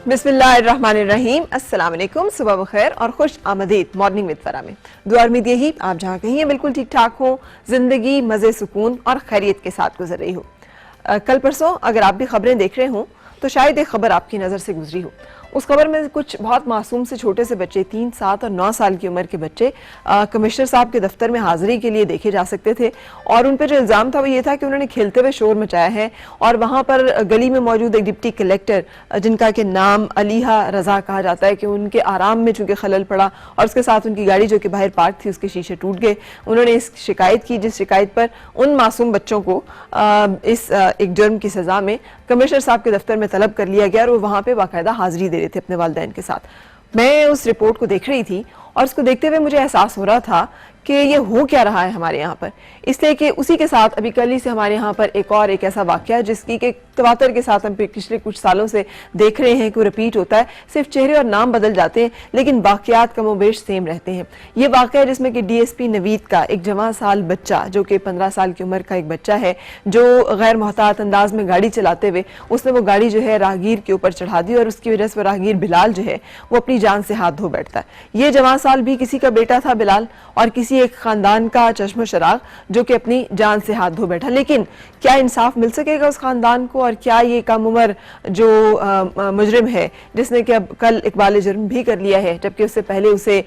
بسم اللہ الرحمن الرحیم، السلام علیکم، صبح بخیر اور خوش آمدید مارننگ وتھ فرا میں۔ دعا امید یہی آپ جہاں کہیں ہیں بالکل ٹھیک ٹھاک ہوں، زندگی مزے سکون اور خیریت کے ساتھ گزر رہی ہو۔ کل پرسوں اگر آپ بھی خبریں دیکھ رہے ہوں تو شاید ایک خبر آپ کی نظر سے گزری ہو۔ اس خبر میں کچھ بہت معصوم سے چھوٹے سے بچے 3، 7 اور 9 سال کی عمر کے بچے کمشنر صاحب کے دفتر میں حاضری کے لیے دیکھے جا سکتے تھے، اور ان پہ جو الزام تھا وہ یہ تھا کہ انہوں نے کھیلتے ہوئے شور مچایا ہے، اور وہاں پر گلی میں موجود ایک ڈپٹی کلیکٹر جن کا کہ نام علیحہ رضا کہا جاتا ہے کہ ان کے آرام میں چونکہ خلل پڑا اور اس کے ساتھ ان کی گاڑی جو کہ باہر پارک تھی اس کے شیشے ٹوٹ گئے، انہوں نے اس شکایت کی، جس شکایت پر ان معصوم بچوں کو اس ایک جرم کی سزا میں کمشنر صاحب کے دفتر میں طلب کر لیا گیا، اور وہ وہاں پہ باقاعدہ حاضری دے رہے تھے اپنے والدین کے ساتھ۔ میں اس رپورٹ کو دیکھ رہی تھی اور اس کو دیکھتے ہوئے مجھے احساس ہو رہا تھا کہ یہ ہو کیا رہا ہے ہمارے یہاں پر، اس لیے کہ اسی کے ساتھ ابھی کل ہی سے ہمارے یہاں پر ایک ایسا واقعہ ہے جس کی کہ تواتر کے ساتھ ہم پچھلے کچھ سالوں سے دیکھ رہے ہیں کہ وہ رپیٹ ہوتا ہے، صرف چہرے اور نام بدل جاتے ہیں لیکن واقعات کم و بیش سیم رہتے ہیں۔ یہ واقعہ ہے جس میں کہ ڈی ایس پی نوید کا ایک جوان سال بچہ جو کہ 15 سال کی عمر کا ایک بچہ ہے، جو غیر محتاط انداز میں گاڑی چلاتے ہوئے اس نے وہ گاڑی جو ہے راہگیر کے اوپر چڑھا دی، اور اس کی وجہ سے وہ راہگیر بلال جو ہے وہ اپنی جان سے ہاتھ دھو بیٹھتا ہے۔ یہ جوان سال بھی کسی کا بیٹا تھا بلال، اور کسی ایک خاندان کا چشم و چراغ جو کہ اپنی جان سے ہاتھ دھو بیٹھا، لیکن کیا انصاف مل سکے گا اس خاندان کو؟ اور کیا یہ کم عمر جو مجرم ہے جس نے کہ اب کل اقبال جرم بھی کر لیا ہے، جبکہ اس سے پہلے اسے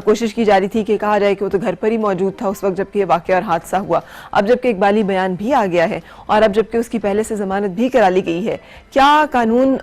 کوشش کی جا رہی تھی کہ کہا جائے کہ وہ تو گھر پر ہی موجود تھا اس وقت جبکہ یہ واقعہ اور حادثہ ہوا، اب جبکہ اقبالی بیان بھی آ گیا ہے اور اب جبکہ اس کی پہلے سے ضمانت بھی کرا لی گئی ہے، کیا قانون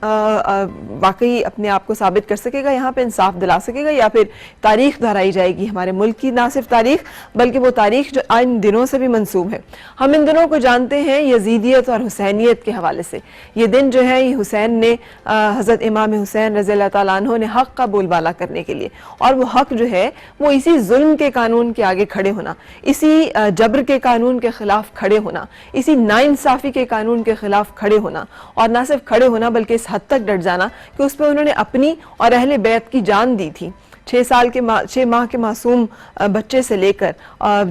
واقعی اپنے آپ کو ثابت کر سکے گا، یہاں پہ انصاف دلا سکے گا، یا پھر تاریخ دہرائی جائے گی ہمارے ملک کی نہ صرف تاریخ بلکہ وہ تاریخ جو ان دنوں سے بھی منسوب ہے؟ ہم ان دنوں کو جانتے ہیں یزیدیت اور حسینیت کے حوالے سے۔ یہ دن جو ہے یہ حسین نے حضرت امام حسین رضی اللہ تعالیٰ عنہ نے حق کا بول بالا کرنے کے لیے، اور وہ حق جو ہے وہ اسی ظلم کے قانون کے آگے کھڑے ہونا، اسی جبر کے قانون کے خلاف کھڑے ہونا، اسی ناانصافی کے قانون کے خلاف کھڑے ہونا، اور نہ صرف کھڑے ہونا بلکہ اس حد تک ڈٹ جانا کہ اس پہ انہوں نے اپنی اور اہل بیت کی جان دی تھی۔ 6 ماہ کے معصوم بچے سے لے کر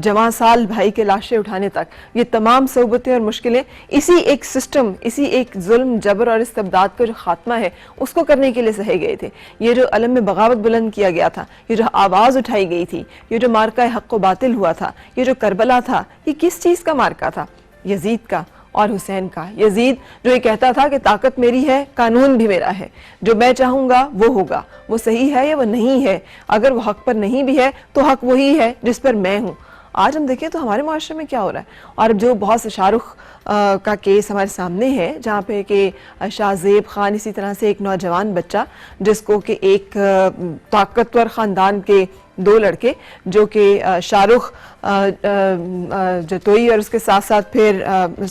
جوان سال بھائی کے لاشیں اٹھانے تک، یہ تمام صعوبتیں اور مشکلیں اسی ایک سسٹم، اسی ایک ظلم جبر اور استبداد کا جو خاتمہ ہے اس کو کرنے کے لیے سہے گئے تھے۔ یہ جو علم میں بغاوت بلند کیا گیا تھا، یہ جو آواز اٹھائی گئی تھی، یہ جو مارکہ حق و باطل ہوا تھا، یہ جو کربلا تھا، یہ کس چیز کا مارکہ تھا؟ یزید کا اور حسین کا۔ یزید جو یہ کہتا تھا کہ طاقت میری ہے، قانون بھی میرا ہے، جو میں چاہوں گا وہ ہوگا، وہ صحیح ہے یا وہ نہیں ہے، اگر وہ حق پر نہیں بھی ہے تو حق وہی ہے جس پر میں ہوں۔ آج ہم دیکھیں تو ہمارے معاشرے میں کیا ہو رہا ہے، اور جو بہت سے شاہ رخ کا کیس ہمارے سامنے ہے جہاں پہ کہ شاہ زیب خان اسی طرح سے ایک نوجوان بچہ جس کو کہ ایک طاقتور خاندان کے 2 لڑکے جو کہ شاہ رخ جتوئی اور اس کے ساتھ ساتھ پھر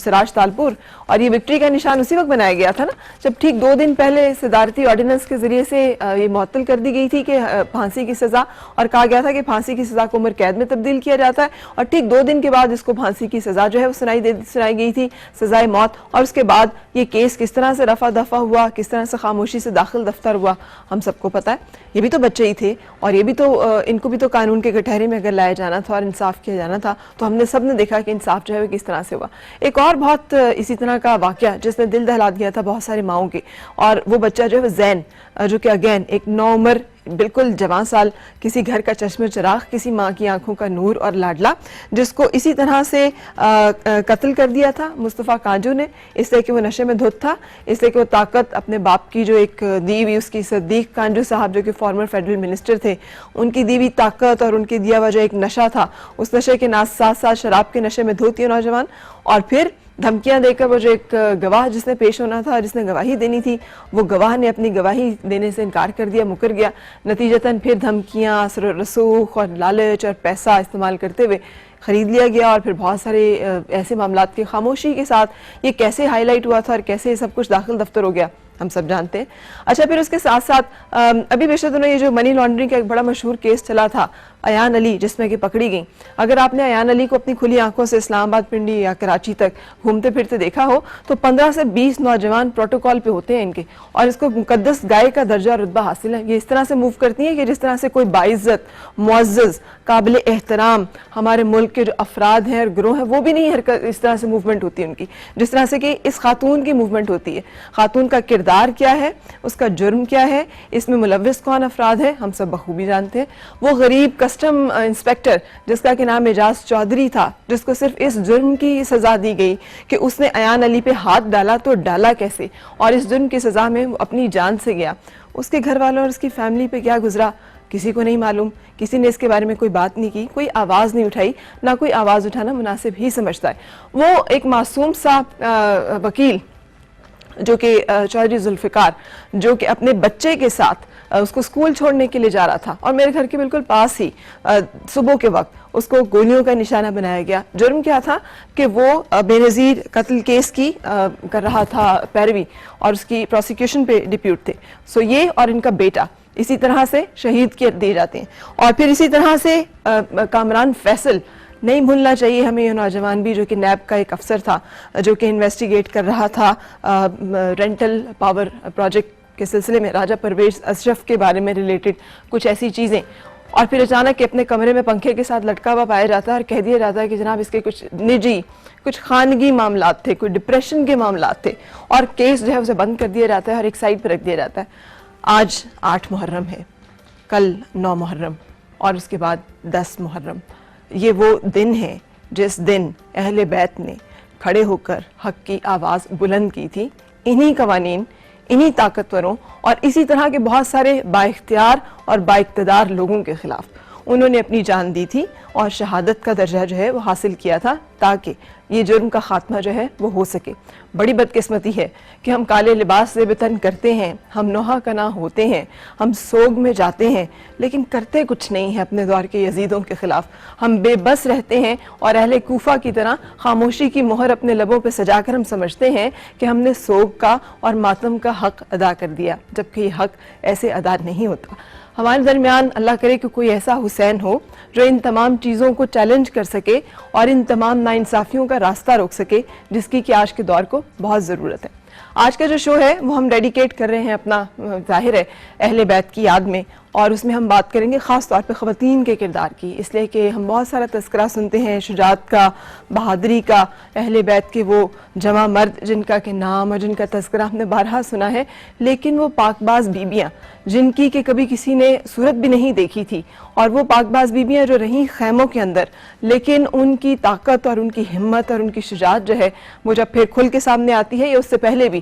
سراج تالپور، اور یہ وکٹری کا نشان اسی وقت بنایا گیا تھا نا جب ٹھیک 2 دن پہلے صدارتی آرڈیننس کے ذریعے سے یہ معطل کر دی گئی تھی کہ پھانسی کی سزا، اور کہا گیا تھا کہ پھانسی کی سزا کو عمر قید میں تبدیل کیا جاتا ہے، اور ٹھیک 2 دن کے بعد اس کو پھانسی کی سزا جو ہے وہ سنائی گئی تھی، سزائے موت۔ اور اس کے بعد یہ کیس کس طرح سے رفع دفع ہوا، کس طرح سے خاموشی سے داخل دفتر ہوا، ہم سب کو پتہ ہے۔ یہ بھی تو بچے ہی تھے، اور یہ بھی تو ان کو بھی تو قانون کے کٹہرے میں اگر لایا جانا تھا اور انصاف کیا جانا تھا تو ہم نے سب نے دیکھا کہ انصاف جو ہے وہ کس طرح سے ہوا۔ ایک اور بہت اسی طرح کا واقعہ جس نے دل دہلا دیا تھا بہت سارے ماؤں کے، اور وہ بچہ جو ہے وہ زین، جو کہ اگین ایک 9 عمر بالکل جوان سال کسی گھر کا چشم چراغ، کسی ماں کی آنکھوں کا نور اور لاڈلا، جس کو اسی طرح سے قتل کر دیا تھا مصطفیٰ کانجو نے، اس لیے کہ وہ نشے میں دھت تھا، اس لیے کہ وہ طاقت اپنے باپ کی جو ایک دی ہوئی اس کی صدیق کانجو صاحب جو کہ فارمر فیڈرل منسٹر تھے، ان کی دی ہوئی طاقت اور ان کی دیا ہوا جو ایک نشہ تھا، اس نشے کے ساتھ ساتھ شراب کے نشے میں دھوت یہ نوجوان، اور پھر دھمکیاں دے کر وہ جو ایک گواہ جس نے پیش ہونا تھا، جس نے گواہی دینی تھی، وہ گواہ نے اپنی گواہی دینے سے انکار کر دیا، مکر گیا، نتیجتاً پھر دھمکیاں، اثر و رسوخ اور لالچ اور پیسہ استعمال کرتے ہوئے خرید لیا گیا، اور پھر بہت سارے ایسے معاملات کی خاموشی کے ساتھ یہ کیسے ہائی لائٹ ہوا تھا اور کیسے سب کچھ داخل دفتر ہو گیا ہم سب جانتے ہیں۔ اچھا، پھر اس کے ساتھ ساتھ ابھی پچھلے دنوں یہ جو منی لانڈرنگ کا ایک بڑا مشہور کیس چلا تھا ایان علی، جس میں کہ پکڑی گئیں۔ اگر آپ نے ایان علی کو اپنی کھلی آنکھوں سے اسلام آباد، پنڈی یا کراچی تک گھومتے پھرتے دیکھا ہو تو 15 سے 20 نوجوان پروٹوکول پہ ہوتے ہیں ان کے، اور اس کو مقدس گائے کا درجہ رتبہ حاصل ہے۔ یہ اس طرح سے موو کرتی ہیں کہ جس طرح سے کوئی باعزت، معزز، قابل احترام ہمارے ملک ملک کے جو افراد ہیں اور گروہ ہیں وہ بھی نہیں اس طرح سے موومنٹ ہوتی ہے ان کی جس طرح سے کہ اس خاتون کی موومنٹ ہوتی ہے. خاتون کا کردار کیا ہے, اس کا جرم کیا ہے, اس میں ملوث کون افراد ہیں, ہم سب بخوبی جانتے ہیں. وہ غریب کسٹم انسپیکٹر جس کا کہ نام اعجاز چودھری تھا, جس کو صرف اس جرم کی سزا دی گئی کہ اس نے ایان علی پہ ہاتھ ڈالا, تو ڈالا کیسے, اور اس جرم کی سزا میں وہ اپنی جان سے گیا. اس کے گھر والوں اور اس کی فیملی پہ کیا گزرا کسی کو نہیں معلوم. کسی نے اس کے بارے میں کوئی بات نہیں کی, کوئی آواز نہیں اٹھائی, نہ کوئی آواز اٹھانا مناسب ہی سمجھتا ہے. وہ ایک معصوم سا وکیل جو کہ چودھری ذوالفقار, جو کہ اپنے بچے کے ساتھ اس کو اسکول چھوڑنے کے لیے جا رہا تھا, اور میرے گھر کے بالکل پاس ہی صبح کے وقت اس کو گولیوں کا نشانہ بنایا گیا. جرم کیا تھا کہ وہ بے نظیر قتل کیس کی کر رہا تھا پیروی, اور اس کی پروسیکیوشن پہ ڈپیوٹ تھے. سو یہ اور ان کا بیٹا اسی طرح سے شہید کر دیے جاتے ہیں. اور پھر اسی طرح سے کامران فیصل, نہیں بھولنا چاہیے ہمیں یہ نوجوان بھی, جو کہ نیب کا ایک افسر تھا, جو کہ انویسٹیگیٹ کر رہا تھا رینٹل پاور پروجیکٹ کے سلسلے میں راجہ پرویز اشرف کے بارے میں ریلیٹڈ کچھ ایسی چیزیں, اور پھر اچانک کہ اپنے کمرے میں پنکھے کے ساتھ لٹکا ہوا پایا جاتا ہے اور کہہ دیا جاتا ہے کہ جناب اس کے کچھ نجی, کچھ خانگی معاملات تھے, کوئی ڈپریشن کے معاملات تھے, اور کیس جو ہے اسے بند کر دیا جاتا ہے اور ایک سائڈ پہ رکھ دیا جاتا ہے. آج 8 محرم ہے, کل 9 محرم, اور اس کے بعد 10 محرم. یہ وہ دن ہے جس دن اہل بیت نے کھڑے ہو کر حق کی آواز بلند کی تھی, انہی قوانین, انہی طاقتوروں اور اسی طرح کے بہت سارے با اختیار اور با اقتدار لوگوں کے خلاف. انہوں نے اپنی جان دی تھی اور شہادت کا درجہ جو ہے وہ حاصل کیا تھا تاکہ یہ جرم کا خاتمہ جو ہے وہ ہو سکے. بڑی بدقسمتی ہے کہ ہم کالے لباس سے بتن کرتے ہیں, ہم نوحہ کنا ہوتے ہیں, ہم سوگ میں جاتے ہیں, لیکن کرتے کچھ نہیں ہیں اپنے دور کے یزیدوں کے خلاف. ہم بے بس رہتے ہیں اور اہل کوفہ کی طرح خاموشی کی مہر اپنے لبوں پہ سجا کر ہم سمجھتے ہیں کہ ہم نے سوگ کا اور ماتم کا حق ادا کر دیا, جبکہ یہ حق ایسے ادا نہیں ہوتا. ہمارے درمیان اللہ کرے کہ کوئی ایسا حسین ہو جو ان تمام چیزوں کو چیلنج کر سکے اور ان تمام ناانصافیوں کا راستہ روک سکے, جس کی کہ آج کے دور کو بہت ضرورت ہے. آج کا جو شو ہے وہ ہم ڈیڈیکیٹ کر رہے ہیں اپنا, ظاہر ہے, اہل بیت کی یاد میں, اور اس میں ہم بات کریں گے خاص طور پہ خواتین کے کردار کی, اس لیے کہ ہم بہت سارا تذکرہ سنتے ہیں شجاعت کا, بہادری کا, اہل بیت کے وہ جواں مرد جن کا کہ نام اور جن کا تذکرہ ہم نے بارہا سنا ہے, لیکن وہ پاک باز بیبیاں جن کی کہ کبھی کسی نے صورت بھی نہیں دیکھی تھی, اور وہ پاک باز بیبیاں جو رہیں خیموں کے اندر, لیکن ان کی طاقت اور ان کی ہمت اور ان کی شجاعت جو ہے وہ جب پھر کھل کے سامنے آتی ہے, یا اس سے پہلے بھی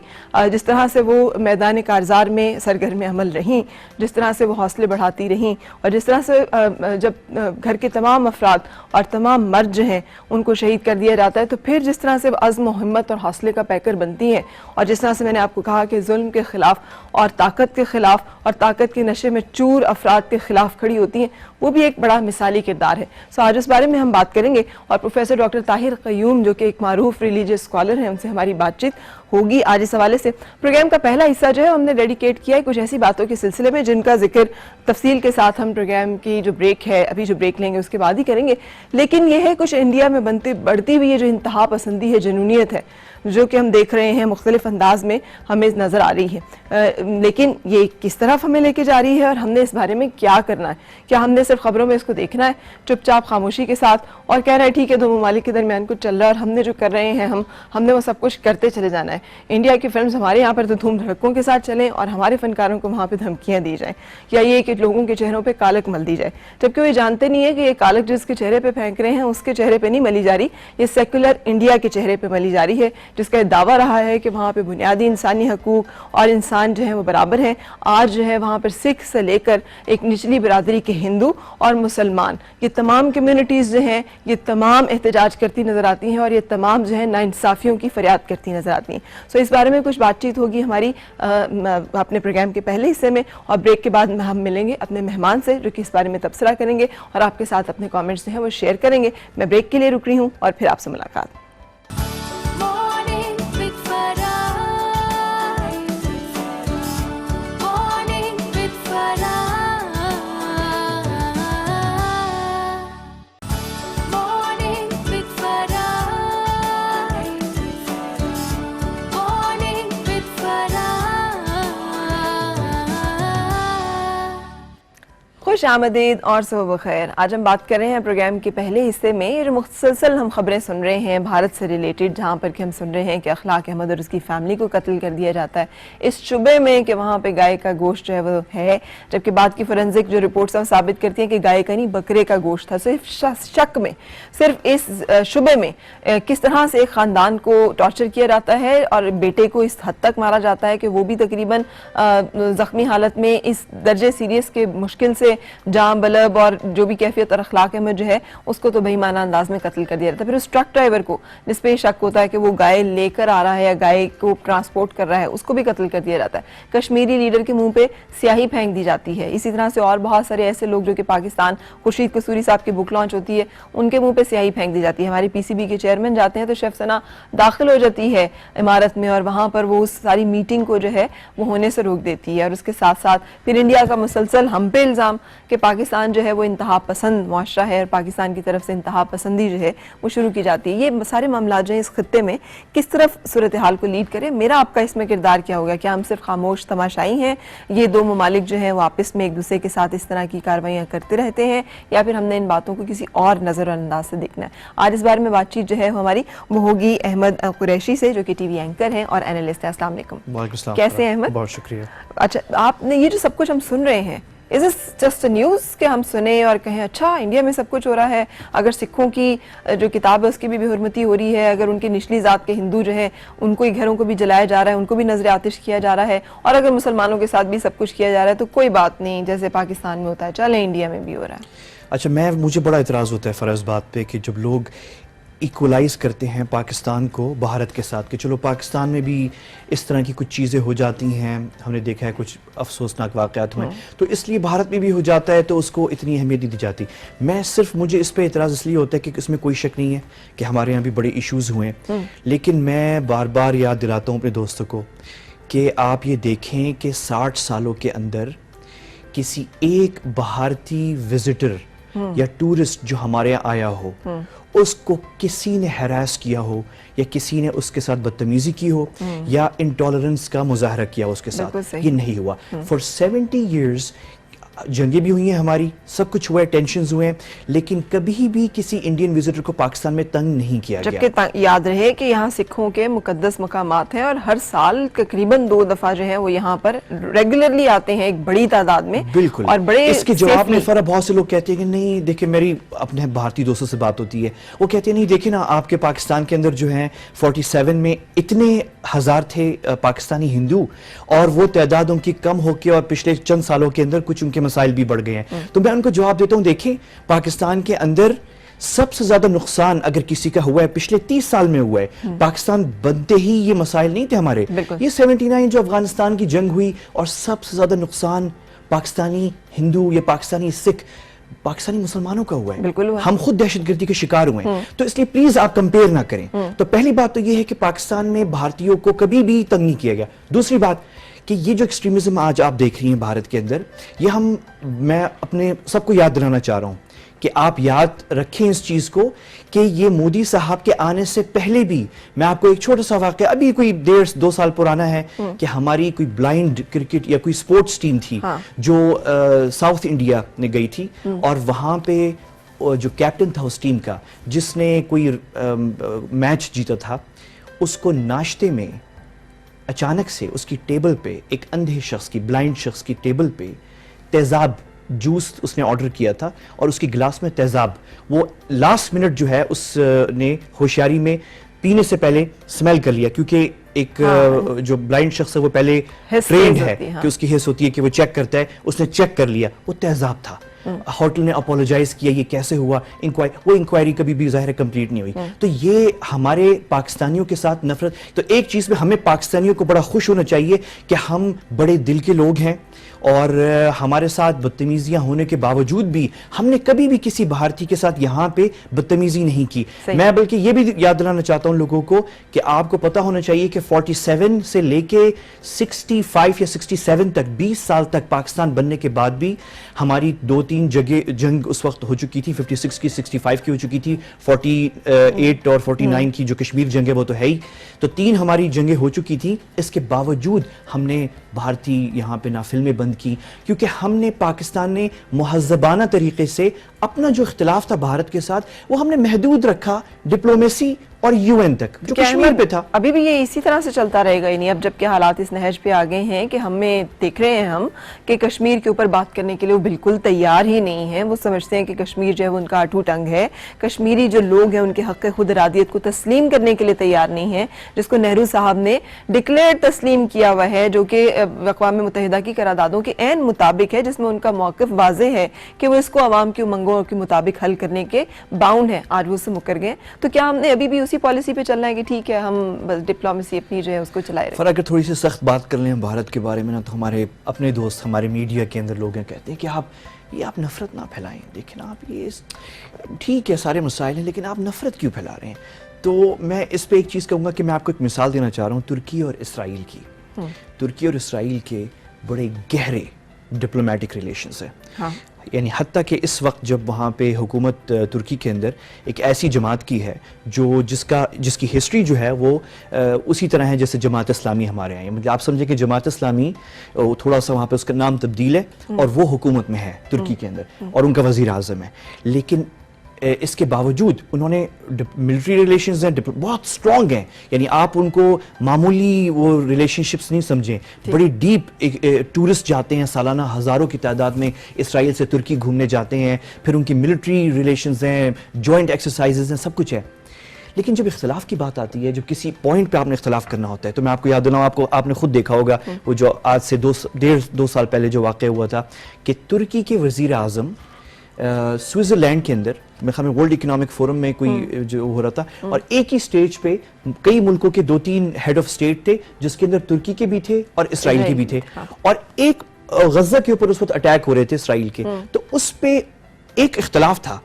جس طرح سے وہ میدان کارزار میں سرگرم عمل رہیں, جس طرح سے وہ حوصلے بڑھاتی رہیں, اور جس طرح سے جب گھر کے تمام افراد اور تمام مرد جو ہیں ان کو شہید کر دیا جاتا ہے, تو پھر جس طرح سے وہ عزم و ہمت اور حوصلے کا پیکر بنتی ہیں, اور جس طرح سے میں نے آپ کو کہا کہ ظلم کے خلاف اور طاقت کے خلاف اور طاقت کے نشے میں چور افراد کے خلاف کھڑی ہوتی ہیں, وہ بھی ایک بڑا مثالی کردار ہے. آج اس بارے میں ہم بات کریں گے, اور پروفیسر ڈاکٹر طاہر قیوم جو کہ ایک معروف ریلیجیس اسکالر ہیں, ان سے ہماری بات چیت ہوگی آج اس حوالے سے. پروگرام کا پہلا حصہ جو ہے ہم نے ڈیڈیکیٹ کیا ہے کچھ ایسی باتوں کے سلسلے میں جن کا ذکر تفصیل کے ساتھ ہم پروگرام کی جو بریک ہے, ابھی جو بریک لیں گے اس کے بعد ہی کریں گے. لیکن یہ ہے کچھ انڈیا میں بڑھتی ہوئی ہے جو انتہا پسندی ہے, جنونیت ہے, جو کہ ہم دیکھ رہے ہیں مختلف انداز میں ہمیں نظر آ رہی ہے. لیکن یہ کس طرف ہمیں لے کے جا رہی ہے اور ہم نے اس بارے میں کیا کرنا ہے؟ کیا ہم نے صرف خبروں میں اس کو دیکھنا ہے چپ چاپ خاموشی کے ساتھ اور کہنا ہے ٹھیک ہے دو ممالک کے درمیان کچھ چل رہا ہے اور ہم نے جو کر رہے ہیں ہم نے وہ سب کچھ کرتے چلے جانا ہے؟ انڈیا کی فلمز ہمارے یہاں پر تو دھوم دھڑکوں کے ساتھ چلیں اور ہمارے فنکاروں کو وہاں پہ دھمکیاں دی جائیں, یا یہ کہ لوگوں کے چہروں پہ کالک مل دی جائے, جبکہ وہ یہ جانتے نہیں ہے کہ یہ کالک جس کے چہرے پہ پھینک رہے ہیں اس کے چہرے پہ نہیں ملی جا رہی, یہ سیکولر انڈیا کے چہرے پہ ملی جا رہی ہے, جس کا دعویٰ رہا ہے کہ وہاں پہ بنیادی انسانی حقوق اور انسان جو ہے وہ برابر ہیں. آج جو ہے وہاں پر سکھ سے لے کر ایک نچلی برادری کے ہندو اور مسلمان, یہ تمام کمیونٹیز جو ہیں یہ تمام احتجاج کرتی نظر آتی ہیں, اور یہ تمام جو ہے ناانصافیوں کی فریاد کرتی نظر آتی ہیں. اس بارے میں کچھ بات چیت ہوگی ہماری اپنے پروگرام کے پہلے حصے میں, اور بریک کے بعد ہم ملیں گے اپنے مہمان سے جو کہ اس بارے میں تبصرہ کریں گے اور آپ کے ساتھ اپنے کامنٹس جو ہیں وہ شیئر کریں گے. میں بریک کے لیے رک رہی ہوں اور پھر آپ سے ملاقات. خوش آمدید اور صبح بخیر. آج ہم بات کر رہے ہیں پروگرام کے پہلے حصے میں. یہ مسلسل ہم خبریں سن رہے ہیں بھارت سے ریلیٹڈ, جہاں پر کہ ہم سن رہے ہیں کہ اخلاق احمد اور اس کی فیملی کو قتل کر دیا جاتا ہے اس شبے میں کہ وہاں پہ گائے کا گوشت جو ہے وہ ہے, جبکہ بعد کی فورنزک جو رپورٹس ہیں وہ ثابت کرتی ہیں کہ گائے کا نہیں بکرے کا گوشت تھا. صرف شک میں, صرف اس شبے میں کس طرح سے ایک خاندان کو ٹارچر کیا جاتا ہے اور بیٹے کو اس حد تک مارا جاتا ہے کہ وہ بھی تقریباً زخمی حالت میں اس درجے سیریس کے مشکل سے جام بلب اور جو بھی کیفیت اور اخلاق احمد جو ہے اس کو تو بے معنی انداز میں قتل کر دیا جاتا ہے. پھر اس ٹرک ڈرائیور کو جس پہ شک ہوتا ہے کہ وہ گائے لے کر آ رہا ہے یا گائے کو ٹرانسپورٹ کر رہا ہے, اس کو بھی قتل کر دیا جاتا ہے. کشمیری لیڈر کے منہ پہ سیاہی پھینک دی جاتی ہے. اسی طرح سے اور بہت سارے ایسے لوگ جو کہ پاکستان, خورشید قصوری صاحب کی بک لانچ ہوتی ہے ان کے منہ پہ سیاہی پھینک دی جاتی ہے. ہماری پی سی بی کے چیئرمین جاتے ہیں تو شیف ثنا داخل ہو جاتی ہے عمارت میں اور وہاں پر وہ اس ساری میٹنگ کو جو ہے وہ ہونے سے روک دیتی ہے. اور اس کے ساتھ ساتھ پھر انڈیا کا مسلسل ہم پہ الزام کہ پاکستان جو ہے وہ انتہا پسند معاشرہ ہے اور پاکستان کی طرف سے انتہا پسندی جو ہے وہ شروع کی جاتی ہے. یہ سارے معاملات جو ہیں اس خطے میں کس طرف صورتحال کو لیڈ کرے, میرا آپ کا اس میں کردار کیا ہوگا؟ کیا ہم صرف خاموش تماشائی ہیں, یہ دو ممالک جو ہیں وہ آپس میں ایک دوسرے کے ساتھ اس طرح کی کاروائیاں کرتے رہتے ہیں, یا پھر ہم نے ان باتوں کو کسی اور نظر انداز سے دیکھنا ہے؟ آج اس بارے میں بات چیت جو ہے ہماری وہ ہوگی احمد قریشی سے, جو کہ ٹی وی اینکر ہیں اور اینالسٹ ہیں. السلام علیکم. کیسے ہیں احمد؟ بہت شکریہ. اچھا, آپ نے یہ جو سب کچھ ہم سن رہے ہیں, is it just a news کہ ہم سنیں اور کہیں اچھا انڈیا میں سب کچھ ہو رہا ہے, اگر سکھوں کی جو کتاب ہے اس کی بھی بے حرمتی ہو رہی ہے, اگر ان کی نچلی ذات کے ہندو جو ہیں ان کو گھروں کو بھی جلایا جا رہا ہے, ان کو بھی نظر آتش کیا جا رہا ہے, اور اگر مسلمانوں کے ساتھ بھی سب کچھ کیا جا رہا ہے تو کوئی بات نہیں, جیسے پاکستان میں ہوتا ہے چلیں انڈیا میں بھی ہو رہا ہے. اچھا, مجھے بڑا اعتراض ہوتا ہے فرض بات پہ کہ جب لوگ ایکولائز کرتے ہیں پاکستان کو بھارت کے ساتھ کہ چلو پاکستان میں بھی اس طرح کی کچھ چیزیں ہو جاتی ہیں, ہم نے دیکھا ہے کچھ افسوسناک واقعات ہوئے, تو اس لیے بھارت میں بھی ہو جاتا ہے تو اس کو اتنی اہمیت نہیں دی جاتی. مجھے اس پہ اعتراض اس لیے ہوتا ہے کہ اس میں کوئی شک نہیں ہے کہ ہمارے یہاں بھی بڑے ایشوز ہوئے ہیں, لیکن میں بار بار یاد دلاتا ہوں اپنے دوستوں کو کہ آپ یہ دیکھیں کہ 60 سالوں کے اندر کسی ایک بھارتی وزٹر یا ٹورسٹ جو ہمارے یہاں آیا ہو اس کو کسی نے ہیراس کیا ہو یا کسی نے اس کے ساتھ بدتمیزی کی ہو یا انٹالرنس کا مظاہرہ کیا ہو اس کے ساتھ, یہ نہیں ہوا. فار 70 years جنگیں بھی ہوئی ہیں ہماری, سب کچھ ہوا ہے, ٹینشنز ہوئے ہیں, لیکن کبھی بھی کسی انڈین وزٹر کو پاکستان میں تنگ نہیں کیا گیا. جبکہ یاد رہے کہ یہاں سکھوں کے مقدس مقامات ہیں اور ہر سال تقریباً 2 دفعہ جو ہیں وہ یہاں پر ریگولرلی آتے ہیں ایک بڑی تعداد میں. بالکل, اور بڑے اس کے جواب میں فرق بہت سے لوگ کہتے ہیں کہ نہیں دیکھیں, میری اپنے بھارتی دوستوں سے بات ہوتی ہے, وہ کہتے ہیں نہیں دیکھیں نا آپ کے پاکستان کے اندر جو ہیں 47 میں اتنے ہزار تھے پاکستانی ہندو اور وہ تعداد ان کی کم ہو کے اور پچھلے چند سالوں کے اندر کچھ ان کے مسائل بھی بڑھ گئے ہیں. تو میں ان کو جواب دیتا ہوں, دیکھیں پاکستان کے اندر سب سے زیادہ نقصان اگر کسی کا ہوا ہے پچھلے 30 سال میں ہوا ہے. پاکستان بنتے ہی یہ مسائل نہیں تھے ہمارے, یہ 79 جو افغانستان کی جنگ ہوئی اور سب سے زیادہ نقصان پاکستانی ہندو یا پاکستانی سکھ پاکستانی مسلمانوں کا ہوا ہے. ہم خود دہشت گردی کے شکار ہوئے ہیں, تو اس لیے پلیز آپ کمپیئر نہ کریں. تو پہلی بات تو یہ ہے کہ پاکستان میں بھارتیوں کو کبھی بھی تنگ نہیں کیا گیا. دوسری بات کہ یہ جو ایکسٹریمزم آج آپ دیکھ رہی ہیں بھارت کے اندر, یہ میں اپنے سب کو یاد دلانا چاہ رہا ہوں کہ آپ یاد رکھیں اس چیز کو کہ یہ مودی صاحب کے آنے سے پہلے بھی, میں آپ کو ایک چھوٹا سا واقعہ ابھی کوئی 1.5-2 سال پرانا ہے کہ ہماری کوئی بلائنڈ کرکٹ یا کوئی سپورٹس ٹیم تھی جو ساؤتھ انڈیا نے گئی تھی, اور وہاں پہ جو کیپٹن تھا اس ٹیم کا جس نے کوئی میچ جیتا تھا, اس کو ناشتے میں اچانک سے اس کی ٹیبل پہ ایک اندھے شخص کی, بلائنڈ شخص کی ٹیبل پہ تیزاب جوس اس نے آرڈر کیا تھا اور اس کی گلاس میں تیزاب, وہ لاسٹ منٹ جو ہے اس نے ہوشیاری میں پینے سے پہلے سمیل کر لیا, کیونکہ ایک جو بلائنڈ شخص ہے وہ پہلے ٹرینڈ ہے کہ اس کی حس ہوتی ہے کہ وہ چیک کرتا ہے, اس نے چیک کر لیا وہ تیزاب تھا. ہوٹل نے اپولوجائز کیا, یہ کیسے ہوا, وہ انکوائری کبھی بھی ظاہر کمپلیٹ نہیں ہوئی. تو یہ ہمارے پاکستانیوں کے ساتھ نفرت. تو ایک چیز میں ہمیں پاکستانیوں کو بڑا خوش ہونا چاہیے کہ ہم بڑے دل کے لوگ ہیں, اور ہمارے ساتھ بدتمیزیاں ہونے کے باوجود بھی ہم نے کبھی بھی کسی بھارتی کے ساتھ یہاں پہ بدتمیزی نہیں کی. میں بلکہ یہ بھی یاد دلانا چاہتا ہوں لوگوں کو کہ آپ کو پتا ہونا چاہیے کہ 47 سے لے کے 65 یا 67 تک 20 سال تک پاکستان بننے کے بعد بھی ہماری 2-3 تین جنگ اس وقت ہو چکی تھی, 56 کی, 65 کی ہو چکی تھی, 48 اور 49 کی جو کشمیر جنگ ہے وہ تو ہے ہی, تو 3 ہماری جنگیں ہو چکی تھی. اس کے باوجود ہم نے بھارتی یہاں پہ نہ فلمیں بند کی, کیونکہ ہم نے پاکستان نے مہذبانہ طریقے سے اپنا جو اختلاف تھا بھارت کے ساتھ وہ ہم نے محدود رکھا ڈپلومیسی اور یو این تک, جو کشمیر پہ تھا. ابھی بھی یہ اسی طرح سے چلتا رہے گا, نہیں اب جب کہ حالات اس نہج پہ آ گئے ہیں کہ ہمیں دیکھ رہے ہیں ہم کہ کشمیر کے اوپر بات کرنے کے لیے وہ بالکل تیار ہی نہیں ہیں. وہ سمجھتے ہیں کہ کشمیر جو ہے وہ ان کا اٹوٹ انگ ہے, کشمیری جو لوگ ہیں ان کے حق خود ارادیت کو تسلیم کرنے کے لیے تیار نہیں ہیں, جس کو نہرو صاحب نے ڈکلیئر تسلیم کیا ہوا ہے, جو کہ اقوام متحدہ کی قراردادوں کے عین مطابق ہے, جس میں ان کا موقف واضح ہے کہ وہ اس کو عوام کی امنگوں کے مطابق حل کرنے کے باؤنڈ ہیں. آج وہ اس سے مکر گئے, تو کیا ہم نے ابھی بھی اسی پالیسی پہ چلنا ہے کہ ٹھیک ہے ہم بس ڈپلومیسی اپنی جو ہے اس کو چلائے رہے؟ فرق اگر تھوڑی سی سخت بات کر لیں بھارت کے بارے میں نا, تو ہمارے اپنے دوست ہمارے میڈیا کے اندر لوگ ہیں کہتے ہیں کہ آپ نفرت نہ پھیلائیں, دیکھیں نا آپ یہ ٹھیک ہے سارے مسائل ہیں لیکن آپ نفرت کیوں پھیلا رہے ہیں. تو میں اس پہ ایک چیز کہوں گا کہ میں آپ کو ایک مثال دینا چاہ رہا ہوں ترکی اور اسرائیل کی. ترکی اور اسرائیل کے بڑے گہرے ڈپلومیٹک ریلیشنز ہیں, یعنی حتیٰ کہ اس وقت جب وہاں پہ حکومت ترکی کے اندر ایک ایسی جماعت کی ہے جس کی ہسٹری جو ہے وہ اسی طرح ہے جیسے جماعت اسلامی ہمارے یہاں, مطلب آپ سمجھیں کہ جماعت اسلامی تھوڑا سا وہاں پہ اس کا نام تبدیل ہے اور وہ حکومت میں ہے ترکی کے اندر اور ان کا وزیر اعظم ہے, لیکن اس کے باوجود انہوں نے ملٹری ریلیشنز ہیں بہت سٹرونگ ہیں, یعنی آپ ان کو معمولی وہ ریلیشن شپس نہیں سمجھیں, بڑی ڈیپ. ٹورسٹ جاتے ہیں سالانہ ہزاروں کی تعداد میں اسرائیل سے ترکی گھومنے جاتے ہیں, پھر ان کی ملٹری ریلیشنز ہیں, جوائنٹ ایکسرسائزز ہیں, سب کچھ ہے. لیکن جب اختلاف کی بات آتی ہے, جب کسی پوائنٹ پہ آپ نے اختلاف کرنا ہوتا ہے, تو میں آپ کو یاد دلاؤں, آپ نے خود دیکھا ہوگا وہ جو آج سے 2 سال پہلے جو واقعہ ہوا تھا کہ ترکی کے وزیر اعظم سوئٹزرلینڈ کے اندر میں خیال میں ورلڈ اکنامک فورم میں کوئی جو ہو رہا تھا, اور ایک ہی سٹیج پہ کئی ملکوں کے 2-3 ہیڈ آف سٹیٹ تھے جس کے اندر ترکی کے بھی تھے اور اسرائیل کے بھی تھے, اور ایک غزہ کے اوپر اس وقت اٹیک ہو رہے تھے اسرائیل کے, تو اس پہ ایک اختلاف تھا.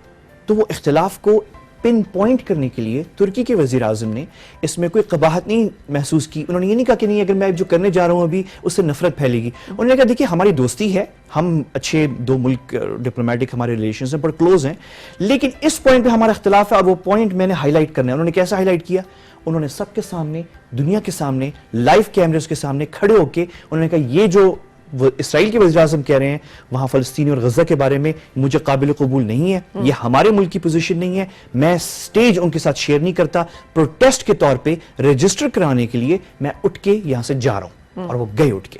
تو وہ اختلاف کو پن پوائنٹ کرنے کے لیے ترکی کے وزیر اعظم نے اس میں کوئی قباحت نہیں محسوس کی. انہوں نے یہ نہیں کہا کہ نہیں اگر میں جو کرنے جا رہا ہوں ابھی اس سے نفرت پھیلے گی. انہوں نے کہا دیکھیے ہماری دوستی ہے, ہم اچھے 2 ملک ڈپلومیٹک ہمارے ریلیشنز ہیں, بڑے کلوز ہیں, لیکن اس پوائنٹ پہ ہمارا اختلاف ہے اور وہ پوائنٹ میں نے ہائی لائٹ کرنا ہے. انہوں نے کیسا ہائی لائٹ کیا؟ انہوں نے سب کے سامنے, دنیا کے سامنے, لائیو کیمرز کے سامنے کھڑے ہو کے انہوں نے کہا یہ جو اسرائیل کے وزیر اعظم کہہ رہے ہیں وہاں فلسطین اور غزہ کے بارے میں مجھے قابل قبول نہیں ہے, یہ ہمارے ملک کی پوزیشن نہیں ہے, میں سٹیج ان کے ساتھ شیئر نہیں کرتا, پروٹیسٹ کے طور پہ رجسٹر کرانے کے لیے میں اٹھ کے یہاں سے جا رہا ہوں. اور وہ گئے اٹھ کے.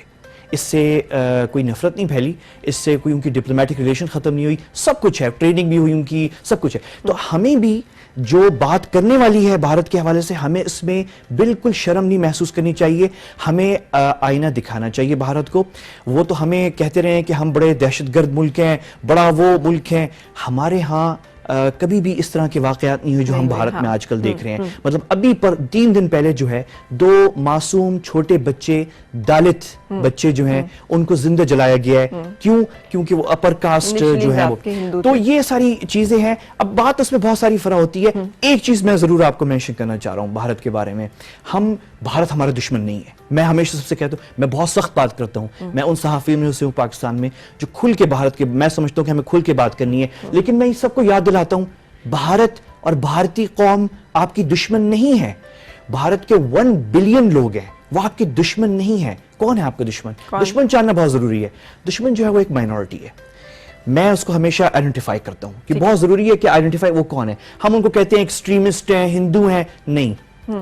اس سے کوئی نفرت نہیں پھیلی, اس سے کوئی ان کی ڈپلومیٹک ریلیشن ختم نہیں ہوئی, سب کچھ ہے, ٹریننگ بھی ہوئی ان کی, سب کچھ ہے. تو ہمیں بھی جو بات کرنے والی ہے بھارت کے حوالے سے ہمیں اس میں بالکل شرم نہیں محسوس کرنی چاہیے. ہمیں آئینہ دکھانا چاہیے بھارت کو. وہ تو ہمیں کہتے رہے ہیں کہ ہم بڑے دہشت گرد ملک ہیں, بڑا وہ ملک ہیں, ہمارے ہاں کبھی بھی اس طرح کے واقعات نہیں ہوئے جو ہم بھارت میں آج کل دیکھ رہے ہیں. مطلب ابھی پر 3 دن پہلے جو ہے 2 معصوم چھوٹے بچے, دالت بچے جو ہیں ان کو زندہ جلایا گیا ہے. کیوں؟ کیونکہ وہ اپر کاسٹ جو ہے وہ. تو یہ ساری چیزیں ہیں. اب بات اس میں بہت ساری فرق ہوتی ہے. ایک چیز میں ضرور آپ کو مینشن کرنا چاہ رہا ہوں بھارت کے بارے میں, بھارت ہمارا دشمن نہیں ہے. میں ہمیشہ سب سے کہتا ہوں, میں بہت سخت بات کرتا ہوں, میں ان صحافیوں میں سے ہوں پاکستان میں جو کھل کے بھارت کے, میں سمجھتا ہوں کہ ہمیں کھل کے بات کرنی ہے, لیکن میں سب کو یاد دلاتا ہوں بھارت اور بھارتی قوم آپ کی دشمن نہیں ہے. بھارت کے 1 بلین لوگ ہیں, وہ آپ کے دشمن نہیں ہیں. کون ہے آپ کا دشمن؟ دشمن جاننا بہت ضروری ہے. دشمن جو ہے وہ ایک مائنورٹی ہے. میں اس کو ہمیشہ آئیڈینٹیفائی کرتا ہوں کہ بہت ضروری ہے کہ آئیڈینٹیفائی وہ کون ہے. ہم ان کو کہتے ہیں ایکسٹریمسٹ ہیں, ہندو ہیں, نہیں,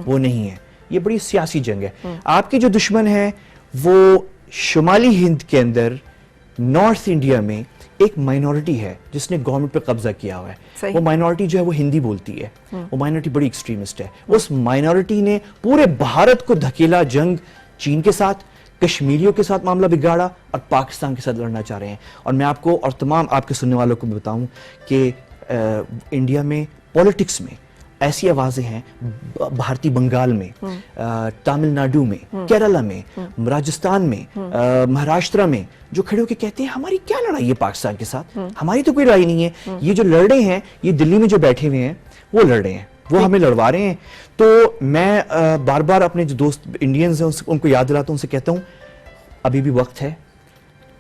وہ نہیں ہے. یہ بڑی سیاسی جنگ ہے. آپ کے جو دشمن ہیں وہ شمالی ہند کے اندر نارتھ انڈیا میں ایک مائنورٹی ہے جس نے گورنمنٹ پہ قبضہ کیا ہوا ہے. وہ مائنورٹی جو ہے وہ ہندی بولتی ہے, وہ مائنورٹی بڑی ایکسٹریمسٹ ہے. اس مائنورٹی نے پورے بھارت کو دھکیلا جنگ چین کے ساتھ, کشمیریوں کے ساتھ معاملہ بگاڑا اور پاکستان کے ساتھ لڑنا چاہ رہے ہیں. اور میں آپ کو اور تمام آپ کے سننے والوں کو بھی بتاؤں کہ انڈیا میں پولیٹکس میں ایسی آوازیں ہیں, بھارتی بنگال میں, تامل ناڈو میں, کیرلا میں, راجستھان میں, مہاراشٹرا میں, جو کھڑے ہو کے کہتے ہیں ہماری کیا لڑائی ہے پاکستان کے ساتھ, ہماری تو کوئی لڑائی نہیں ہے. یہ جو لڑ رہے ہیں, یہ دلی میں جو بیٹھے ہوئے ہیں وہ لڑ رہے ہیں, وہ ہمیں لڑوا رہے ہیں. تو میں بار بار اپنے جو دوست انڈینز ہیں ان کو یاد دلاتا ہوں, ان سے کہتا ہوں ابھی بھی وقت ہے.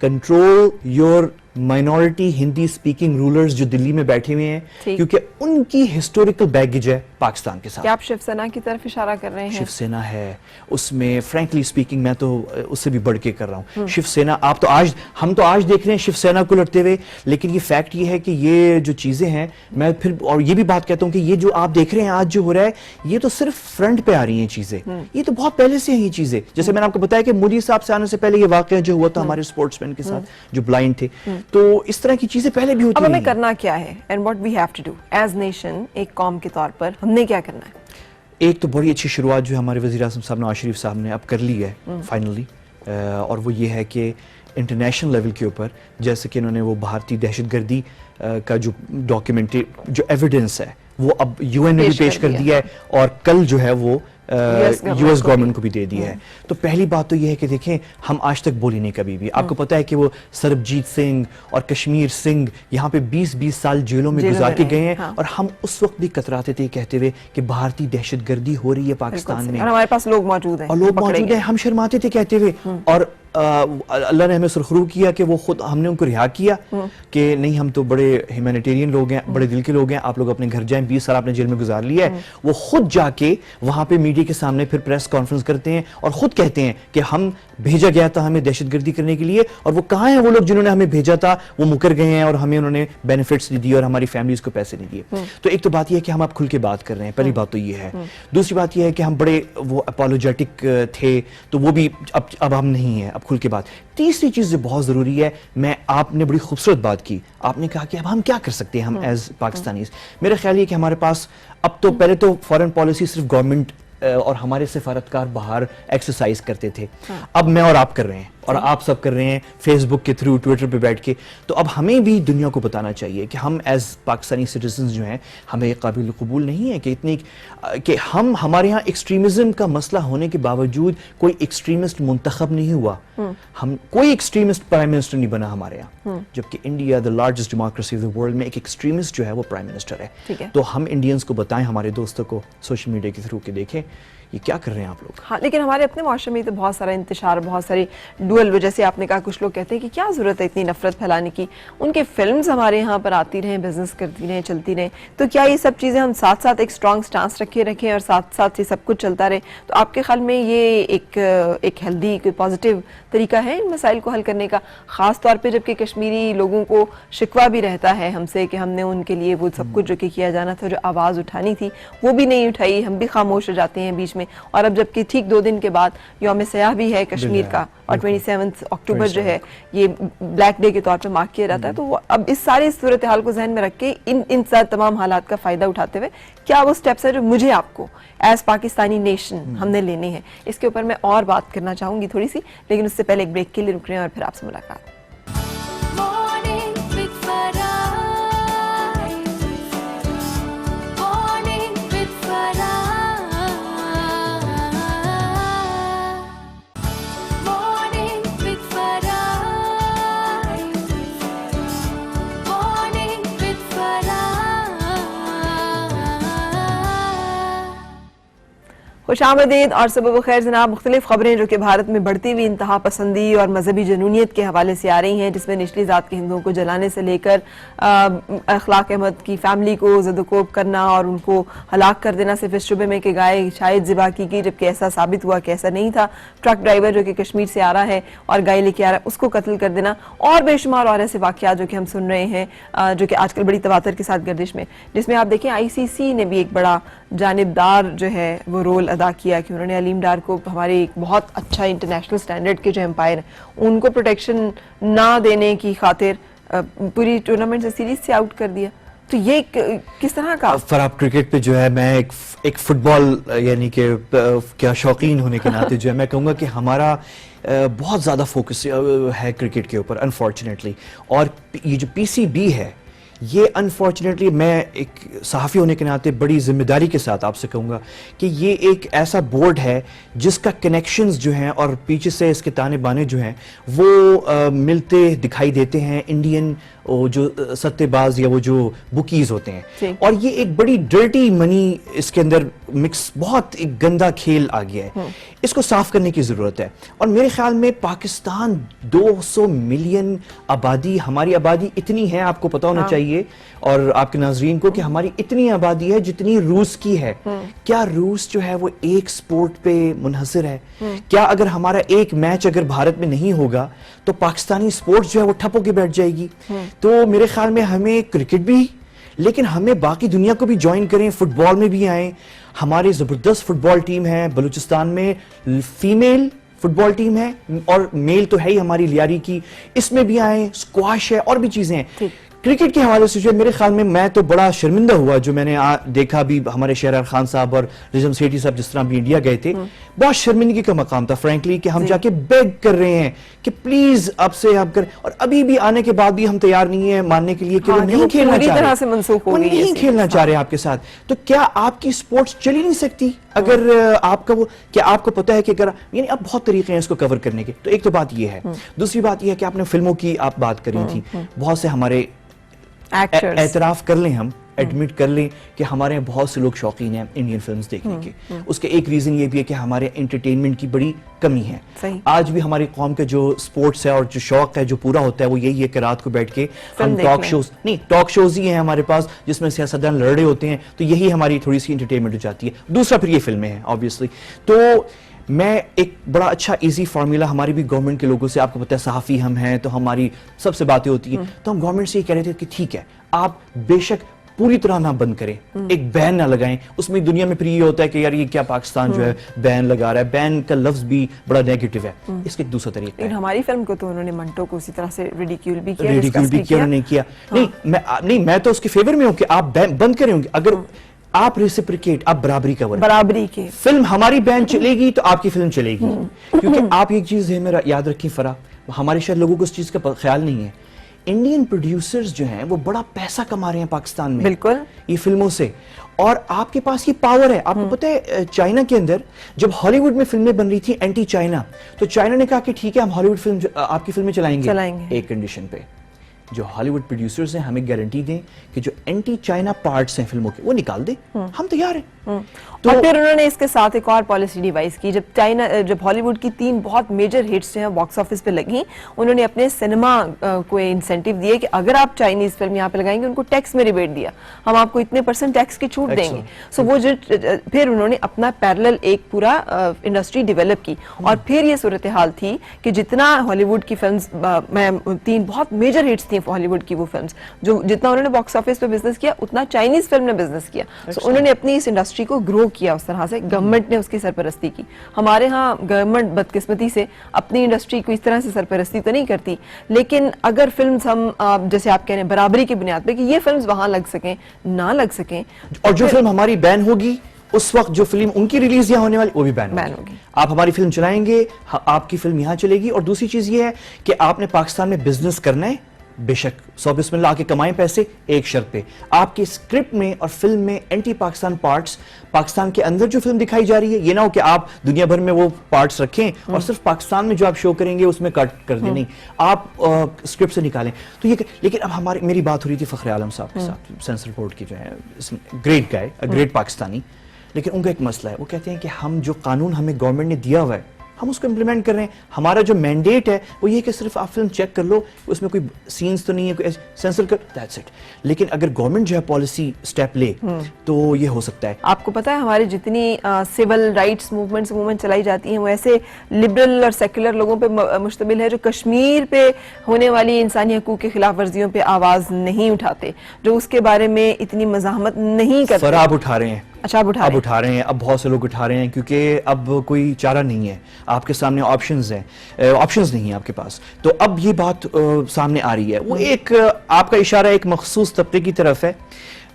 Control your minority Hindi speaking rulers جو دلی میں بیٹھے ہوئے ہیں, ٹھیک. کیونکہ ان کی ہسٹوریکل بیگیج ہے پاکستان کے ساتھ. کیا آپ شیو سینا کی طرف اشارہ کر رہے ہیں؟ شیو سینا ہے اس میں, فرینکلی اسپیکنگ میں تو اس سے بھی بڑھ کے کر رہا ہوں. شیو سینا آپ تو آج, ہم تو آج دیکھ رہے ہیں شیو سینا کو لڑتے ہوئے, لیکن یہ فیکٹ یہ ہے کہ یہ جو چیزیں ہیں, میں پھر اور یہ بھی بات کہتا ہوں کہ یہ جو آپ دیکھ رہے ہیں آج جو ہو رہا ہے, یہ تو صرف فرنٹ پہ آ رہی ہیں چیزیں, یہ تو بہت پہلے سے ہیں یہ چیزیں. جیسے میں نے آپ کو بتایا کہ مودی صاحب سے آنے سے پہلے یہ واقعہ جو ہوا تھا ہمارے اسپورٹس مین کے ساتھ جو بلائنڈ تھے, تو اس طرح کی چیزیں پہلے بھی ہوتی اب ہیں. ہمیں کرنا کیا ہے and what we have to do as nation, ایک قوم کے طور پر ہم نے کیا کرنا ہے؟ ایک تو بڑی اچھی شروعات جو ہمارے وزیر اعظم صاحب نواز شریف صاحب نے اب کر لی ہے فائنلی, اور وہ یہ ہے کہ انٹرنیشنل لیول کے اوپر, جیسے کہ انہوں نے وہ بھارتی دہشت گردی کا جو ڈاکیومنٹری جو ایویڈنس ہے وہ اب یو این نے بھی پیش کر دیا ہے, اور کل جو ہے وہ یو ایس گورنمنٹ کو بھی دے دیا ہے. تو پہلی بات تو یہ ہے کہ دیکھیں ہم آج تک بولی نہیں کبھی بھی. آپ کو پتا ہے کہ وہ سربجیت سنگھ اور کشمیر سنگھ یہاں پہ 20-20 سال جیلوں میں گزار کے گئے ہیں, اور ہم اس وقت بھی کتراتے تھے کہتے ہوئے کہ بھارتی دہشت گردی ہو رہی ہے پاکستان میں, اور ہمارے پاس لوگ موجود ہیں, اور لوگ موجود ہیں, ہم شرماتے تھے کہتے ہوئے. اور اللہ نے ہمیں سرخرو کیا کہ وہ خود, ہم نے ان کو رہا کیا کہ نہیں ہم تو بڑے ہیومینیٹیرین لوگ ہیں, بڑے دل کے لوگ ہیں, آپ لوگ اپنے گھر جائیں, 20 سال آپ نے جیل میں گزار لیا ہے. وہ خود جا کے وہاں پہ میڈیا کے سامنے پھر پریس کانفرنس کرتے ہیں اور خود کہتے ہیں کہ ہم بھیجا گیا تھا ہمیں دہشت گردی کرنے کے لیے, اور وہ کہاں ہیں وہ لوگ جنہوں نے ہمیں بھیجا تھا, وہ مکر گئے ہیں اور ہمیں انہوں نے بینیفٹس نہیں دیے اور ہماری فیملیز کو پیسے نہیں دیے. تو ایک تو بات یہ ہے کہ ہم اب کھل کے بات کر رہے ہیں, پہلی بات تو یہ ہے. دوسری بات یہ ہے کہ ہم بڑے وہ اپالوجیٹک تھے, تو وہ بھی اب ہم نہیں ہیں, اب کھل کے بات. تیسری چیز جو بہت ضروری ہے, آپ نے بڑی خوبصورت بات کی, آپ نے کہا کہ اب ہم کیا کر سکتے ہیں ہم ایز پاکستانیز. میرا خیال یہ کہ ہمارے پاس اب تو پہلے تو فارن پالیسی صرف گورنمنٹ اور ہمارے سفارتکار باہر ایکسرسائز کرتے تھے, اب میں اور آپ کر رہے ہیں, اور آپ سب کر رہے ہیں فیس بک کے تھرو, ٹویٹر پہ بیٹھ کے. تو اب ہمیں بھی دنیا کو بتانا چاہیے کہ ہم ایز پاکستانی سٹیزنز جو ہیں, ہمیں قابل قبول نہیں ہے کہ اتنی کہ ہمارے یہاں ایکسٹریمزم کا مسئلہ ہونے کے باوجود کوئی ایکسٹریمسٹ منتخب نہیں ہوا, ہم کوئی ایکسٹریمسٹ پرائم منسٹر نہیں بنا ہمارے یہاں, جبکہ India the largest democracy of the world میں ایک ایکسٹریمسٹ جو ہے وہ پرائم منسٹر ہے. تو ہم انڈینز کو بتائیں, ہمارے دوستوں کو سوشل میڈیا کے تھرو کے دیکھیں یہ کیا کر رہے ہیں آپ لوگ. ہاں, لیکن ہمارے اپنے معاشرے میں تو بہت سارا انتشار, بہت ساری ڈوئل, جیسے آپ نے کہا کچھ لوگ کہتے ہیں کہ کیا ضرورت ہے اتنی نفرت پھیلانے کی, ان کے فلمز ہمارے یہاں پر آتی رہیں, بزنس کرتی رہیں, چلتی رہیں, تو کیا یہ سب چیزیں ہم ساتھ ساتھ ایک اسٹرانگ سٹانس رکھیں اور ساتھ ساتھ یہ سب کچھ چلتا رہے, تو آپ کے خیال میں یہ ایک ہیلدی کوئی پازیٹیو طریقہ ہے ان مسائل کو حل کرنے کا, خاص طور پہ جبکہ کشمیری لوگوں کو شکوہ بھی رہتا ہے ہم سے کہ ہم نے ان کے لیے وہ سب کچھ جو کہ کیا جانا تھا, جو آواز اٹھانی تھی وہ بھی نہیں اٹھائی, ہم بھی خاموش ہو جاتے ہیں بیچ میں. اور اب جبکہ ٹھیک 2 دن کے بعد یوم سیاح بھی ہے کشمیر کا, اور 27 اکتوبر جو ہے یہ بلیک ڈے کے طور پہ مارک کیا جاتا ہے, تو اب اس ساری صورتحال کو ذہن میں رکھ کے ان تمام حالات کا فائدہ اٹھاتے ہوئے کیا وہ سٹیپس ہیں جو مجھے آپ کو ایز پاکستانی نیشن ہم نے لینے ہیں, اس کے اوپر میں اور بات کرنا چاہوں گی تھوڑی سی, لیکن اس سے پہلے ایک بریک کے لیے رک رہے ہیں اور پھر آپ سے ملاقات. خوش آمدید اور صبح بخیر جناب. مختلف خبریں جو کہ بھارت میں بڑھتی ہوئی انتہا پسندی اور مذہبی جنونیت کے حوالے سے آ رہی ہیں, جس میں نچلی ذات کے ہندوؤں کو جلانے سے لے کر اخلاق احمد کی فیملی کو زد و کوب کرنا اور ان کو ہلاک کر دینا صرف اس شبے میں کہ گائے شاید ذبح کی گئی, جبکہ ایسا ثابت ہوا کہ ایسا نہیں تھا. ٹرک ڈرائیور جو کہ کشمیر سے آ رہا ہے اور گائے لے کے آ رہا ہے اس کو قتل کر دینا, اور بے شمار اور ایسے واقعات جو کہ ہم سن رہے ہیں جو کہ آج کل بڑی تواتر کے ساتھ گردش میں, جس میں آپ دیکھیں ICC نے بھی ایک بڑا جانبدار جو ہے وہ رول ادا کیا کہ انہوں نے علیم ڈار کو ہمارے ایک بہت اچھا انٹرنیشنل سٹینڈرڈ کے جو امپائر ہیں ان کو پروٹیکشن نہ دینے کی خاطر پوری ٹورنامنٹ سے سیریز سے آؤٹ کر دیا. تو یہ کس طرح کا فراب کرکٹ پہ جو ہے میں ایک فٹ بال یعنی کہ کیا شوقین ہونے کے ناطے جو ہے میں کہوں گا کہ ہمارا بہت زیادہ فوکس ہے کرکٹ کے اوپر انفارچونیٹلی, اور یہ جو PCB ہے یہ انفارچونیٹلی میں ایک صحافی ہونے کے ناطے بڑی ذمہ داری کے ساتھ آپ سے کہوں گا کہ یہ ایک ایسا بورڈ ہے جس کا کنیکشنز جو ہیں اور پیچھے سے اس کے تانے بانے جو ہیں وہ ملتے دکھائی دیتے ہیں انڈین وہ جو ستے باز یا وہ جو بکیز ہوتے ہیں, جی. اور یہ ایک بڑی ڈرٹی منی اس کے اندر مکس, بہت ایک گندا کھیل آ گیا ہے. اس کو صاف کرنے کی ضرورت ہے. اور میرے خیال میں پاکستان 200 ملین آبادی, ہماری آبادی اتنی ہے, آپ کو پتا ہونا چاہیے اور آپ کے ناظرین کو, کہ ہماری اتنی آبادی ہے جتنی روس کی ہے. کیا روس جو ہے وہ ایک سپورٹ پہ منحصر ہے؟ کیا اگر ہمارا ایک میچ اگر بھارت میں نہیں ہوگا تو پاکستانی سپورٹس جو ہے وہ ٹھپ ہو کے بیٹھ جائے گی؟ تو میرے خیال میں ہمیں کرکٹ بھی, لیکن ہمیں باقی دنیا کو بھی جوائن کریں, فٹ بال میں بھی آئیں. ہماری زبردست فٹ بال ٹیم ہے بلوچستان میں, فیمیل فٹ بال ٹیم ہے, اور میل تو ہے ہی ہماری لیاری کی, اس میں بھی آئیں. اسکواش ہے اور بھی چیزیں ہیں. کرکٹ کے حوالے سے جو میرے خیال میں تو بڑا شرمندہ ہوا جو میں نے دیکھا بھی, ہمارے شہریار خان صاحب اور رجم سیٹھی صاحب جس طرح بھی انڈیا گئے تھے, بہت شرمندگی کا مقام تھا فرینکلی, کہ ہم جا کے بیگ کر رہے ہیں کہ پلیز اب سے آپ کریں, اور ابھی بھی آنے کے بعد بھی ہم تیار نہیں ہیں ماننے کے لیے کہ وہ نہیں کھیلنا چاہ رہے, وہ نہیں کھیلنا چاہ رہے آپ کے ساتھ. تو کیا آپ کی سپورٹس چلی نہیں سکتی اگر آپ کا وہ, کیا آپ کو پتا ہے کہ اگر, یعنی اب بہت طریقے ہیں اس کو کور کرنے کے. تو ایک تو بات یہ ہے. دوسری بات یہ ہے کہ آپ نے فلموں کی آپ بات کری تھی, بہت سے ہمارے اعتراف کر لیں, ہم ایڈمٹ کر لیں کہ ہمارے بہت سے لوگ شوقین ہیں انڈین فلمز دیکھنے کے. اس کے ایک ریزن یہ بھی ہے کہ ہمارے انٹرٹینمنٹ کی بڑی کمی ہے. آج بھی ہماری قوم کا جو سپورٹس ہے اور جو شوق ہے جو پورا ہوتا ہے وہ یہی ہے کہ رات کو بیٹھ کے ہم ٹاک شوز ہی ہیں ہمارے پاس جس میں سیاستدان لڑ رہے ہوتے ہیں, تو یہی ہماری تھوڑی سی انٹرٹینمنٹ ہو جاتی ہے. دوسرا پھر یہ فلمیں ہیں آبویسلی. تو میں ایک بڑا اچھا ایزی فارمولا ہماری بھی گورنمنٹ کے لوگوں سے, آپ کو پتہ ہے صحافی ہم ہیں تو ہماری سب سے باتیں ہوتی ہیں, تو ہم گورنمنٹ سے یہ کہہ رہے تھے کہ ٹھیک ہے آپ بے شک پوری طرح نہ بند کریں, ایک بین نہ لگائیں. اس میں دنیا میں پھر یہ ہوتا ہے کہ یار یہ کیا پاکستان جو ہے بین لگا رہا ہے, بین کا لفظ بھی بڑا نیگیٹو ہے. اس کے ایک دوسرا طریقہ ہے, ہماری فلم کو تو انہوں نے منٹو کو اسی طرح سے ریڈیکیول بھی کیا, انہوں نے کیا. نہیں میں تو اس کے فیور میں ہوں کہ آپ بند کریں گے, اگر آپ ریسپریکیٹ, آپ برابری کا برابری کی فلم ہماری بین چلے گی تو آپ کی فلم چلے گی. کیونکہ آپ ایک چیز ہے میرا یاد رکھیں فرا, ہمارے شاید لوگوں کو اس چیز کا خیال نہیں ہے, انڈین پروڈیوسرز جو ہیں وہ بڑا پیسہ کما رہے ہیں پاکستان میں بالکل یہ فلموں سے, اور آپ کے پاس یہ پاور ہے. آپ کو پتہ ہے چائنا کے اندر جب ہالی ووڈ میں فلمیں بن رہی تھی اینٹی چائنا, تو چائنا نے کہا کہ ٹھیک ہے ہم ہالی ووڈ فلم آپ کی فلمیں چلائیں گے ایک کنڈیشن پہ, جو ہالی ووڈ پروڈیوسرز ہیں ہمیں گارنٹی دیں کہ جو اینٹی چائنا پارٹس ہیں فلموں کے وہ نکال دیں, ہم تیار ہیں. اور پھر انہوں نے اس کے ساتھ ایک اور پالیسی ڈیوائز کی. جب ہالی ووڈ کی 3 بہت میجر ہٹس جو ہیں باکس آفس پہ لگیں, انہوں نے اپنے سینما کو انسینٹیو دیے کہ اگر آپ چائنیز فلم یہاں پہ لگائیں گے ان کو ٹیکس میں ریبیٹ دیا, ہم آپ کو اتنے % ٹیکس کی چھوٹ دیں گے. سو وہ پھر انہوں نے اپنا پیرلل ایک پورا انڈسٹری ڈیولپ کی, اور پھر یہ صورتحال تھی کہ جتنا ہالی ووڈ کی فلمز, میں 3 بہت میجر ہٹس تھیں ہالی ووڈ کی وہ فلمز, جو جتنا انہوں نے باکس آفس پہ بزنس کیا اتنا چائنیز فلم نے بزنس کیا. سو انہوں نے اپنی اس انڈسٹری کو گرو کیا اس طرح سے, گورنمنٹ نے اس کی سرپرستی کی. ہمارے ہاں گورنمنٹ بدقسمتی سے اپنی انڈسٹری کو اس طرح سے سرپرستی تو نہیں کرتی, لیکن اگر فلمز ہم جیسے آپ کہہ رہے ہیں برابری کی بنیاد پہ کہ یہ فلمز وہاں لگ سکیں نہ لگ سکیں, اور جو فلم ہماری بین ہوگی اس وقت جو فلم ان کی ریلیز یہاں ہونے والی وہ بھی بین ہوگی. آپ ہماری فلم چلائیں گے, آپ کی فلم یہاں چلے گی. اور دوسری چیز یہ ہے کہ آپ نے پاکستان میں بزنس کرنا ہے, بے شک 100 بسم اللہ آ کے کمائیں پیسے, ایک شرط پہ آپ کی اسکرپٹ میں اور فلم میں اینٹی پاکستان پارٹس پاکستان کے اندر جو فلم دکھائی جا رہی ہے, یہ نہ ہو کہ آپ دنیا بھر میں وہ پارٹس رکھیں اور صرف پاکستان میں جو آپ شو کریں گے اس میں کٹ کر دیں, نہیں آپ اسکرپٹ سے نکالیں. تو یہ لیکن اب میری بات ہو رہی تھی فخر عالم صاحب کے ساتھ, سینسر بورڈ کی جو ہے گریٹ گائے, گریٹ پاکستانی, لیکن ان کا ایک مسئلہ ہے, وہ کہتے ہیں کہ ہم جو قانون ہمیں گورنمنٹ نے دیا ہوا ہے ہم اس کو امپلیمنٹ کر رہے ہیں. ہمارا جو مینڈیٹ ہے وہ یہ کہ صرف آپ فلم چیک کر لو, اس میں کوئی سینز تو نہیں ہے, کوئی سینسر کر, دیٹس اٹ. لیکن اگر گورنمنٹ جو ہے پالیسی سٹیپ لے تو یہ ہو سکتا ہے. آپ کو پتا ہے ہماری جتنی سول رائٹس موومنٹ چلائی جاتی ہیں وہ ایسے لبرل اور سیکولر لوگوں پہ مشتمل ہے جو کشمیر پہ ہونے والی انسانی حقوق کے خلاف ورزیوں پہ آواز نہیں اٹھاتے, جو اس کے بارے میں اتنی مزاحمت نہیں کرتے. فراب اٹھا رہے ہیں. اچھا اب اٹھا رہے ہیں, اب بہت سے لوگ اٹھا رہے ہیں کیونکہ اب کوئی چارہ نہیں ہے, آپ کے سامنے آپشنز نہیں ہیں آپ کے پاس. تو اب یہ بات سامنے آ رہی ہے. وہ ایک آپ کا اشارہ ایک مخصوص طبقے کی طرف ہے.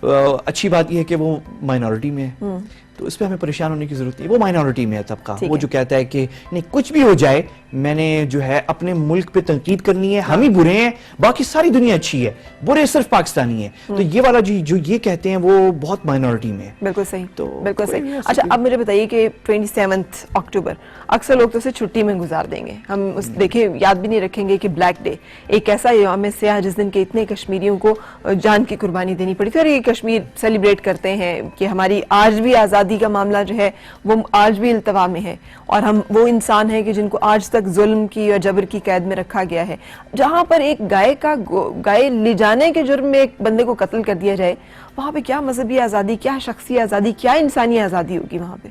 اچھی بات یہ ہے کہ وہ مائنورٹی میں ہے, تو اس پہ ہمیں پریشان ہونے کی ضرورت نہیں. وہ مائنورٹی میں ہے طبقہ, وہ جو کہتا ہے کہ نہیں کچھ بھی ہو جائے میں نے جو ہے اپنے ملک پہ تنقید کرنی ہے, ہم ہی برے ہیں, باقی ساری دنیا اچھی ہے, برے صرف پاکستانی ہیں. تو یہ والا جو یہ کہتے ہیں وہ بہت مائنورٹی میں ہے. بالکل صحیح, بالکل صحیح. اچھا اب مجھے بتائیے کہ 27 اکتوبر اکثر لوگ تو اسے چھٹی میں گزار دیں گے, ہم اس دیکھیں یاد بھی نہیں رکھیں گے کہ بلیک ڈے ایک ایسا یوم سیاہ جس دن کے اتنے کشمیریوں کو جان کی قربانی دینی پڑی تھی, اور یہ کشمیر سیلیبریٹ کرتے ہیں کہ ہماری آج بھی آزادی کا معاملہ جو ہے وہ آج بھی التوا میں ہے, اور ہم وہ انسان ہیں کہ جن کو آج تک ظلم کی اور جبر کی قید میں رکھا گیا ہے. جہاں پر ایک گائے لے جانے کے جرم میں ایک بندے کو قتل کر دیا جائے, وہاں پہ کیا مذہبی آزادی, کیا شخصی آزادی, کیا انسانی آزادی ہوگی وہاں پہ؟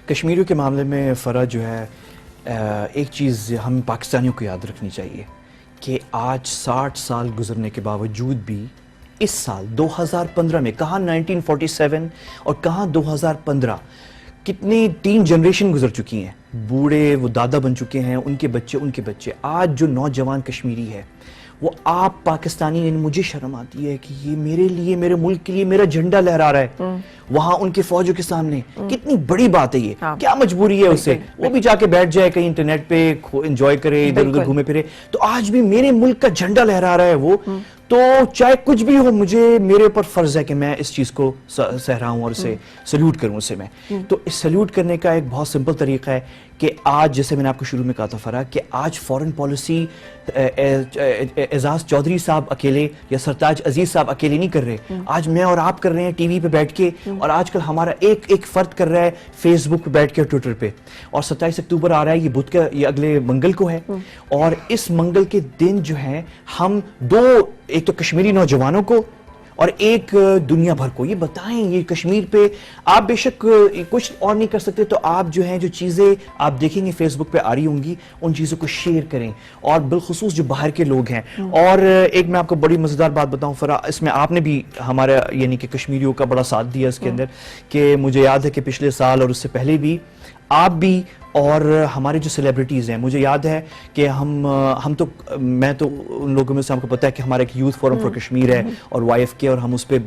کشمیریوں کے معاملے میں فرح جو ہے ایک چیز ہم پاکستانیوں کو یاد رکھنی چاہیے کہ آج 60 سال گزرنے کے باوجود بھی اس سال 2015 میں کہاں 1947 اور کہاں 2015, کتنی 3 جنریشن گزر چکی ہیں, بوڑھے وہ دادا بن چکے ہیں, ان کے بچے. آج جو نوجوان کشمیری ہے وہ آپ پاکستانی, مجھے شرم آتی ہے کہ یہ میرے لیے, میرے ملک کے لیے میرا جھنڈا لہرا رہا ہے وہاں ان کے فوجوں کے سامنے. کتنی بڑی بات ہے یہ, کیا مجبوری ہے اسے, وہ بھی جا کے بیٹھ جائے کہیں انٹرنیٹ پہ انجوائے کرے, ادھر ادھر گھومے پھرے. تو آج بھی میرے ملک کا جھنڈا لہرا رہا ہے وہ, تو چاہے کچھ بھی ہو میرے اوپر فرض ہے کہ میں اس چیز کو سہراؤں اور اسے سلیوٹ کروں. اسے میں تو اس سلیوٹ کرنے کا ایک بہت سمپل طریقہ ہے کہ آج, جیسے میں نے آپ کو شروع میں کہا تھا فرح, کہ آج فورن پالیسی اعزاز چودھری صاحب اکیلے یا سرتاج عزیز صاحب اکیلے نہیں کر رہے, آج میں اور آپ کر رہے ہیں ٹی وی پہ بیٹھ کے, اور آج کل ہمارا ایک فرد کر رہا ہے فیس بک پہ بیٹھ کے, ٹویٹر پہ. اور 27 اکتوبر آ رہا ہے, یہ بدھ کا, یہ اگلے منگل کو ہے, اور اس منگل کے دن جو ہے ہم ایک تو کشمیری نوجوانوں کو اور ایک دنیا بھر کو یہ بتائیں, یہ کشمیر پہ آپ بے شک کچھ اور نہیں کر سکتے تو آپ جو ہیں جو چیزیں آپ دیکھیں گے فیس بک پہ آ رہی ہوں گی ان چیزوں کو شیئر کریں, اور بالخصوص جو باہر کے لوگ ہیں. اور ایک میں آپ کو بڑی مزیدار بات بتاؤں فرح, اس میں آپ نے بھی ہمارا یعنی کہ کشمیریوں کا بڑا ساتھ دیا اس کے اندر, کہ مجھے یاد ہے کہ پچھلے سال اور اس سے پہلے بھی آپ بھی اور ہمارے جو سیلیبریٹیز ہیں, مجھے یاد ہے کہ میں تو ان لوگوں میں سے, ہم کو پتا ہے کہ ہمارا ایک یوتھ فورم فار کشمیر ہے اور YFK, اور ہم اس پہ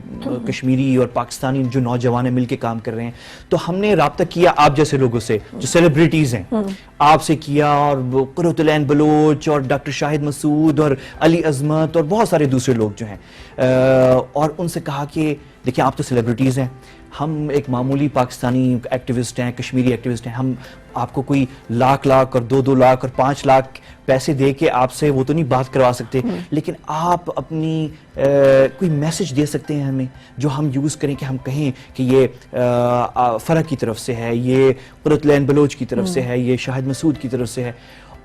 کشمیری اور پاکستانی جو نوجوان ہیں مل کے کام کر رہے ہیں. تو ہم نے رابطہ کیا آپ جیسے لوگوں سے جو سیلیبریٹیز ہیں, آپ سے کیا, اور قرۃ العین بلوچ اور ڈاکٹر شاہد مسعود اور علی عظمت اور بہت سارے دوسرے لوگ جو ہیں, اور ان سے کہا کہ دیکھیں آپ تو سیلیبریٹیز ہیں, ہم ایک معمولی پاکستانی ایکٹیوسٹ ہیں, کشمیری ایکٹیوسٹ ہیں, ہم آپ کو کوئی لاکھ اور 2 لاکھ اور 5 لاکھ پیسے دے کے آپ سے وہ تو نہیں بات کروا سکتے, لیکن آپ اپنی کوئی میسج دے سکتے ہیں ہمیں جو ہم یوز کریں, کہ ہم کہیں کہ یہ فرح کی طرف سے ہے, یہ قرۃ العین بلوچ کی طرف سے ہے, یہ شاہد مسعود کی طرف سے ہے.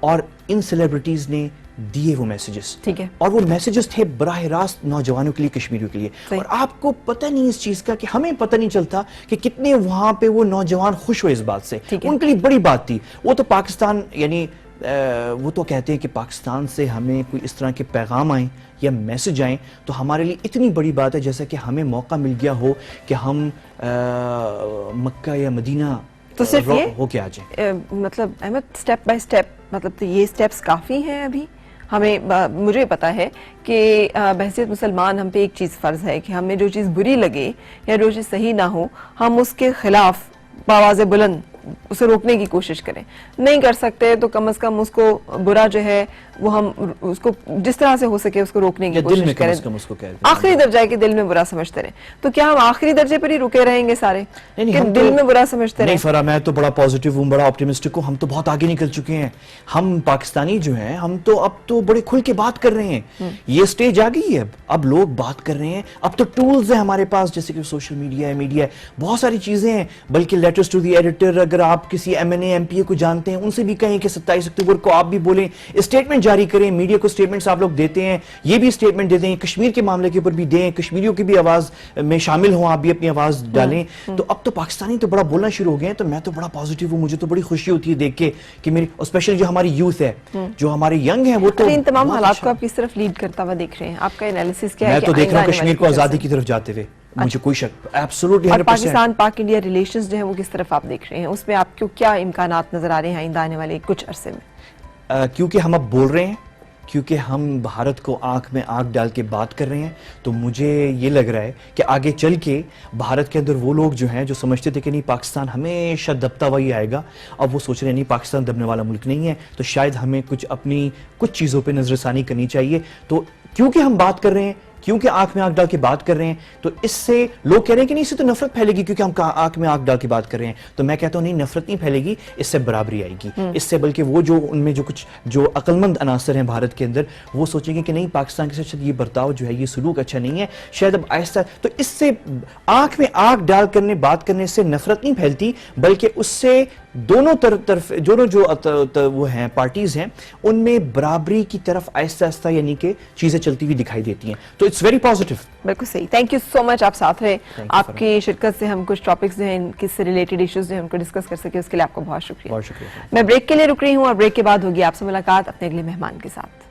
اور ان سیلیبریٹیز نے دیے وہ میسیجز, اور وہ میسیجز تھے براہ راست نوجوانوں کے لیے, کشمیریوں کے لیے. اور آپ کو پتہ نہیں اس چیز کا, کہ ہمیں پتہ نہیں چلتا کہ کتنے وہاں پہ وہ نوجوان خوش ہوئے اس بات سے. ان کے لیے بڑی بات تھی. وہ تو پاکستان یعنی وہ تو کہتے ہیں کہ پاکستان سے ہمیں کوئی اس طرح کے پیغام آئیں یا میسج آئیں تو ہمارے لیے اتنی بڑی بات ہے, جیسا کہ ہمیں موقع مل گیا ہو کہ ہم مکہ یا مدینہ تو صرف یہ ہو کے آ جائیں. مطلب احمد سٹیپ بائی سٹیپ, مطلب تو یہ سٹیپس کافی ہیں ابھی ہمیں. مجھے پتا ہے کہ بحیثیت مسلمان ہم پہ ایک چیز فرض ہے کہ ہمیں جو چیز بری لگے یا جو چیز صحیح نہ ہو, ہم اس کے خلاف بآواز بلند اسے روکنے کی کوشش کریں. نہیں کر سکتے تو کم از کم اس کو برا جو ہے وہ ہم اس کو جس طرح سے ہو سکے اس کو روکنے کی کوشش کریں, آخری درجہ کے دل میں برا سمجھتے رہیں. تو کیا ہم آخری درجے پر ہی رکے رہیں گے سارے کہ دل میں برا سمجھتے رہیں؟ نہیں فرح, میں تو بڑا پازیٹیو ہوں, بڑا آپٹیمسٹک ہوں. ہم تو بہت آگے نکل چکے ہیں. ہم پاکستانی جو ہیں ہم تو اب تو بڑے کھل کے بات کر رہے ہیں. یہ سٹیج آ گئی ہے, اب لوگ بات کر رہے ہیں. اب تو ٹولز ہیں ہمارے پاس, جیسے کہ سوشل میڈیا ہے, بہت ساری چیزیں ہیں. بلکہ لیٹرز ٹو دی ایڈیٹر, اگر آپ کسی MNA MPA کو جانتے ہیں ان سے بھی کہیں کہ 27 اکتوبر کو آپ بھی بولیں, اسٹیٹمنٹ جاری کریں. میڈیا کو اسٹیٹمنٹس آپ لوگ دیتے ہیں, یہ بھی اسٹیٹمنٹ دے دیں, کشمیر کے معاملے کے اوپر بھی دیں, کشمیریوں کی بھی آواز میں شامل ہوں, آپ بھی اپنی آواز ڈالیں. تو اب تو پاکستانی تو بڑا بولنا شروع ہو گئے ہیں. تو میں تو بڑا پازیٹیو ہوں, مجھے تو بڑی خوشی ہوتی ہے دیکھ کے کہ میری, اسپیشلی جو ہماری یوتھ ہے, جو ہمارے ینگ ہیں, وہ تو ان تمام حالات کو آپ کس طرف لیڈ کرتا ہوا دیکھ رہے ہیں؟ آپ کا انالیسس کیا ہے؟ میں تو دیکھ رہا ہوں کشمیر کو آزادی کی طرف جاتے ہوئے, مجھے کوئی شک ایبسولوٹلی 100%. پاکستان پاک انڈیا ریلیشنز جو ہیں وہ کس طرف آپ دیکھ رہے ہیں؟ اس میں آپ کو کیا امکانات نظر آ رہے ہیں آئندہ آنے والے کچھ عرصے میں؟ کیونکہ ہم اب بول رہے ہیں, کیونکہ ہم بھارت کو آنکھ میں آنکھ ڈال کے بات کر رہے ہیں، تو مجھے یہ لگ رہا ہے کہ آگے چل کے بھارت کے اندر وہ لوگ جو ہیں جو سمجھتے تھے کہ نہیں پاکستان ہمیشہ دبتا ہوا ہی آئے گا، اب وہ سوچ رہے ہیں نہیں پاکستان دبنے والا ملک نہیں ہے، تو شاید ہمیں اپنی کچھ چیزوں پہ نظر ثانی کرنی چاہیے. تو کیونکہ ہم بات کر رہے ہیں، کیونکہ آنکھ میں آنکھ ڈال کے بات کر رہے ہیں، تو اس سے لوگ کہہ رہے ہیں کہ نہیں اس سے تو نفرت پھیلے گی کیونکہ ہم آنکھ میں آنکھ ڈال کے بات کر رہے ہیں. تو میں کہتا ہوں نہیں، نفرت نہیں پھیلے گی، اس سے برابری آئے گی. اس سے بلکہ وہ جو ان میں جو عقل مند عناصر ہیں بھارت کے اندر، وہ سوچیں گے کہ نہیں پاکستان کے ساتھ یہ برتاؤ جو ہے، یہ سلوک اچھا نہیں ہے، شاید اب آہستہ. تو اس سے آنکھ میں آنکھ ڈال کرنے بات کرنے سے نفرت نہیں پھیلتی، بلکہ اس سے دونوں طرف جو وہ ہیں پارٹیز ہیں، ان میں برابری کی طرف آہستہ آہستہ یعنی کہ چیزیں چلتی ہوئی دکھائی دیتی ہیں. تو اٹس ویری پازیٹیو. بالکل صحیح. تھینک یو سو مچ، آپ ساتھ رہے. آپ کی شرکت سے ہم کچھ ٹاپکس جو ہیں کس سے ریلیٹڈ ایشوز جو ہیں ان کو ڈسکس کر سکے، اس کے لیے آپ کو بہت شکریہ. بہت شکریہ. میں بریک کے لیے رک رہی ہوں اور بریک کے بعد ہوگی آپ سے ملاقات اپنے اگلے مہمان کے ساتھ.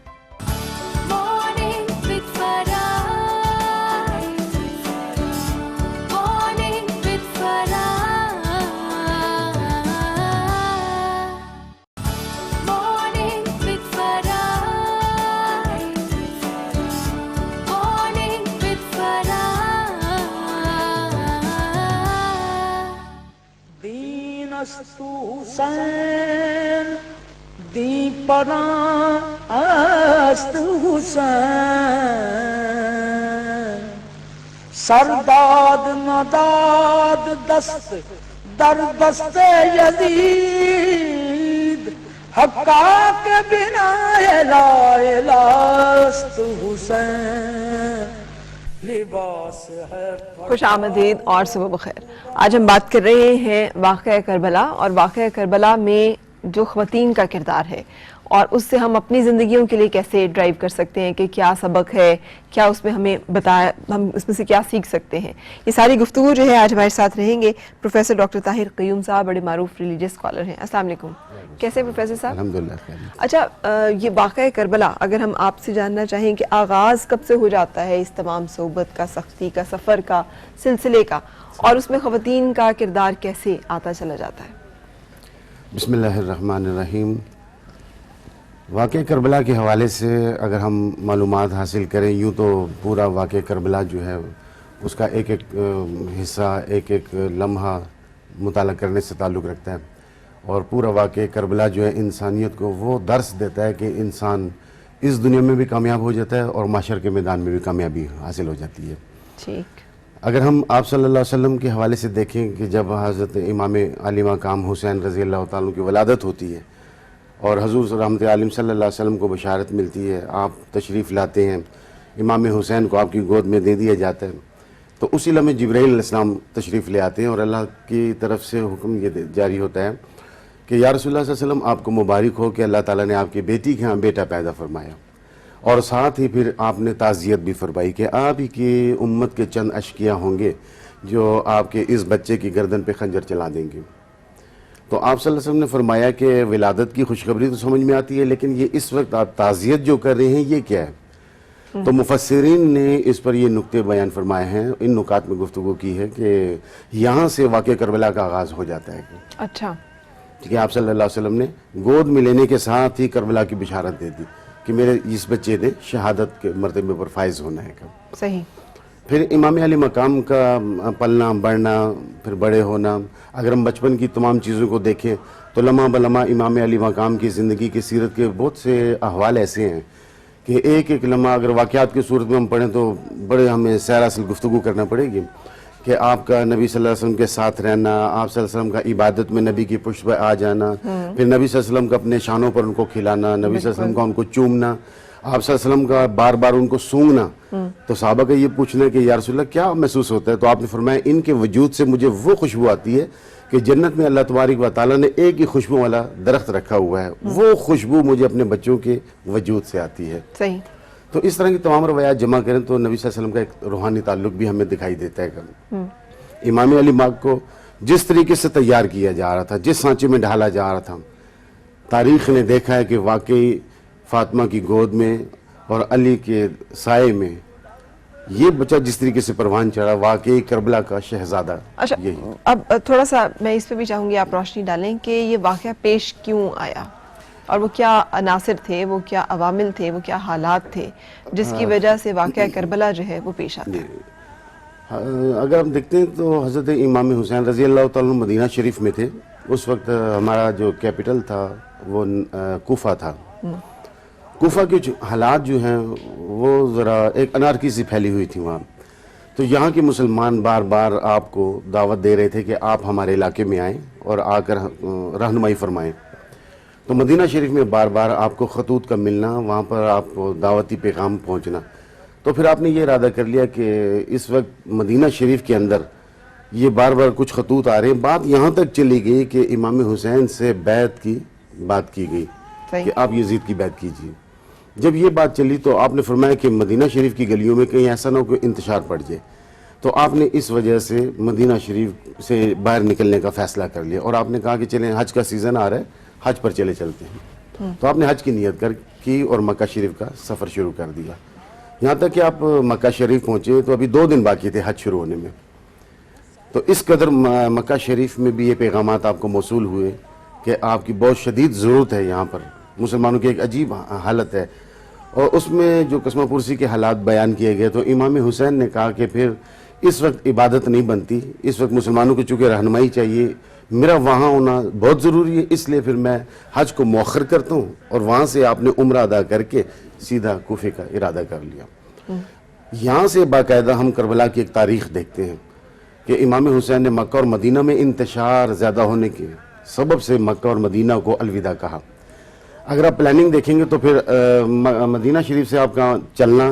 حسین دی پران است حسین، سرداد نداد دست در دست یزید، حقا کے بنا لا الہ است حسین، لباس ہے. خوش آمدید اور صبح بخیر. آج ہم بات کر رہے ہیں واقعہ کربلا، اور واقعہ کربلا میں جو خواتین کا کردار ہے اور اس سے ہم اپنی زندگیوں کے لیے کیسے ڈرائیو کر سکتے ہیں، کہ کیا سبق ہے، کیا اس میں ہمیں بتایا، ہم اس میں سے کیا سیکھ سکتے ہیں. یہ ساری گفتگو جو ہے آج ہمارے ساتھ رہیں گے پروفیسر ڈاکٹر طاہر قیوم صاحب، بڑے معروف ریلیجیس اسکالر ہیں. السلام علیکم. کیسے پروفیسر صاحب؟ الحمدللہ. اچھا، یہ واقعہ کربلا اگر ہم آپ سے جاننا چاہیں کہ آغاز کب سے ہو جاتا ہے اس تمام صحبت کا، سختی کا، سفر کا، سلسلے کا، اور اس میں خواتین کا کردار کیسے آتا چلا جاتا ہے؟ بسم اللہ الرحمن الرحیم. واقعہ کربلا کے حوالے سے اگر ہم معلومات حاصل کریں، یوں تو پورا واقعہ کربلا جو ہے اس کا ایک ایک حصہ، ایک ایک لمحہ مطالعہ کرنے سے تعلق رکھتا ہے، اور پورا واقعہ کربلا جو ہے انسانیت کو وہ درس دیتا ہے کہ انسان اس دنیا میں بھی کامیاب ہو جاتا ہے اور معاشر کے میدان میں بھی کامیابی حاصل ہو جاتی ہے. ٹھیک. اگر ہم آپ صلی اللہ علیہ وسلم کے حوالے سے دیکھیں کہ جب حضرت امام علی مقام حسین رضی اللہ تعالیٰ کی ولادت ہوتی ہے اور حضور رحمت عالم صلی اللہ علیہ وسلم کو بشارت ملتی ہے، آپ تشریف لاتے ہیں، امام حسین کو آپ کی گود میں دے دیا جاتا ہے، تو اسی لمحے جبرائیل علیہ السلام تشریف لے آتے ہیں اور اللہ کی طرف سے حکم یہ جاری ہوتا ہے کہ یا رسول اللہ صلی اللہ علیہ وسلم، آپ کو مبارک ہو کہ اللہ تعالیٰ نے آپ کی بیٹی کے ہاں بیٹا پیدا فرمایا، اور ساتھ ہی پھر آپ نے تعزیت بھی فرمائی کہ آپ ہی کی امت کے چند اشقیاء ہوں گے جو آپ کے اس بچے کی گردن پہ خنجر چلا دیں گے. تو آپ صلی اللہ علیہ وسلم نے فرمایا کہ ولادت کی خوشخبری تو سمجھ میں آتی ہے، لیکن یہ اس وقت آپ تعزیت جو کر رہے ہیں یہ کیا ہے؟ تو مفسرین نے اس پر یہ نکتے بیان فرمائے ہیں، ان نکات میں گفتگو کی ہے کہ یہاں سے واقعہ کربلا کا آغاز ہو جاتا ہے. اچھا. کہ آپ صلی اللہ علیہ وسلم نے گود میں لینے کے ساتھ ہی کربلا کی بشارت دے دی کہ میرے اس بچے نے شہادت کے مرتبے پر فائز ہونا ہے. صحیح. پھر امام علی مقام کا پلنا بڑھنا، پھر بڑے ہونا، اگر ہم بچپن کی تمام چیزوں کو دیکھیں تو لمحہ بلمحہ امام علی مقام کی زندگی کی سیرت کے بہت سے احوال ایسے ہیں کہ ایک ایک لمحہ اگر واقعات کی صورت میں ہم پڑھیں تو بڑے ہمیں سیر گفتگو کرنا پڑے گی کہ آپ کا نبی صلی اللہ علیہ وسلم کے ساتھ رہنا، آپ صلی اللہ علیہ وسلم کا عبادت میں نبی کی پشت پہ آ جانا، پھر نبی صلی اللہ علیہ وسلم کا اپنے شانوں پر ان کو کھلانا، نبی صلی اللہ علیہ وسلم کا ان کو چومنا، آپ صلی اللہ علیہ وسلم کا بار بار ان کو سونگنا. تو صحابہ کا یہ پوچھنا کہ یا رسول اللہ کیا محسوس ہوتا ہے؟ تو آپ نے فرمایا ان کے وجود سے مجھے وہ خوشبو آتی ہے کہ جنت میں اللہ تبارک و تعالیٰ نے ایک ہی خوشبو والا درخت رکھا ہوا ہے، وہ خوشبو مجھے اپنے بچوں کے وجود سے آتی ہے. صحیح. تو اس طرح کی تمام روایات جمع کریں تو نبی صلی اللہ علیہ وسلم کا ایک روحانی تعلق بھی ہمیں دکھائی دیتا ہے. امام علی ماگ کو جس طریقے سے تیار کیا جا رہا تھا، جس سانچے میں ڈھالا جا رہا تھا، تاریخ نے دیکھا ہے کہ واقعی فاطمہ کی گود میں اور علی کے سائے میں یہ بچہ جس طریقے سے پروان چڑھا، واقعی کربلا کا شہزادہ. اچھا، اب تھوڑا سا میں اس پہ بھی چاہوں گی آپ روشنی ڈالیں کہ یہ واقعہ پیش کیوں آیا اور وہ کیا عناصر تھے, وہ کیا عوامل تھے, وہ کیا حالات تھے جس کی وجہ سے واقعہ کربلا جو ہے وہ پیش آتا ہے؟ اگر ہم دیکھتے ہیں تو حضرت امام حسین رضی اللہ تعالیٰ مدینہ شریف میں تھے. اس وقت ہمارا جو کیپٹل تھا وہ کوفہ تھا. کوفہ کے حالات جو ہیں وہ ذرا ایک انارکی سی پھیلی ہوئی تھی وہاں. تو یہاں کے مسلمان بار بار آپ کو دعوت دے رہے تھے کہ آپ ہمارے علاقے میں آئیں اور آ کر رہنمائی فرمائیں. تو مدینہ شریف میں بار بار آپ کو خطوط کا ملنا, وہاں پر آپ کو دعوتی پیغام پہنچنا. تو پھر آپ نے یہ ارادہ کر لیا کہ اس وقت مدینہ شریف کے اندر یہ بار بار کچھ خطوط آ رہے ہیں. بات یہاں تک چلی گئی کہ امام حسین سے بیعت کی بات کی گئی کہ آپ یزید کی بیعت کیجیے. جب یہ بات چلی تو آپ نے فرمایا کہ مدینہ شریف کی گلیوں میں کہیں ایسا نہ ہو کہ انتشار پڑ جائے. تو آپ نے اس وجہ سے مدینہ شریف سے باہر نکلنے کا فیصلہ کر لیا اور آپ نے کہا کہ چلیں حج کا سیزن آ رہا ہے, حج پر چلتے ہیں. تو آپ نے حج کی نیت کی اور مکہ شریف کا سفر شروع کر دیا. یہاں تک کہ آپ مکہ شریف پہنچے تو ابھی 2 دن باقی تھے حج شروع ہونے میں. تو اس قدر مکہ شریف میں بھی یہ پیغامات آپ کو موصول ہوئے کہ آپ کی بہت شدید ضرورت ہے. یہاں پر مسلمانوں کی ایک عجیب حالت ہے اور اس میں جو قسمہ پرسی کے حالات بیان کیے گئے. تو امام حسین نے کہا کہ پھر اس وقت عبادت نہیں بنتی, اس وقت مسلمانوں کو چونکہ رہنمائی چاہیے, میرا وہاں ہونا بہت ضروری ہے, اس لیے پھر میں حج کو مؤخر کرتا ہوں. اور وہاں سے آپ نے عمرہ ادا کر کے سیدھا کوفے کا ارادہ کر لیا. یہاں سے باقاعدہ ہم کربلا کی ایک تاریخ دیکھتے ہیں کہ امام حسین نے مکہ اور مدینہ میں انتشار زیادہ ہونے کے سبب سے مکہ اور مدینہ کو الوداع کہا. اگر آپ پلاننگ دیکھیں گے تو پھر مدینہ شریف سے آپ کا چلنا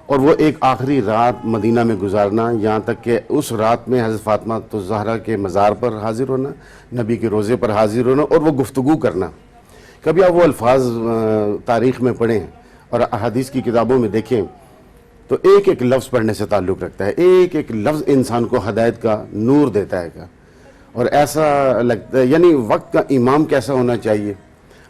اور وہ ایک آخری رات مدینہ میں گزارنا, یہاں تک کہ اس رات میں حضرت فاطمہ الزہرا کے مزار پر حاضر ہونا, نبی کے روزے پر حاضر ہونا اور وہ گفتگو کرنا. کبھی آپ وہ الفاظ تاریخ میں پڑھیں اور احادیث کی کتابوں میں دیکھیں تو ایک ایک لفظ پڑھنے سے تعلق رکھتا ہے. ایک ایک لفظ انسان کو ہدایت کا نور دیتا ہے گا. اور ایسا لگتا ہے یعنی وقت کا امام کیسا ہونا چاہیے.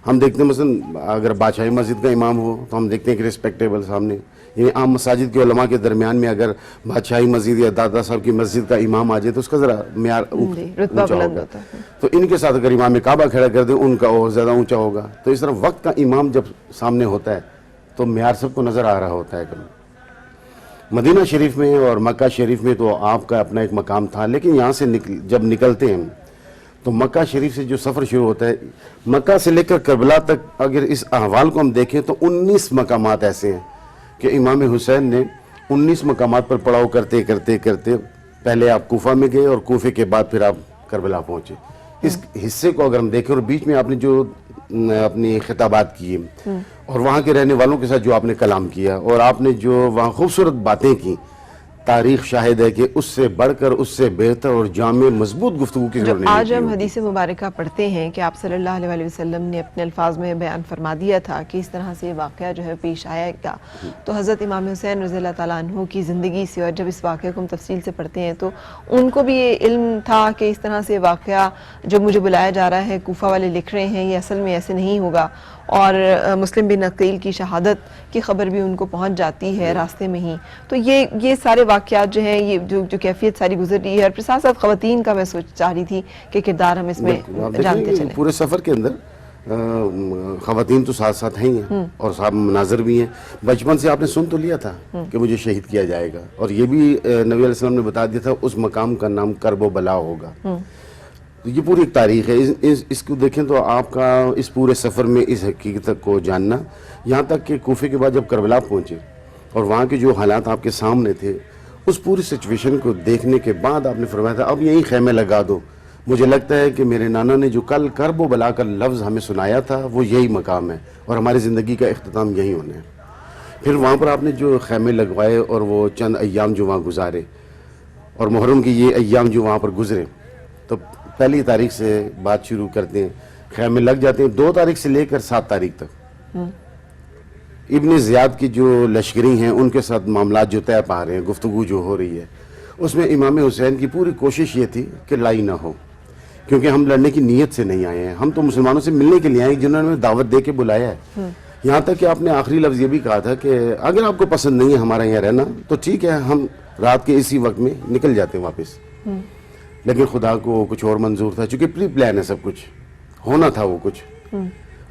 ہم دیکھتے ہیں مثلا اگر بادشاہی مسجد کا امام ہو تو ہم دیکھتے ہیں کہ رسپیکٹیبل سامنے, یعنی عام مساجد کے علماء کے درمیان میں اگر بادشاہی مسجد یا دادا صاحب کی مسجد کا امام آ جائے تو اس کا ذرا معیار اونچا ہوگا. تو ان کے ساتھ اگر امام کعبہ کھڑا کر دیں ان کا اور زیادہ اونچا ہوگا. تو اس طرح وقت کا امام جب سامنے ہوتا ہے تو معیار سب کو نظر آ رہا ہوتا ہے. مدینہ شریف میں اور مکہ شریف میں تو آپ کا اپنا ایک مقام تھا, لیکن یہاں سے جب نکلتے ہیں تو مکہ شریف سے جو سفر شروع ہوتا ہے, مکہ سے لے کر کربلا تک اگر اس احوال کو ہم دیکھیں تو 19 مقامات ایسے ہیں کہ امام حسین نے 19 مقامات پر پڑاؤ کرتے کرتے کرتے پہلے آپ کوفہ میں گئے اور کوفے کے بعد پھر آپ کربلا پہنچے. اس حصے کو اگر ہم دیکھیں اور بیچ میں آپ نے جو اپنی خطابات کیے اور وہاں کے رہنے والوں کے ساتھ جو آپ نے کلام کیا اور آپ نے جو وہاں خوبصورت باتیں کی, تاریخ شاہد ہے کہ اس سے بڑھ کر اس سے بہتر اور جامع مضبوط گفتگو کی ضرورت نہیں. آج ہم حدیث مبارکہ پڑھتے ہیں کہ آپ صلی اللہ علیہ وسلم نے اپنے الفاظ میں بیان فرما دیا تھا کہ اس طرح سے یہ واقعہ جو ہے پیش آئے گا. تو حضرت امام حسین رضی اللہ تعالیٰ عنہ کی زندگی سے اور جب اس واقعے کو ہم تفصیل سے پڑھتے ہیں تو ان کو بھی یہ علم تھا کہ اس طرح سے واقعہ جو مجھے بلایا جا رہا ہے, کوفہ والے لکھ رہے ہیں, یہ اصل میں ایسے نہیں ہوگا. اور مسلم بن عقیل کی شہادت کی خبر بھی ان کو پہنچ جاتی ہے راستے میں ہی. تو یہ سارے واقعات جو ہیں, یہ جو کیفیت ساری گزر رہی ہے, اور پھر ساتھ ساتھ خواتین کا میں سوچ چاہ رہی تھی کہ کردار ہم اس میں جانتے چلیں. پورے سفر کے اندر خواتین تو ساتھ ساتھ ہیں اور صاحب مناظر بھی ہیں. بچپن سے آپ نے سن تو لیا تھا کہ مجھے شہید کیا جائے گا, اور یہ بھی نبی علیہ السلام نے بتا دیا تھا اس مقام کا نام کرب و بلا ہوگا. یہ پوری ایک تاریخ ہے. اس کو دیکھیں تو آپ کا اس پورے سفر میں اس حقیقت کو جاننا, یہاں تک کہ کوفے کے بعد جب کربلا پہنچے اور وہاں کے جو حالات آپ کے سامنے تھے, اس پوری سچویشن کو دیکھنے کے بعد آپ نے فرمایا تھا اب یہی خیمے لگا دو. مجھے لگتا ہے کہ میرے نانا نے جو کل کرب و بلا کا لفظ ہمیں سنایا تھا وہ یہی مقام ہے اور ہماری زندگی کا اختتام یہی ہونا ہے. پھر وہاں پر آپ نے جو خیمے لگوائے اور وہ چند ایام جو وہاں گزارے اور محرم کی یہ ایام جو وہاں پر گزرے, تو پہلی تاریخ سے بات شروع کرتے ہیں. خیمے لگ جاتے ہیں 2 تاریخ سے لے کر 7 تاریخ تک. ابن زیاد کی جو لشکری ہیں ان کے ساتھ معاملات جو طے پا رہے ہیں, گفتگو جو ہو رہی ہے, اس میں امام حسین کی پوری کوشش یہ تھی کہ لڑائی نہ ہو, کیونکہ ہم لڑنے کی نیت سے نہیں آئے ہیں, ہم تو مسلمانوں سے ملنے کے لیے آئے ہیں جنہوں نے دعوت دے کے بلایا ہے. یہاں تک کہ آپ نے آخری لفظ یہ بھی کہا تھا کہ اگر آپ کو پسند نہیں ہے ہمارا یہاں رہنا تو ٹھیک ہے, ہم رات کے اسی وقت میں نکل جاتے ہیں واپس. لیکن خدا کو کچھ اور منظور تھا, چونکہ پری پلان ہے, سب کچھ ہونا تھا وہ کچھ.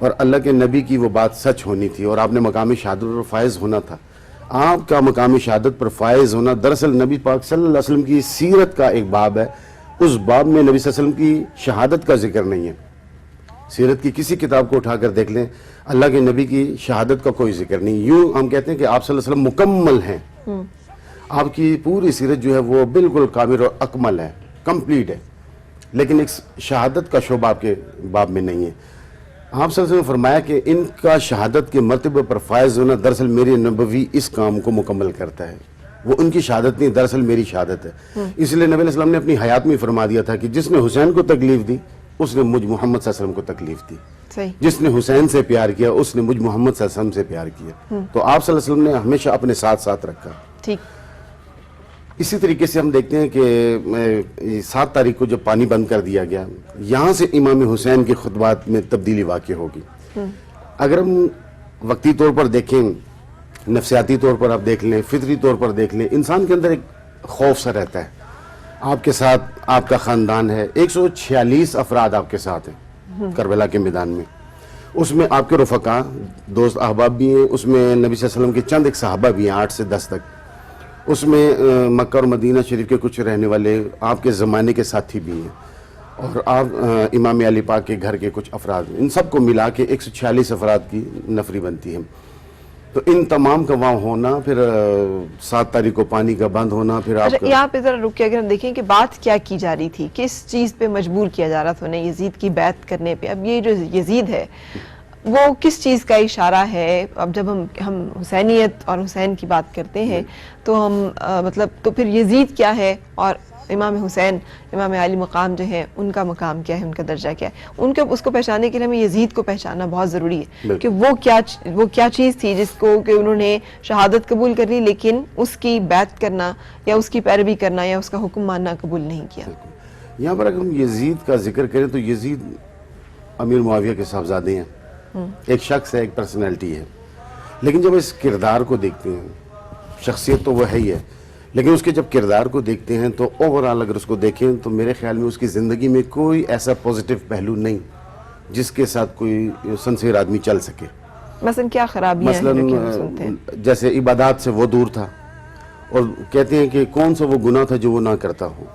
اور اللہ کے نبی کی وہ بات سچ ہونی تھی اور آپ نے مقام شہادت پر فائز ہونا تھا. آپ کا مقام شہادت پر فائز ہونا دراصل نبی پاک صلی اللہ علیہ وسلم کی سیرت کا ایک باب ہے. اس باب میں نبی صلی اللہ علیہ وسلم کی شہادت کا ذکر نہیں ہے. سیرت کی کسی کتاب کو اٹھا کر دیکھ لیں, اللہ کے نبی کی شہادت کا کوئی ذکر نہیں. یوں ہم کہتے ہیں کہ آپ صلی اللہ علیہ وسلم مکمل ہیں, آپ کی پوری سیرت جو ہے وہ بالکل کامل اور اکمل ہے, کمپلیٹ ہے, لیکن ایک شہادت کا شعبہ آپ کے باب میں نہیں ہے. آپ صلی اللہ علیہ وسلم نے فرمایا کہ ان کا شہادت کے مرتبے پر فائز ہونا دراصل میری نبوی اس کام کو مکمل کرتا ہے. وہ ان کی شہادت نہیں, دراصل میری شہادت ہے. اس لیے نبی علیہ السلام نے اپنی حیات میں فرما دیا تھا کہ جس نے حسین کو تکلیف دی اس نے مجھ محمد صلی اللہ علیہ وسلم کو تکلیف دی, جس نے حسین سے پیار کیا اس نے مجھ محمد صلی اللہ علیہ وسلم سے پیار کیا. تو آپ صلی اللہ علیہ وسلم نے ہمیشہ اپنے ساتھ ساتھ رکھا. ٹھیک. اسی طریقے سے ہم دیکھتے ہیں کہ 7 تاریخ کو جب پانی بند کر دیا گیا, یہاں سے امام حسین کے خطبات میں تبدیلی واقع ہوگی. اگر ہم وقتی طور پر دیکھیں, نفسیاتی طور پر آپ دیکھ لیں, فطری طور پر دیکھ لیں, انسان کے اندر ایک خوف سا رہتا ہے. آپ کے ساتھ آپ کا خاندان ہے, 146 افراد آپ کے ساتھ ہیں کربلا کے میدان میں. اس میں آپ کے رفقا, دوست احباب بھی ہیں, اس میں نبی صلی اللہ علیہ وسلم کے چند ایک صحابہ بھی ہیں 8 سے 10 تک. اس میں مکہ اور مدینہ شریف کے کچھ رہنے والے آپ کے زمانے کے ساتھی بھی ہیں, اور آپ امام علی پاک کے گھر کے کچھ افراد. ان سب کو ملا کے 146 افراد کی نفری بنتی ہے. تو ان تمام کا وہاں ہونا, پھر 7 تاریخ کو پانی کا بند ہونا, پھر آپ یہاں پہ ذرا رک کے اگر ہم دیکھیں کہ بات کیا کی جا رہی تھی, کس چیز پہ مجبور کیا جا رہا تھا انہیں یزید کی بیعت کرنے پہ. اب یہ جو یزید ہے وہ کس چیز کا اشارہ ہے؟ اب جب ہم حسینیت اور حسین کی بات کرتے ہیں تو ہم مطلب تو پھر یزید کیا ہے, اور امام حسین امام علی مقام جو ہے ان کا مقام کیا ہے, ان کا درجہ کیا ہے؟ ان کے اس کو پہچاننے کے لیے ہمیں یزید کو پہچاننا بہت ضروری ہے کہ وہ کیا چیز تھی جس کو کہ انہوں نے شہادت قبول کر لی لیکن اس کی بیعت کرنا یا اس کی پیروی کرنا یا اس کا حکم ماننا قبول نہیں کیا. یہاں پر اگر ہم یزید کا ذکر کریں تو یزید امیر معاویہ کے صاحبزادے ہیں, ایک شخص ہے, ایک پرسنالٹی ہے. لیکن جب اس کردار کو دیکھتے ہیں, شخصیت تو وہ ہے ہی ہے, لیکن اس کے جب کردار کو دیکھتے ہیں تو اوورآل اگر اس کو دیکھیں تو میرے خیال میں اس کی زندگی میں کوئی ایسا پوزیٹیو پہلو نہیں جس کے ساتھ کوئی سنسیر آدمی چل سکے. مثلا کیا خرابیاں ہیں جو کہ ہم سنتے ہیں؟ جیسے عبادات سے وہ دور تھا, اور کہتے ہیں کہ کون سا وہ گناہ تھا جو وہ نہ کرتا ہو.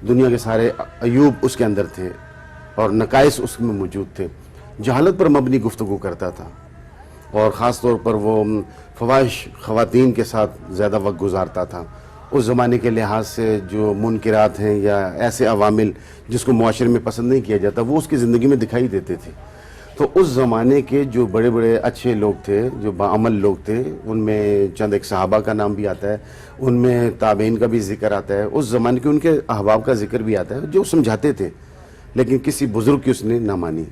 دنیا کے سارے عیوب اس کے اندر تھے اور نقائص اس میں موجود تھے. جہالت پر مبنی گفتگو کرتا تھا, اور خاص طور پر وہ فواحش خواتین کے ساتھ زیادہ وقت گزارتا تھا. اس زمانے کے لحاظ سے جو منکرات ہیں یا ایسے عوامل جس کو معاشرے میں پسند نہیں کیا جاتا وہ اس کی زندگی میں دکھائی دیتے تھے. تو اس زمانے کے جو بڑے بڑے اچھے لوگ تھے, جو باعمل لوگ تھے, ان میں چند ایک صحابہ کا نام بھی آتا ہے, ان میں تابعین کا بھی ذکر آتا ہے, اس زمانے کے ان کے احباب کا ذکر بھی آتا ہے جو سمجھاتے تھے, لیکن کسی بزرگ کی اس نے نہ مانی.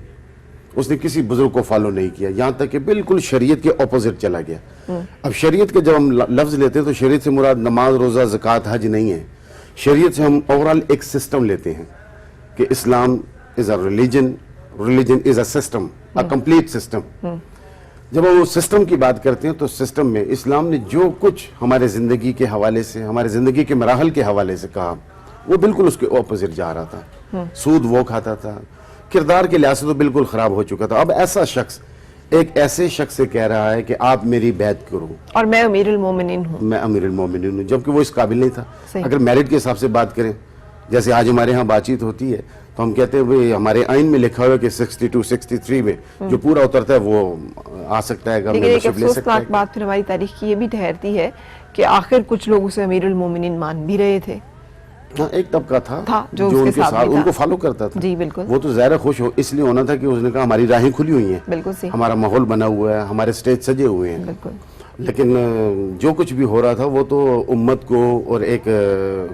اس نے کسی بزرگ کو فالو نہیں کیا, یہاں تک کہ بالکل شریعت کے اپوزٹ چلا گیا. اب شریعت کے جب ہم لفظ لیتے ہیں تو شریعت سے مراد نماز, روزہ, زکوٰۃ, حج نہیں ہے. شریعت سے ہم اوورال ایک سسٹم لیتے ہیں کہ Islam is a religion, religion is a system, a complete system. جب ہم اس سسٹم کی بات کرتے ہیں تو سسٹم میں اسلام نے جو کچھ ہمارے زندگی کے حوالے سے, ہمارے زندگی کے مراحل کے حوالے سے کہا وہ بالکل اس کے اپوزٹ جا رہا تھا. سود وہ کھاتا تھا, کردار کے لحاظ سے تو بالکل خراب ہو چکا تھا. اب ایسا شخص ایک ایسے شخص سے کہہ رہا ہے کہ آپ میری بیعت کرو اور میں امیر المومنین ہوں, میں امیر المومنین ہوں, جبکہ وہ اس قابل نہیں تھا. اگر میرٹ کے حساب سے بات کریں, جیسے آج ہمارے ہاں بات چیت ہوتی ہے تو ہم کہتے ہیں بھئی ہمارے آئین میں لکھا ہوا ہے کہ 62 63 میں جو پورا اترتا ہے وہ آ سکتا ہے, لیکن ایک افسوسناک بات پھر ہماری تاریخ کی یہ بھی ٹھہرتی ہے کہ آخر کچھ لوگ اسے امیر المومنین مان بھی رہے تھے. ہاں, ایک طبقہ تھا جو ان کے ساتھ ان کو فالو کرتا تھا. جی بالکل. وہ تو ظاہر خوش ہو اس لیے ہونا تھا کہ اس نے کہا ہماری راہیں کھلی ہوئی ہیں, بالکل صحیح, ہمارا ماحول بنا ہوا ہے, ہمارے سٹیج سجے ہوئے ہیں. بالکل. لیکن جو کچھ بھی ہو رہا تھا وہ تو امت کو اور ایک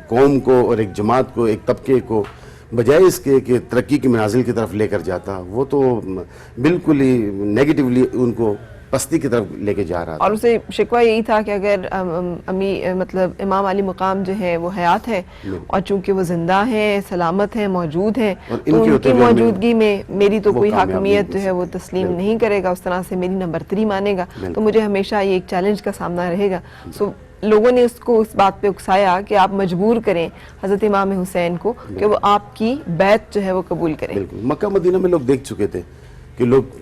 قوم کو اور ایک جماعت کو, ایک طبقے کو بجائے اس کے کہ ترقی کی منازل کی طرف لے کر جاتا, وہ تو بالکل ہی نیگیٹیولی ان کو پستی کی طرف لے کے جا رہا تھا. اور اسے شکوہ یہی تھا کہ اگر مطلب امام علی مقام جو ہے وہ حیات ہے اور چونکہ وہ زندہ ہیں, سلامت ہیں, موجود ہیں, تو ان کی موجودگی میں میری تو کوئی حاکمیت جو ہے وہ تسلیم نہیں کرے گا, اس طرح سے میری نہ برتری مانے گا, تو مجھے ہمیشہ یہ ایک چیلنج کا سامنا رہے گا. سو لوگوں نے اس کو اس بات پہ اکسایا کہ آپ مجبور کریں حضرت امام حسین کو کہ وہ آپ کی بیعت جو ہے وہ قبول کریں. مکہ مدینہ میں لوگ دیکھ چکے تھے کہ لوگ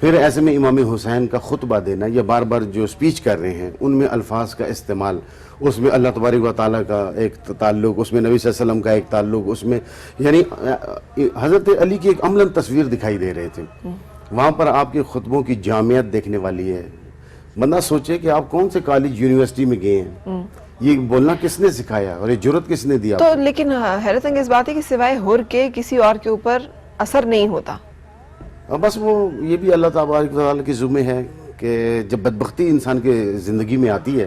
پھر ایسے میں امام حسین کا خطبہ دینا یا بار بار جو سپیچ کر رہے ہیں ان میں الفاظ کا استعمال، اس میں اللہ تبارک و تعالیٰ کا ایک تعلق، اس میں نبی صلی اللہ علیہ وسلم کا ایک تعلق، اس میں یعنی حضرت علی کی ایک عملاً تصویر دکھائی دے رہے تھے. وہاں پر آپ کے خطبوں کی جامعیت دیکھنے والی ہے. بندہ سوچے کہ آپ کون سے کالج یونیورسٹی میں گئے ہیں، یہ بولنا کس نے سکھایا اور یہ جرت کس نے دیا؟ تو لیکن حیرت انگیز بات ہے کہ سوائے حر کے کسی اور کے اوپر اثر نہیں ہوتا. بس وہ یہ بھی اللہ تبارک و تعالیٰ کی ذمہ ہے کہ جب بدبختی انسان کے زندگی میں آتی ہے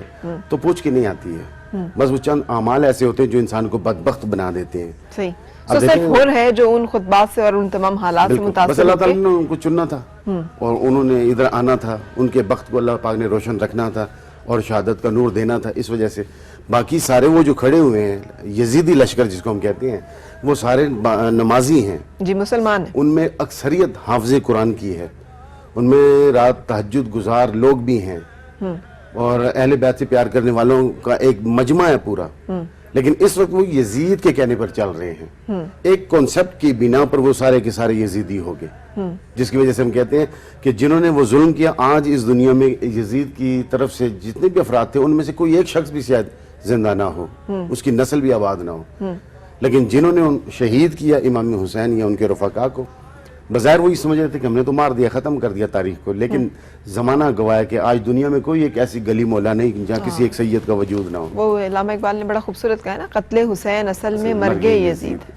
تو پوچھ کے نہیں آتی ہے. بس وہ چند اعمال ایسے ہوتے ہیں جو انسان کو بدبخت بنا دیتے ہیں. صحیح. تو صرف حر ہے جو ان خطبات سے اور ان تمام حالات سے بس متاثر اللہ ہو تعالیٰ کے نے ان کو چننا تھا اور انہوں نے ادھر آنا تھا، ان کے بخت کو اللہ پاک نے روشن رکھنا تھا اور شہادت کا نور دینا تھا. اس وجہ سے باقی سارے وہ جو کھڑے ہوئے ہیں یزیدی لشکر جس کو ہم کہتے ہیں، وہ سارے نمازی ہیں، جی مسلمان ہیں. ان میں اکثریت حافظ قرآن کی ہے، ان میں رات تہجد گزار لوگ بھی ہیں اور اہل بیت سے پیار کرنے والوں کا ایک مجمع ہے پورا. لیکن اس وقت وہ یزید کے کہنے پر چل رہے ہیں، ایک کانسیپٹ کی بنا پر وہ سارے کے سارے یزیدی ہو گئے، جس کی وجہ سے ہم کہتے ہیں کہ جنہوں نے وہ ظلم کیا آج اس دنیا میں یزید کی طرف سے جتنے بھی افراد تھے ان میں سے کوئی ایک شخص بھی شاید زندہ نہ ہو، اس کی نسل بھی آباد نہ ہو. لیکن جنہوں نے شہید کیا امام حسین یا ان کے رفقا کو، بظاہر وہی سمجھ رہے تھے کہ ہم نے تو مار دیا، ختم کر دیا تاریخ کو، لیکن زمانہ گواہ ہے کہ آج دنیا میں کوئی ایک ایسی گلی مولا نہیں جہاں کسی ایک سید کا وجود نہ ہو. وہ علامہ اقبال نے بڑا خوبصورت کہا ہے نا، قتل حسین اصل میں مرگے یزید،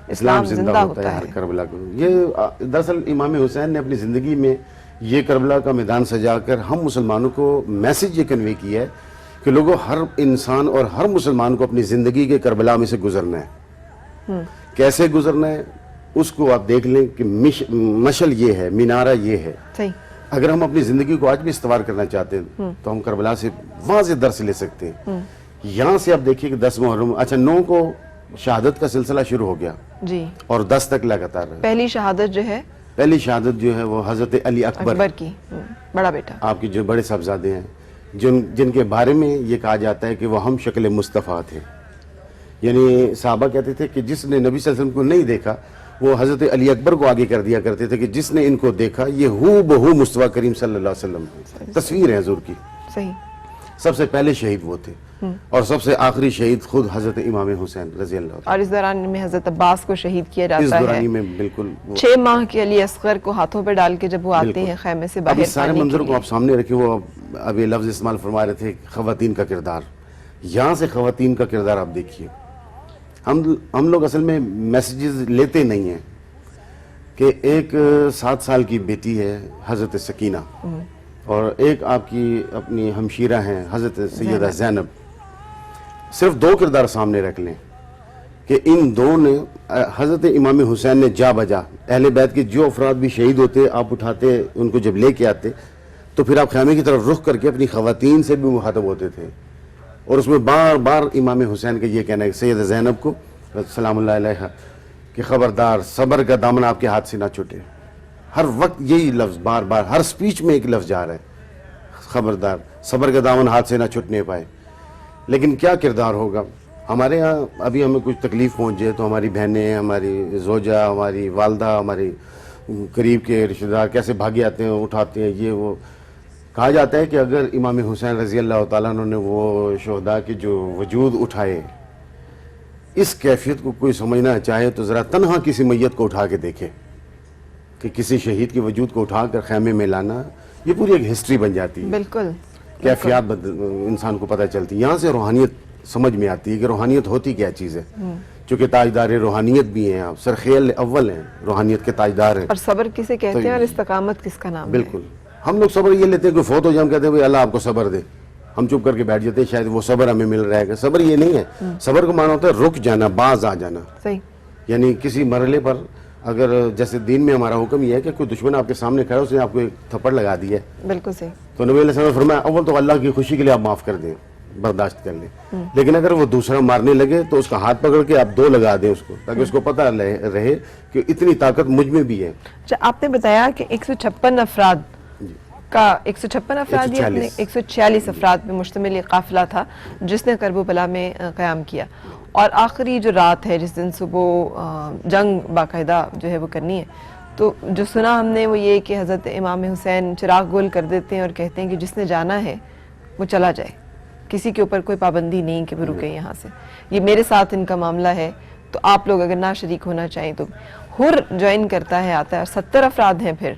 اسلام زندہ ہوتا ہے ہر کربلا کو. یہ دراصل امام حسین نے اپنی زندگی میں یہ کربلا کا میدان سجا کر ہم مسلمانوں کو میسج یہ کنوے کیا ہے کہ لوگوں ہر انسان اور ہر مسلمان کو اپنی زندگی کے کربلا میں سے گزرنا ہے. کیسے گزرنا ہے اس کو آپ دیکھ لیں کہ مشل یہ ہے، مینارہ یہ ہے. صحیح. اگر ہم اپنی زندگی کو آج بھی استوار کرنا چاہتے ہیں تو ہم کربلا سے واضح درس لے سکتے ہیں. یہاں سے آپ دیکھیے کہ 10 محرم، اچھا 9 کو شہادت کا سلسلہ شروع ہو گیا جی، اور 10 تک لگاتار رہا. پہلی شہادت جو ہے، پہلی شہادت جو ہے وہ حضرت علی اکبر کی بڑا بیٹا، آپ کے جو بڑے صاحبزادے ہیں، جن کے بارے میں یہ کہا جاتا ہے کہ وہ ہم شکل مصطفیٰ تھے. یعنی صحابہ کہتے تھے کہ جس نے نبی صلی اللہ علیہ وسلم کو نہیں دیکھا وہ حضرت علی اکبر کو آگے کر دیا کرتے تھے کہ جس نے ان کو دیکھا یہ ہو بہو مصطفیٰ کریم صلی اللہ علیہ وسلم. تصویر ہے حضور کی. صحیح. سب سے پہلے شہید وہ تھے اور سب سے آخری شہید خود حضرت امام حسین رضی اللہ عنہ. اور اس دوران میں حضرت عباس کو شہید کیا اس جاتا ہے. دورانی میں بالکل 6 ماہ کے علی اصغر کو ہاتھوں پہ ڈال کے جب وہ آتے ہیں خیمے سے اب باہر اس سارے آنے منظر کے کو لیے. آپ سامنے رکھیں. وہ ابھی لفظ استعمال فرما رہے تھے خواتین کا کردار. یہاں سے خواتین کا کردار آپ دیکھیے. ہم لوگ اصل میں میسیجز لیتے نہیں ہیں کہ ایک 7 سال کی بیٹی ہے حضرت سکینہ اور ایک آپ کی اپنی ہمشیرہ ہیں حضرت سیدہ زینب. صرف 2 کردار سامنے رکھ لیں کہ ان دو نے حضرت امام حسین نے جا بجا اہل بیت کے جو افراد بھی شہید ہوتے آپ اٹھاتے ان کو جب لے کے آتے تو پھر آپ خیمے کی طرف رخ کر کے اپنی خواتین سے بھی مخاطب ہوتے تھے اور اس میں بار بار امام حسین کا یہ کہنا ہے سید زینب کو سلام اللہ علیہ کہ خبردار صبر کا دامن آپ کے ہاتھ سے نہ چھوٹے. ہر وقت یہی لفظ بار بار ہر سپیچ میں ایک لفظ جا رہا ہے، خبردار صبر کا دامن ہاتھ سے نہ چھوٹنے پائے. لیکن کیا کردار ہوگا ہمارے ہاں؟ ابھی ہمیں کچھ تکلیف پہنچ جائے تو ہماری بہنیں، ہماری زوجہ، ہماری والدہ، ہماری قریب کے رشتہ دار کیسے بھاگے آتے ہیں، اٹھاتے ہیں. یہ وہ کہا جاتا ہے کہ اگر امام حسین رضی اللہ تعالیٰ عنہ نے وہ شہداء کے جو وجود اٹھائے، اس کیفیت کو کوئی سمجھنا چاہے تو ذرا تنہا کسی میت کو اٹھا کے دیکھے کہ کسی شہید کے وجود کو اٹھا کر خیمے میں لانا، یہ پوری ایک ہسٹری بن جاتی ہے. بالکل کیفیات انسان کو پتہ چلتی ہے. یہاں سے روحانیت سمجھ میں آتی ہے کہ روحانیت ہوتی کیا چیز ہے. چونکہ تاجدار روحانیت بھی ہیں آپ، سرخیل اول ہیں، روحانیت کے تاجدار ہیں. اور صبر کسے کہتے ہیں اور استقامت کس کا نام ہے؟ بالکل. ہم لوگ صبر یہ لیتے ہیں کہ فوت ہو جائے ہم کہتے ہیں بھائی اللہ آپ کو صبر دے، ہم چپ کر کے بیٹھ جاتے ہیں شاید وہ صبر ہمیں مل رہا ہے. صبر یہ نہیں ہے. صبر کو معنی ہوتا ہے رک جانا، باز آ جانا. صحیح. یعنی کسی مرحلے پر اگر جیسے دین میں ہمارا حکم یہ ہے کہ کوئی دشمن آپ کے سامنے کھڑا ہے اس نے آپ کو ایک تھپڑ لگا دیا ہے، بالکل صحیح. تو نبی علیہ السلام نے فرمایا اول تو اللہ کی خوشی کے لیے آپ معاف کر دیں، برداشت کر لیں. لیکن اگر وہ دوسرا مارنے لگے تو اس کا ہاتھ پکڑ کے آپ 2 لگا دیں اس کو، تاکہ اس کو پتہ رہے کہ اتنی طاقت مجھ میں بھی ہے. اچھا آپ نے بتایا کہ 156 افراد کا 156 افراد یا 146 افراد پہ مشتمل یہ قافلہ تھا جس نے کربلا میں قیام کیا، اور آخری جو رات ہے جس دن صبح جنگ باقاعدہ جو ہے وہ کرنی ہے، تو جو سنا ہم نے وہ یہ کہ حضرت امام حسین چراغ گول کر دیتے ہیں اور کہتے ہیں کہ جس نے جانا ہے وہ چلا جائے، کسی کے اوپر کوئی پابندی نہیں کہ وہ رکے یہاں سے، یہ میرے ساتھ ان کا معاملہ ہے، تو آپ لوگ اگر نہ شریک ہونا چاہیں تو ہر جوائن کرتا ہے، آتا ہے، اور 70 افراد ہیں پھر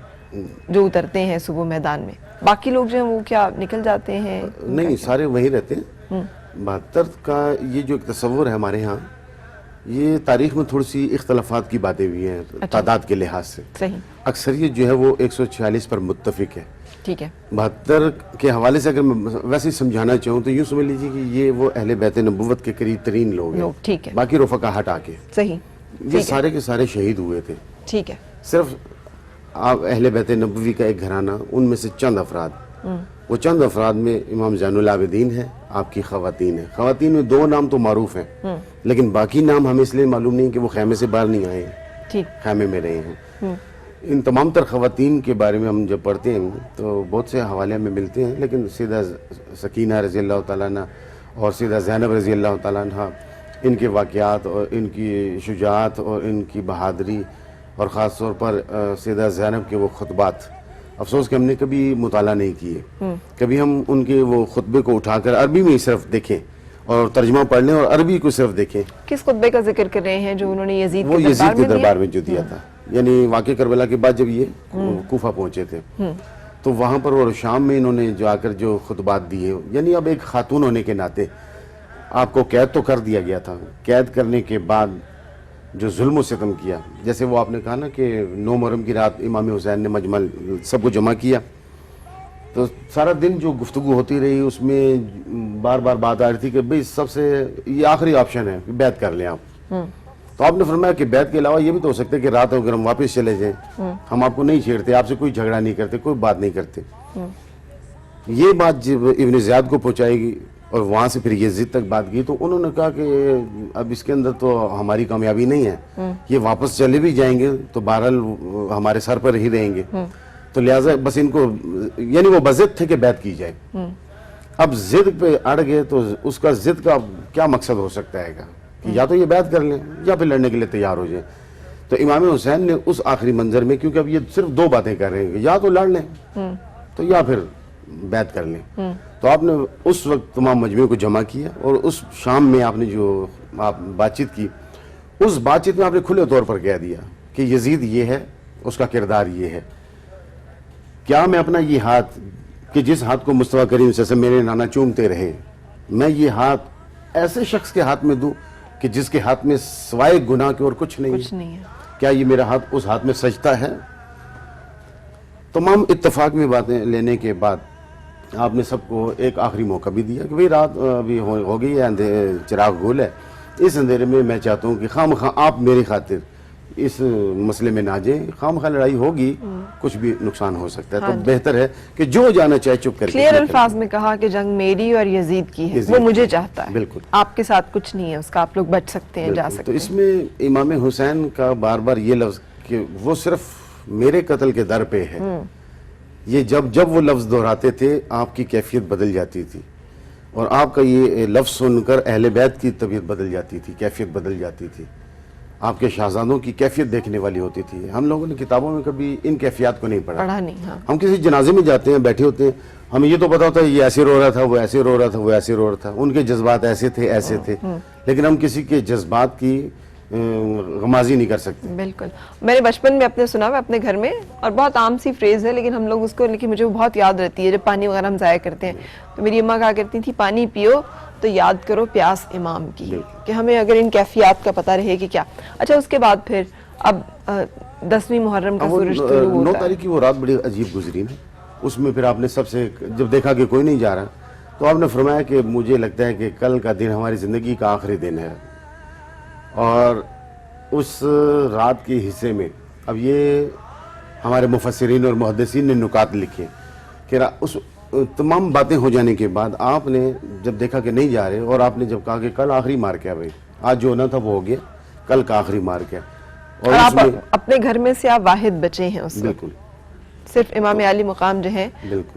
جو اترتے ہیں صبح میدان میں، باقی لوگ جو ہیں وہ کیا نکل جاتے ہیں؟ نہیں، سارے وہیں رہتے ہیں۔ 72 کا یہ جو ایک تصور ہے ہمارے ہاں، یہ تاریخ میں تھوڑی سی اختلافات کی باتیں بھی ہیں تعداد کے لحاظ سے۔ صحیح، اکثریت جو ہے وہ 146 پر متفق ہے۔ ٹھیک ہے، 72 کے حوالے سے اگر میں ویسے ہی سمجھانا چاہوں تو یوں سمجھ لیجیے کہ یہ وہ اہل بیت نبوت کے قریب ترین لوگ ہیں، ٹھیک ہے، باقی رفقا ہٹا کے صحیح، یہ سارے کے سارے شہید ہوئے تھے۔ ٹھیک ہے، صرف آپ اہل بیت نبوی کا ایک گھرانہ، ان میں سے چند افراد، وہ چند افراد میں امام زین العابدین ہے، آپ کی خواتین ہیں۔ خواتین میں 2 نام تو معروف ہیں، لیکن باقی نام ہمیں اس لیے معلوم نہیں کہ وہ خیمے سے باہر نہیں آئے ہیں، ٹھیک، خیمے میں رہے ہیں۔ ان تمام تر خواتین کے بارے میں ہم جب پڑھتے ہیں تو بہت سے حوالے میں ملتے ہیں، لیکن سیدہ سکینہ رضی اللہ تعالیٰ عنہ اور سیدہ زینب رضی اللہ تعالیٰ عنہ، ان کے واقعات اور ان کی شجاعت اور ان کی بہادری، اور خاص طور پر سیدہ زینب کے وہ خطبات، افسوس کہ ہم نے کبھی مطالعہ نہیں کیے، کبھی ہم ان کے وہ خطبے کو اٹھا کر عربی میں ہی صرف دیکھیں اور ترجمہ پڑھ لیں اور عربی کو صرف دیکھیں۔ کس خطبے کا ذکر کر رہے ہیں جو انہوں نے یزید وہ یزید کے دربار میں میں جو دیا تھا، یعنی واقع کربلا کے بعد جب یہ کوفہ پہنچے تھے تو وہاں پر اور شام میں انہوں نے جا کر جو خطبات دیے، یعنی اب ایک خاتون ہونے کے ناطے آپ کو قید تو کر دیا گیا تھا، قید کرنے کے بعد جو ظلم و ستم کیا، جیسے وہ آپ نے کہا نا کہ 9 محرم کی رات امام حسین نے مجمع سب کو جمع کیا، تو سارا دن جو گفتگو ہوتی رہی اس میں بار بار بات آ رہی تھی کہ بھئی سب سے یہ آخری آپشن ہے کہ بیعت کر لیں آپ۔ تو آپ نے فرمایا کہ بیعت کے علاوہ یہ بھی تو ہو سکتا ہے کہ رات اگر ہم واپس چلے جائیں، ہم آپ کو نہیں چھیڑتے، آپ سے کوئی جھگڑا نہیں کرتے، کوئی بات نہیں کرتے۔ یہ بات جب ابن زیاد کو پہنچائے گی اور وہاں سے پھر یزید تک بات کی، تو انہوں نے کہا کہ اب اس کے اندر تو ہماری کامیابی نہیں ہے، یہ واپس چلے بھی جائیں گے تو بہرحال ہمارے سر پر ہی رہیں گے، تو لہٰذا بس ان کو، یعنی وہ بضد تھے کہ بیعت کی جائے۔ اب ضد پہ اڑ گئے تو اس کا ضد کا کیا مقصد ہو سکتا ہے کہ یا تو یہ بیعت کر لیں یا پھر لڑنے کے لیے تیار ہو جائیں۔ تو امام حسین نے اس آخری منظر میں، کیونکہ اب یہ صرف 2 باتیں کر رہے ہیں کہ یا تو لڑ لیں تو یا پھر بیعت کر لیں، تو آپ نے اس وقت تمام مجمع کو جمع کیا اور اس شام میں آپ نے جو بات چیت کی، اس بات چیت میں آپ نے کھلے طور پر کہہ دیا کہ یزید یہ ہے، اس کا کردار یہ ہے، کیا میں اپنا یہ ہاتھ کہ جس ہاتھ کو مصطفیٰ کریم سے میرے نانا چومتے رہے، میں یہ ہاتھ ایسے شخص کے ہاتھ میں دوں کہ جس کے ہاتھ میں سوائے گناہ کے اور کچھ نہیں ہے؟ کیا یہ میرا ہاتھ اس ہاتھ میں سجتا ہے؟ تمام اتفاق میں باتیں لینے کے بعد آپ نے سب کو ایک آخری موقع بھی دیا کہ بھئی رات ابھی ہو گئی ہے، چراغ گول ہے، اس اندھیرے میں میں چاہتا ہوں کہ خواہ مخواہ آپ میری خاطر اس مسئلے میں نہ جائیں، خواہ مخواہ لڑائی ہوگی کچھ بھی نقصان ہو سکتا ہے، تو بہتر ہے کہ جو جانا چاہے چپ کر کے۔ کلیئر الفاظ میں کہا کہ جنگ میری اور یزید کی ہے، وہ مجھے چاہتا ہے، بالکل آپ کے ساتھ کچھ نہیں ہے اس کا، آپ لوگ بچ سکتے ہیں، جا سکتے ہیں۔ تو اس میں امام حسین کا بار بار یہ لفظ کہ وہ صرف میرے قتل کے در پہ ہے، یہ جب وہ لفظ دہراتے تھے آپ کی کیفیت بدل جاتی تھی، اور آپ کا یہ لفظ سن کر اہل بیت کی طبیعت بدل جاتی تھی، کیفیت بدل جاتی تھی، آپ کے شہزادوں کی کیفیت دیکھنے والی ہوتی تھی۔ ہم لوگوں نے کتابوں میں کبھی ان کیفیات کو نہیں پڑھا نہیں، ہم کسی جنازے میں جاتے ہیں، بیٹھے ہوتے ہیں، ہمیں یہ تو پتا ہوتا ہے یہ ایسے رو رہا تھا، وہ ایسے رو رہا تھا، وہ ایسے رو رہا تھا، ان کے جذبات ایسے تھے ایسے تھے، لیکن ہم کسی کے جذبات کی غمازی نہیں کر سکتے۔ بالکل، میں نے بچپن میں اپنے سنا ہوا اپنے گھر میں، اور بہت عام سی فریز ہے لیکن ہم لوگ اس کو، لیکن مجھے وہ بہت یاد رہتی ہے، جب پانی وغیرہ ہم ضائع کرتے ہیں تو میری اماں کہا کرتی تھی پانی پیو تو یاد کرو پیاس امام کی، کہ ہمیں اگر ان کیفیات کا پتہ رہے کہ کیا۔ اچھا، اس کے بعد پھر اب 10ویں محرم کا سورج طلوع ہوتا ہے، 9 تاریخ کی وہ رات بڑی عجیب گزری نا، اس میں پھر آپ نے سب سے جب دیکھا کہ کوئی نہیں جا رہا تو آپ نے فرمایا کہ مجھے لگتا ہے کہ کل کا دن ہماری زندگی کا آخری دن ہے، اور اس رات کے حصے میں اب یہ ہمارے مفسرین اور محدثین نے نکات لکھے کہ اس تمام باتیں ہو جانے کے بعد آپ نے جب دیکھا کہ نہیں جا رہے، اور آپ نے جب کہا کہ کل آخری مار کیا بھائی، آج جو ہونا تھا وہ ہو گیا، کل کا آخری مار کیا، اور آپ اپنے گھر میں سے آپ واحد بچے ہیں اس بالکل، صرف امام علی مقام جو ہیں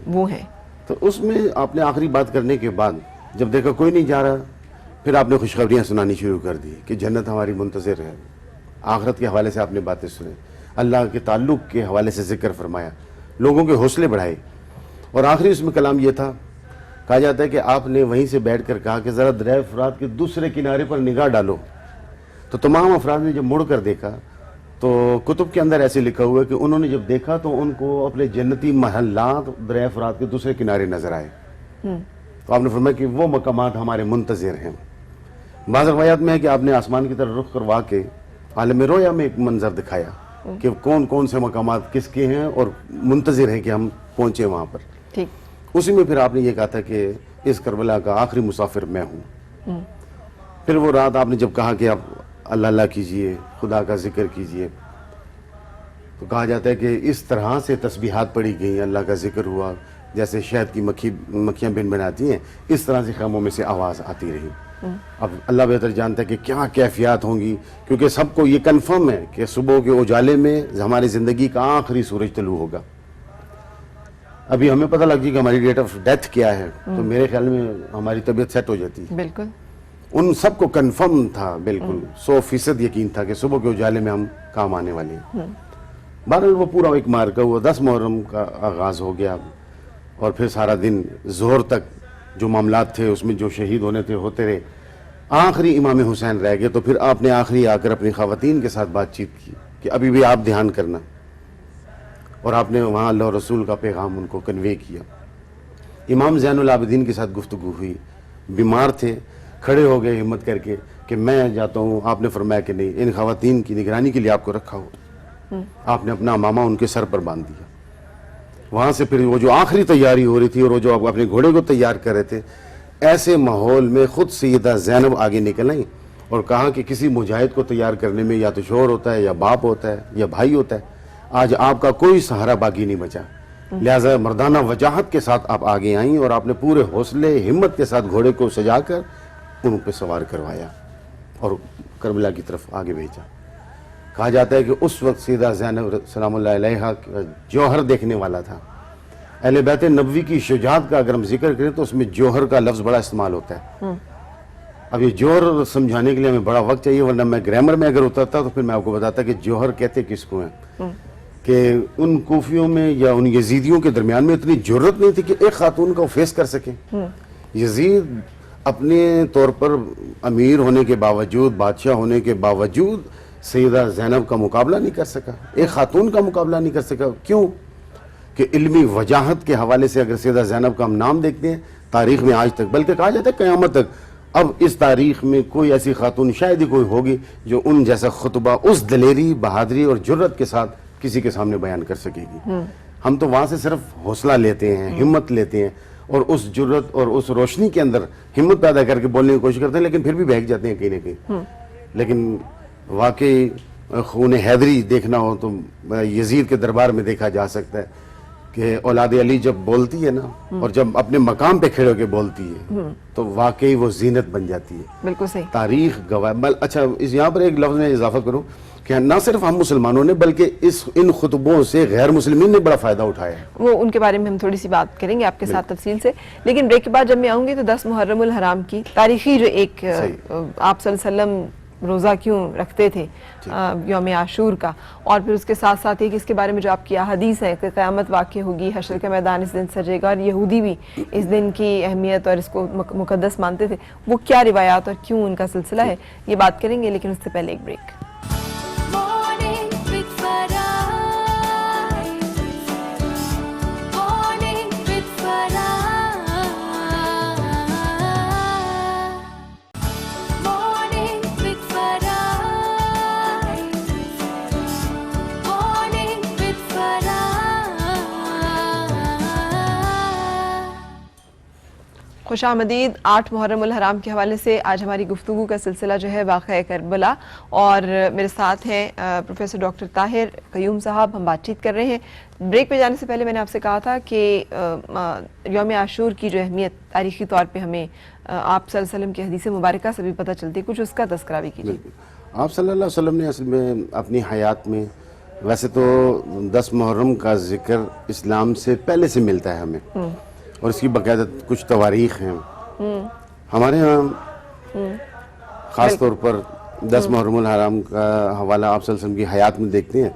وہ ہیں، تو اس میں آپ نے آخری بات کرنے کے بعد جب دیکھا کوئی نہیں جا رہا، پھر آپ نے خوشخبریاں سنانی شروع کر دی کہ جنت ہماری منتظر ہے، آخرت کے حوالے سے آپ نے باتیں سنیں، اللہ کے تعلق کے حوالے سے ذکر فرمایا، لوگوں کے حوصلے بڑھائے، اور آخری اس میں کلام یہ تھا، کہا جاتا ہے کہ آپ نے وہیں سے بیٹھ کر کہا کہ ذرا دریائے فرات کے دوسرے کنارے پر نگاہ ڈالو، تو تمام افراد نے جب مڑ کر دیکھا تو کتب کے اندر ایسے لکھا ہوا ہے کہ انہوں نے جب دیکھا تو ان کو اپنے جنتی محلات دریائے فرات کے دوسرے کنارے نظر آئے. تو آپ نے فرمایا کہ وہ مقامات ہمارے منتظر ہیں. بعض روایات میں ہے کہ آپ نے آسمان کی طرف رخ کروا کے عالم رویا میں ایک منظر دکھایا کہ کون کون سے مقامات کس کے ہیں اور منتظر ہیں کہ ہم پہنچے وہاں پر. ٹھیک. اسی میں پھر آپ نے یہ کہا تھا کہ اس کربلا کا آخری مسافر میں ہوں. پھر وہ رات آپ نے جب کہا کہ آپ اللہ اللہ کیجئے، خدا کا ذکر کیجئے، تو کہا جاتا ہے کہ اس طرح سے تسبیحات پڑھی گئیں، اللہ کا ذکر ہوا، جیسے شہد کی مکھیاں بن بناتی ہیں، اس طرح سے خیموں میں سے آواز آتی رہی. اب اللہ بہتر جانتا ہے کہ کیا کیفیات ہوں گی، کیونکہ سب کو یہ کنفرم ہے کہ صبح کے اجالے میں ہماری زندگی کا آخری سورج طلوع ہوگا. ابھی ہمیں پتہ لگ جائے کہ ہماری ڈیٹ آف ڈیتھ کیا ہے تو میرے خیال میں ہماری طبیعت سیٹ ہو جاتی ہے. بالکل. ان سب کو کنفرم تھا، بالکل 100% یقین تھا کہ صبح کے اجالے میں ہم کام آنے والے ہیں. بہرحال وہ پورا ایک مارکا ہوا، 10 محرم کا آغاز ہو گیا، اور پھر سارا دن ظہر تک جو معاملات تھے اس میں جو شہید ہونے تھے ہوتے رہے. آخری امام حسین رہ گئے تو پھر آپ نے آخری آ کر اپنی خواتین کے ساتھ بات چیت کی کہ ابھی بھی آپ دھیان کرنا، اور آپ نے وہاں اللہ اور رسول کا پیغام ان کو کنوے کیا. امام زین العابدین کے ساتھ گفتگو ہوئی، بیمار تھے، کھڑے ہو گئے ہمت کر کے کہ میں جاتا ہوں. آپ نے فرمایا کہ نہیں، ان خواتین کی نگرانی کے لیے آپ کو رکھا ہو. آپ نے اپنا امامہ ان کے سر پر باندھ دیا. وہاں سے پھر وہ جو آخری تیاری ہو رہی تھی اور وہ جو آپ اپنے گھوڑے کو تیار کر رہے تھے، ایسے ماحول میں خود سیدہ زینب آگے نکل آئیں اور کہا کہ کسی مجاہد کو تیار کرنے میں یا تو شوہر ہوتا ہے یا باپ ہوتا ہے یا بھائی ہوتا ہے، آج آپ کا کوئی سہارا باقی نہیں بچا. لہٰذا مردانہ وجاہت کے ساتھ آپ آگے آئیں اور آپ نے پورے حوصلے ہمت کے ساتھ گھوڑے کو سجا کر ان پہ سوار کروایا اور کربلا کی طرف آگے بھیجا. کہا جاتا ہے کہ اس وقت سیدہ زینب سلام اللہ علیہا جوہر دیکھنے والا تھا. اہل بیت نبوی کی شجاعت کا اگر ہم ذکر کریں تو اس میں جوہر کا لفظ بڑا استعمال ہوتا ہے. اب یہ جوہر سمجھانے کے لیے ہمیں بڑا وقت چاہیے، ورنہ میں گرامر میں اگر اترتا تو پھر میں آپ کو بتاتا کہ جوہر کہتے کس کو ہیں. کہ ان کوفیوں میں یا ان یزیدیوں کے درمیان میں اتنی جرت نہیں تھی کہ ایک خاتون کو فیس کر سکیں. یزید اپنے طور پر امیر ہونے کے باوجود، بادشاہ ہونے کے باوجود سیدہ زینب کا مقابلہ نہیں کر سکا، ایک خاتون کا مقابلہ نہیں کر سکا. کیوں؟ کہ علمی وجاہت کے حوالے سے اگر سیدہ زینب کا ہم نام دیکھتے ہیں تاریخ میں آج تک، بلکہ کہا جاتا ہے قیامت تک، اب اس تاریخ میں کوئی ایسی خاتون شاید ہی کوئی ہوگی جو ان جیسا خطبہ اس دلیری، بہادری اور جرت کے ساتھ کسی کے سامنے بیان کر سکے گی. ہم تو وہاں سے صرف حوصلہ لیتے ہیں، ہمت لیتے ہیں، اور اس جرت اور اس روشنی کے اندر ہمت پیدا کر کے بولنے کی کوشش کرتے ہیں، لیکن پھر بھی بہک جاتے ہیں کہیں نہ کہیں. لیکن واقعی خون حیدری دیکھنا ہو تو یزید کے دربار میں دیکھا جا سکتا ہے کہ اولاد علی جب بولتی ہے نا، اور جب اپنے مقام پہ کھڑے ہو کے بولتی ہے تو واقعی وہ زینت بن جاتی ہے. بالکل صحیح. تاریخ گواہ. اچھا، یہاں پر ایک لفظ میں اضافہ کروں کہ نہ صرف ہم مسلمانوں نے بلکہ ان خطبوں سے غیر مسلمین نے بڑا فائدہ اٹھایا ہے. وہ ان کے بارے میں ہم تھوڑی سی بات کریں گے آپ کے ساتھ تفصیل سے، لیکن بریک کے بعد جب میں آؤں گی تو 10 محرم الحرام کی تاریخی جو ایک آپ صلی اللہ علیہ وسلم روزہ کیوں رکھتے تھے یوم عاشور کا، اور پھر اس کے ساتھ ساتھ ایک اس کے بارے میں جو آپ کی احادیث ہے کہ قیامت واقع ہوگی، حشر کا میدان اس دن سجے گا، اور یہودی بھی اس دن کی اہمیت اور اس کو مقدس مانتے تھے، وہ کیا روایات اور کیوں ان کا سلسلہ ہے، یہ بات کریں گے، لیکن اس سے پہلے ایک بریک. خوش آمدید. 8 محرم الحرام کے حوالے سے آج ہماری گفتگو کا سلسلہ جو ہے واقعہ کربلا، اور میرے ساتھ ہیں پروفیسر ڈاکٹر طاہر قیوم صاحب. ہم بات چیت کر رہے ہیں. بریک پہ جانے سے پہلے میں نے آپ سے کہا تھا کہ یوم عاشور کی جو اہمیت تاریخی طور پہ ہمیں آپ صلی اللہ علیہ وسلم کی حدیث مبارکہ سے بھی پتہ چلتی، کچھ اس کا تذکرہ بھی کیجیے. آپ صلی اللہ علیہ وسلم نے اصل میں اپنی حیات میں، ویسے تو 10 محرم کا ذکر اسلام سے پہلے سے ملتا ہے ہمیں، اور اس کی باقاعدہ کچھ تواریخ ہیں ہمارے ہاں. خاص طور پر 10 محرم الحرام کا حوالہ آپ صلی اللہ علیہ وسلم کی حیات میں دیکھتے ہیں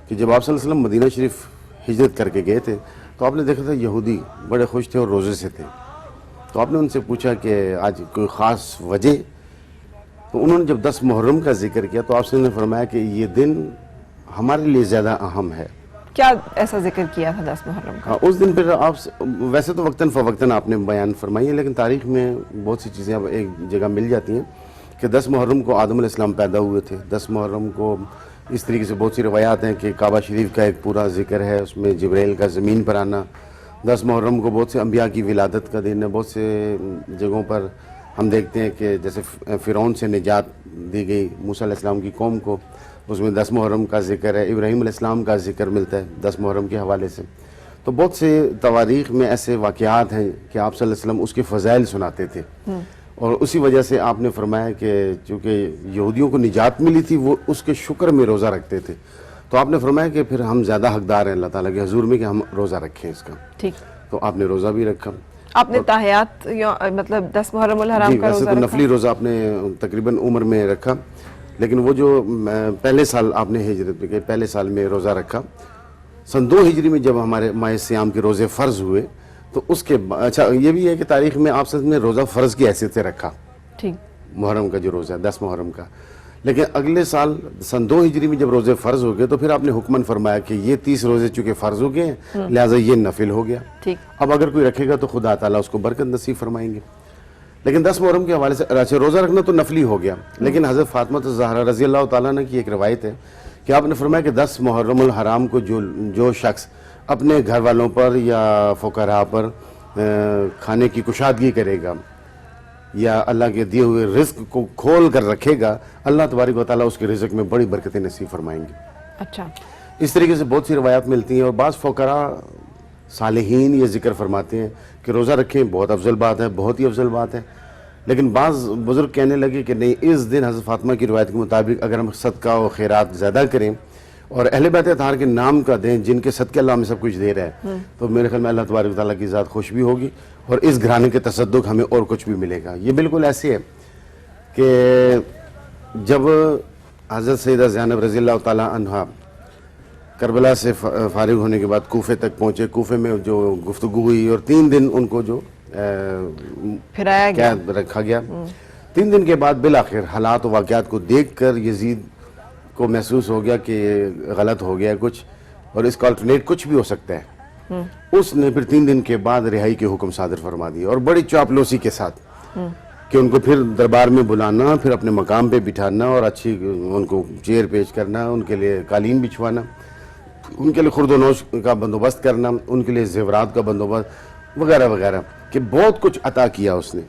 کہ جب آپ صلی اللہ علیہ وسلم مدینہ شریف ہجرت کر کے گئے تھے تو آپ نے دیکھا تھا یہودی بڑے خوش تھے اور روزے سے تھے. تو آپ نے ان سے پوچھا کہ آج کوئی خاص وجہ؟ تو انہوں نے جب 10 محرم کا ذکر کیا تو آپ سے نے فرمایا کہ یہ دن ہمارے لیے زیادہ اہم ہے. کیا ایسا ذکر کیا تھا 10 محرم کا؟ اس دن پھر آپ ویسے تو وقتاً فوقتاً آپ نے بیان فرمائی ہے، لیکن تاریخ میں بہت سی چیزیں اب ایک جگہ مل جاتی ہیں کہ 10 محرم کو آدم علیہ السلام پیدا ہوئے تھے. 10 محرم کو اس طریقے سے بہت سی روایات ہیں کہ کعبہ شریف کا ایک پورا ذکر ہے، اس میں جبرائیل کا زمین پر آنا. 10 محرم کو بہت سے انبیاء کی ولادت کا دن ہے. بہت سے جگہوں پر ہم دیکھتے ہیں کہ جیسے فرعون سے نجات دی گئی موسیٰ علیہ السلام کی قوم کو، اس میں 10 محرم کا ذکر ہے. ابراہیم علیہ السلام کا ذکر ملتا ہے 10 محرم کے حوالے سے. تو بہت سے تواریخ میں ایسے واقعات ہیں کہ آپ صلی اللہ علیہ وسلم اس کے فضائل سناتے تھے، اور اسی وجہ سے آپ نے فرمایا کہ چونکہ یہودیوں کو نجات ملی تھی وہ اس کے شکر میں روزہ رکھتے تھے. تو آپ نے فرمایا کہ پھر ہم زیادہ حقدار ہیں اللہ تعالیٰ کے حضور میں کہ ہم روزہ رکھیں اس کا. ٹھیک. تو آپ نے روزہ بھی رکھا. آپ نے تاحیات مطلب 10 محرم الحرام کا ویسے روزہ تو رکھا؟ نفلی روزہ آپ نے تقریباً عمر میں رکھا، لیکن وہ جو پہلے سال آپ نے ہجرت میں پہلے سال میں روزہ رکھا. سن 2 ہجری میں جب ہمارے ماہ سیام کے روزے فرض ہوئے تو اس کے اچھا یہ بھی ہے کہ تاریخ میں آپ نے روزہ فرض کی حیثیت سے رکھا. ٹھیک. محرم کا جو روزہ ہے 10 محرم کا، لیکن اگلے سال سن 2 ہجری میں جب روزے فرض ہو گئے تو پھر آپ نے حکماً فرمایا کہ یہ 30 روزے چونکہ فرض ہو گئے ہیں لہٰذا یہ نفل ہو گیا. ٹھیک. اب اگر کوئی رکھے گا تو خدا تعالیٰ اس کو برکت نصیب فرمائیں گے. لیکن 10 محرم کے حوالے سے اچھا روزہ رکھنا تو نفلی ہو گیا، لیکن حضرت فاطمہ الزہرا رضی اللہ تعالیٰ عنہ کی ایک روایت ہے کہ آپ نے فرمایا کہ 10 محرم الحرام کو جو شخص اپنے گھر والوں پر یا فقراء پر کھانے کی کشادگی کرے گا یا اللہ کے دیے ہوئے رزق کو کھول کر رکھے گا، اللہ تبارک و تعالیٰ اس کے رزق میں بڑی برکتیں نصیب فرمائیں گے. اچھا. اس طریقے سے بہت سی روایات ملتی ہیں، اور بعض فقراء صالحین یہ ذکر فرماتے ہیں کہ روزہ رکھیں بہت افضل بات ہے، بہت ہی افضل بات ہے. لیکن بعض بزرگ کہنے لگے کہ نہیں، اس دن حضرت فاطمہ کی روایت کے مطابق اگر ہم صدقہ و خیرات زیادہ کریں اور اہل بیت اطہار کے نام کا دیں جن کے صدقے اللہ ہمیں سب کچھ دے رہا ہے، تو میرے خیال میں اللہ تبارک و تعالیٰ کی ذات خوش بھی ہوگی اور اس گھرانے کے تصدق ہمیں اور کچھ بھی ملے گا. یہ بالکل ایسے ہے کہ جب حضرت سیدہ زینب رضی اللہ تعالیٰ عنہ کربلا سے فارغ ہونے کے بعد کوفے تک پہنچے، کوفے میں جو گفتگو ہوئی اور 3 دن ان کو جو پھرایا گیا، قید رکھا گیا. 3 دن کے بعد بالآخر حالات و واقعات کو دیکھ کر یزید کو محسوس ہو گیا کہ غلط ہو گیا کچھ اور اس کا الٹرنیٹ کچھ بھی ہو سکتا ہے. اس نے پھر 3 دن کے بعد رہائی کے حکم صادر فرما دیا اور بڑی چاپلوسی کے ساتھ کہ ان کو پھر دربار میں بلانا، پھر اپنے مقام پہ بٹھانا اور اچھی ان کو چیئر پیش کرنا، ان کے لیے قالین بچھوانا، ان کے لیے خورد و نوش کا بندوبست کرنا، ان کے لیے زیورات کا بندوبست وغیرہ وغیرہ، کہ بہت کچھ عطا کیا اس نے.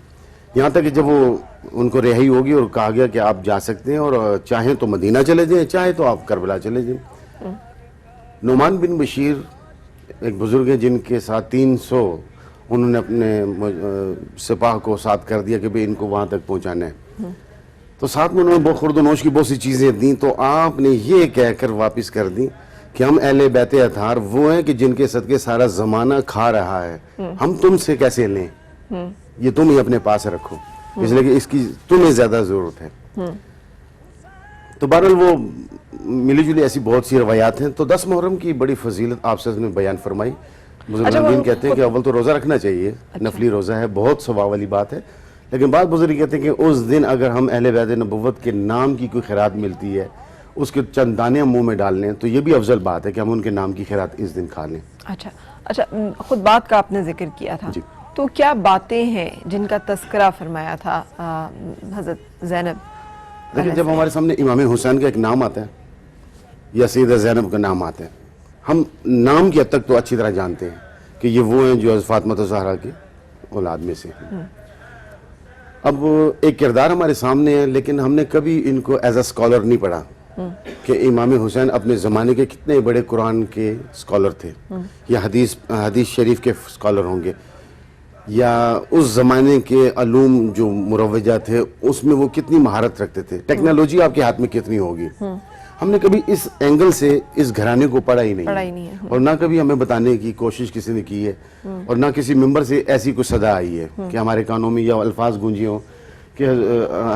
یہاں تک کہ جب وہ ان کو رہائی ہوگی اور کہا گیا کہ آپ جا سکتے ہیں اور چاہیں تو مدینہ چلے جائیں، چاہیں تو آپ کربلا چلے جائیں. نعمان بن بشیر ایک بزرگ ہیں جن کے ساتھ 300 انہوں نے اپنے سپاہ کو ساتھ کر دیا کہ بھئی ان کو وہاں تک پہنچانا ہے. تو ساتھ میں انہوں نے بہت خورد و نوش کی بہت سی چیزیں دیں، تو آپ نے یہ کہہ کر واپس کر دیں کہ ہم اہل بیت اطہار وہ ہیں کہ جن کے صدقے سارا زمانہ کھا رہا ہے، ہم تم سے کیسے لیں، یہ تم ہی اپنے پاس رکھو، اس لیے کہ اس کی تمہیں زیادہ ضرورت ہے. تو بہرحال وہ ملی جلی ایسی بہت سی روایات ہیں. تو 10 محرم کی بڑی فضیلت آپ سے نے بیان فرمائی. بزرگان کہتے ہیں کہ اول تو روزہ رکھنا چاہیے، نفلی روزہ ہے، بہت ثواب والی بات ہے. لیکن بعض بزرگ کہتے ہیں کہ اس دن اگر ہم اہل بیت نبوت کے نام کی کوئی خیرات ملتی ہے، اس کے چند دانے منہ میں ڈال لیں، تو یہ بھی افضل بات ہے کہ ہم ان کے نام کی خیرات اس دن کھا لیں. اچھا خود بات کا آپ نے ذکر کیا تھا، تو کیا باتیں ہیں جن کا تذکرہ فرمایا تھا حضرت زینب؟ دیکھیں جب ہمارے سامنے امام حسین کا ایک نام آتا ہے یا سیدہ زینب کا نام آتا ہے، ہم نام کی حد تک تو اچھی طرح جانتے ہیں کہ یہ وہ ہیں جو حضرت فاطمہ الزہرا کی اولاد میں سے ہیں. اب ایک کردار ہمارے سامنے ہے، لیکن ہم نے کبھی ان کو ایز اے اسکالر نہیں پڑھا کہ امام حسین اپنے زمانے کے کتنے بڑے قرآن کے اسکالر تھے یا حدیث شریف کے اسکالر ہوں گے، یا اس زمانے کے علوم جو مروجہ تھے اس میں وہ کتنی مہارت رکھتے تھے، ٹیکنالوجی آپ کے ہاتھ میں کتنی ہوگی. ہم نے کبھی اس اینگل سے اس گھرانے کو پڑھا ہی نہیں اور نہ کبھی ہمیں بتانے کی کوشش کسی نے کی ہے، اور نہ کسی ممبر سے ایسی کوئی صدا آئی ہے کہ ہمارے کانوں میں یا الفاظ گونجے ہوں کہ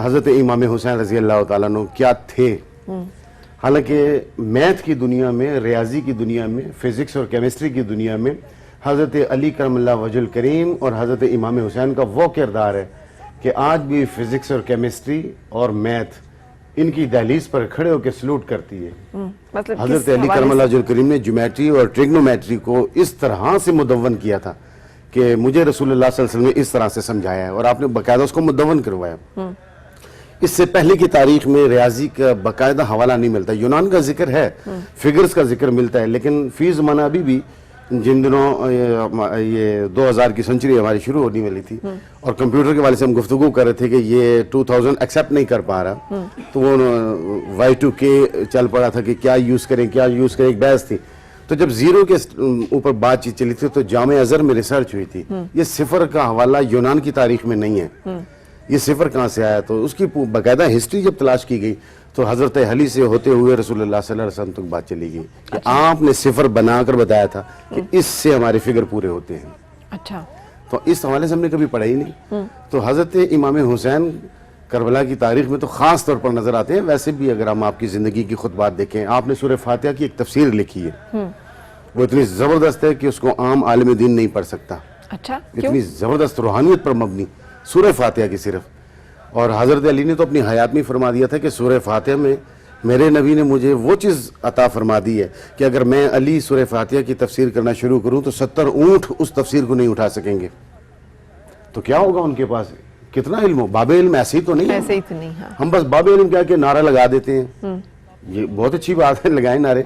حضرت امام حسین رضی اللہ تعالیٰ عنہ کیا تھے. حالانکہ میتھ کی دنیا میں، ریاضی کی دنیا میں، فزکس اور کیمسٹری کی دنیا میں حضرت علی کرم اللہ وجہ الکریم اور حضرت امام حسین کا وہ کردار ہے کہ آج بھی فزکس اور کیمسٹری اور میتھ ان کی دہلیز پر کھڑے ہو کے سلوٹ کرتی ہے. مطلب حضرت علی کرم اللہ وجہ الکریم نے جیومیٹری اور ٹریگنومیٹری کو اس طرح سے مدون کیا تھا کہ مجھے رسول اللہ صلی اللہ علیہ وسلم نے اس طرح سے سمجھایا ہے اور آپ نے باقاعدہ اس کو مدون کروایا. اس سے پہلے کی تاریخ میں ریاضی کا باقاعدہ حوالہ نہیں ملتا. یونان کا ذکر ہے، فگرز کا ذکر ملتا ہے، لیکن فی زمانہ ابھی بھی جن دنوں یہ 2000 کی سنچری ہماری شروع ہونے والی تھی اور کمپیوٹر کے والے سے ہم گفتگو کر رہے تھے کہ یہ 2000 ایکسیپٹ نہیں کر پا رہا، تو وہ Y2K چل پڑا تھا کہ کیا یوز کریں ایک بحث تھی. تو جب زیرو کے اوپر بات چیت چلی تھی تو جامعہ ازہر میں ریسرچ ہوئی تھی. یہ صفر کا حوالہ یونان کی تاریخ میں نہیں ہے، یہ صفر کہاں سے آیا؟ تو اس کی باقاعدہ ہسٹری جب تلاش کی گئی تو حضرت علی سے ہوتے ہوئے رسول اللہ صلی اللہ علیہ وسلم تک بات چلی گئی کہ آپ نے صفر بنا کر بتایا تھا کہ اس سے ہمارے فگر پورے ہوتے ہیں. اچھا، تو اس حوالے سے ہم نے کبھی پڑھا ہی نہیں. تو حضرت امام حسین کربلا کی تاریخ میں تو خاص طور پر نظر آتے ہیں. ویسے بھی اگر ہم آپ کی زندگی کی خطبات دیکھیں، آپ نے سورہ فاتحہ کی ایک تفسیر لکھی ہے، وہ اتنی زبردست ہے کہ اس کو عام عالم دین نہیں پڑھ سکتا. اچھا، اتنی زبردست روحانیت پر مبنی سورہ فاتحہ کی صرف. اور حضرت علی نے تو اپنی حیات میں فرما دیا تھا کہ سورہ فاتحہ میں میرے نبی نے مجھے وہ چیز عطا فرما دی ہے کہ اگر میں علی سورہ فاتحہ کی تفسیر کرنا شروع کروں تو 70 اونٹ اس تفسیر کو نہیں اٹھا سکیں گے. تو کیا ہوگا ان کے پاس؟ کتنا علم ہو. باب علم ایسے ہی تو نہیں ایسے ہی تو نہیں. ہم بس باب علم کیا کہ نعرہ لگا دیتے ہیں. یہ بہت اچھی بات ہے، لگائیں نعرے.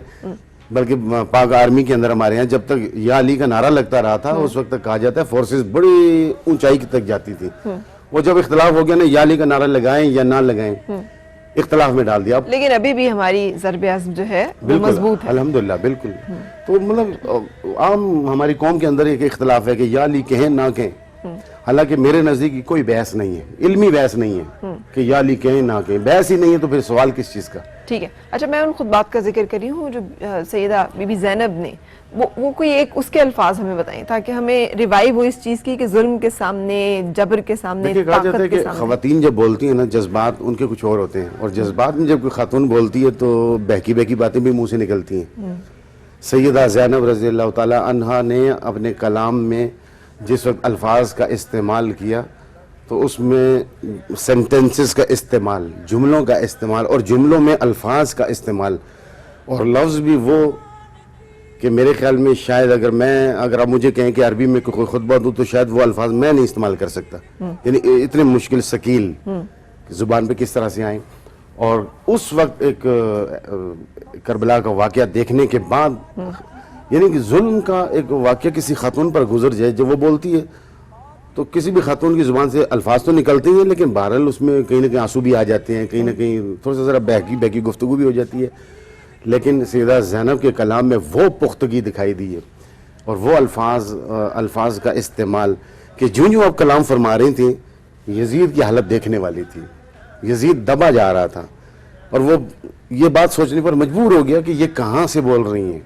بلکہ پاک آرمی کے اندر ہمارے یہاں جب تک یا علی کا نعرہ لگتا رہا تھا اس وقت تک کہا جاتا ہے فورسز بڑی اونچائی تک جاتی تھی. وہ جب اختلاف ہو گیا نا، یا علی کا نعرہ لگائیں یا نہ لگائیں، اختلاف میں ڈال دیا. لیکن ابھی بھی ہماری ضرب عزم جو ہے وہ مضبوط ہے الحمدللہ. بالکل. تو مطلب عام ہماری قوم کے اندر ایک اختلاف ہے کہ یا علی کہیں نہ کہیں، حالانکہ میرے نزدیک کوئی بحث نہیں ہے، علمی بحث نہیں ہے کہ یا علی کہیں نہ کہیں. بحث ہی نہیں ہے تو پھر سوال کس چیز کا؟ ٹھیک ہے. اچھا، میں ان خطبات کا ذکر کری ہوں جو سیدہ بی بی زینب نے، وہ کوئی ایک اس کے الفاظ ہمیں بتائیں تاکہ ہمیں ریوائیو ہو اس چیز کی کہ ظلم کے سامنے، جبر کے سامنے، کہا جاتا ہے طاقت کے کہ سامنے. خواتین جب بولتی ہیں نا، جذبات ان کے کچھ اور ہوتے ہیں، اور جذبات میں جب کوئی خاتون بولتی ہے تو بہکی بہکی باتیں بھی منہ سے نکلتی ہیں. سیدہ زینب رضی اللہ تعالی عنہا نے اپنے کلام میں جس وقت الفاظ کا استعمال کیا تو اس میں سینٹنسز کا استعمال، جملوں کا استعمال، اور جملوں میں الفاظ کا استعمال، اور لفظ بھی وہ کہ میرے خیال میں شاید اگر آپ مجھے کہیں کہ عربی میں کوئی خطبہ دوں تو شاید وہ الفاظ میں نہیں استعمال کر سکتا. یعنی اتنے مشکل ثقیل زبان پہ کس طرح سے آئیں. اور اس وقت ایک کربلا کا واقعہ دیکھنے کے بعد، یعنی کہ ظلم کا ایک واقعہ کسی خاتون پر گزر جائے، جب وہ بولتی ہے تو کسی بھی خاتون کی زبان سے الفاظ تو نکلتے ہیں لیکن بہرحال اس میں کہیں نہ کہیں آنسو بھی آ جاتے ہیں، کہیں نہ کہیں تھوڑا سا ذرا بہکی گفتگو بھی ہو جاتی ہے. لیکن سیدہ زینب کے کلام میں وہ پختگی دکھائی دی ہے اور وہ الفاظ کا استعمال کہ جو آپ کلام فرما رہی تھیں، یزید کی حالت دیکھنے والی تھی. یزید دبا جا رہا تھا اور وہ یہ بات سوچنے پر مجبور ہو گیا کہ یہ کہاں سے بول رہی ہیں.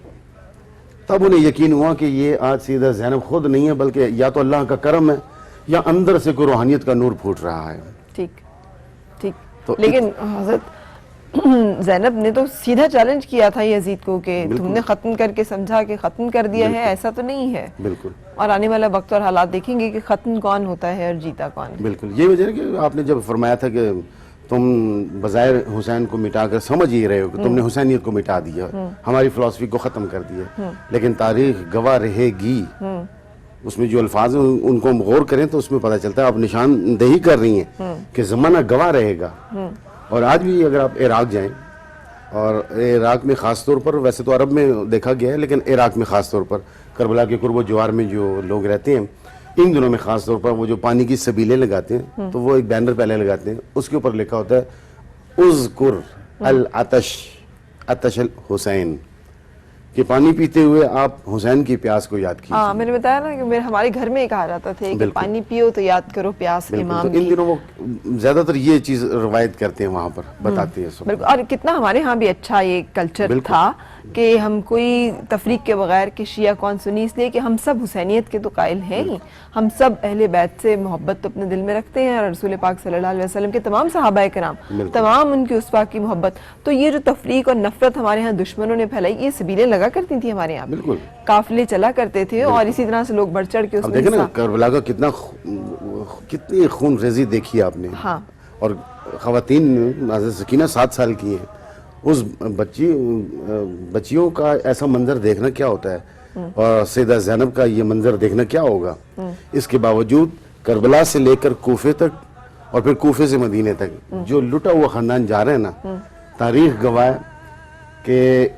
تب انہیں یقین ہوا کہ یہ آج سیدہ زینب خود نہیں ہے بلکہ یا تو اللہ کا کرم ہے یا اندر سے کوئی روحانیت کا نور پھوٹ رہا ہے. ٹھیک. لیکن حضرت زینب نے تو سیدھا چیلنج کیا تھا یزید کو کہ تم نے ختم کر کے سمجھا کہ ختم کر دیا ہے، ایسا تو نہیں ہے. بالکل. اور آنے والا وقت اور حالات دیکھیں گے کہ ختم کون ہوتا ہے اور جیتا کون. بالکل. یہ وجہ ہے کہ آپ نے جب فرمایا تھا کہ تم بظاہر حسین کو مٹا کر سمجھ ہی رہے ہو کہ تم نے حسینیت کو مٹا دیا، ہماری فلسفی کو ختم کر دیا، لیکن تاریخ گواہ رہے گی. اس میں جو الفاظ ہیں ان کو ہم غور کریں تو اس میں پتہ چلتا ہے آپ نشاندہی کر رہی ہیں کہ زمانہ گواہ رہے گا. اور آج بھی اگر آپ عراق جائیں، اور عراق میں خاص طور پر، ویسے تو عرب میں دیکھا گیا ہے لیکن عراق میں خاص طور پر کربلا کے قرب و جوار میں جو لوگ رہتے ہیں ان دنوں میں خاص طور پر وہ جو پانی کی سبیلیں لگاتے ہیں تو وہ ایک بینر پہلے لگاتے ہیں، اس کے اوپر لکھا ہوتا ہے اذکر العطش عطش الحسین، کہ پانی پیتے ہوئے آپ حسین کی پیاس کو یاد کیجیے. میں نے بتایا نا کہ ہمارے گھر میں کہا جاتا تھا کہ پانی پیو تو یاد کرو پیاس امام کی. ان دنوں وہ زیادہ تر یہ چیز روایت کرتے ہیں، وہاں پر بتاتے ہیں. بالکل. اور کتنا ہمارے ہاں بھی اچھا یہ کلچر تھا کہ ہم کوئی تفریق کے بغیر کہ شیعہ کون سنی، اس لیے کہ ہم سب حسینیت کے تو قائل ہیں ہی، ہم سب اہل بیت سے محبت تو اپنے دل میں رکھتے ہیں، اور رسول پاک صلی اللہ علیہ وسلم کے تمام صحابہ کرام، تمام ان کی اسوہ کی محبت. تو یہ جو تفریق اور نفرت ہمارے ہاں دشمنوں نے پھیلائی، یہ سبیلیں لگا کرتی تھیں ہمارے یہاں، بالکل قافلے چلا کرتے تھے، اور اسی طرح سے لوگ بڑھ چڑھ کے اس اب میں دیکھیں نا کربلا کا کتنی خون ریزی دیکھی آپ نے. ہاں. اور خواتین حضرت سکینہ 7 سال کی ہیں، اس بچیوں کا ایسا منظر دیکھنا کیا ہوتا ہے، اور سیدہ زینب کا یہ منظر دیکھنا کیا ہوگا. اس کے باوجود کربلا سے لے کر کوفے تک اور پھر کوفے سے مدینے تک جو لٹا ہوا خاندان جا رہے ہیں نا، تاریخ گواہ ہے کہ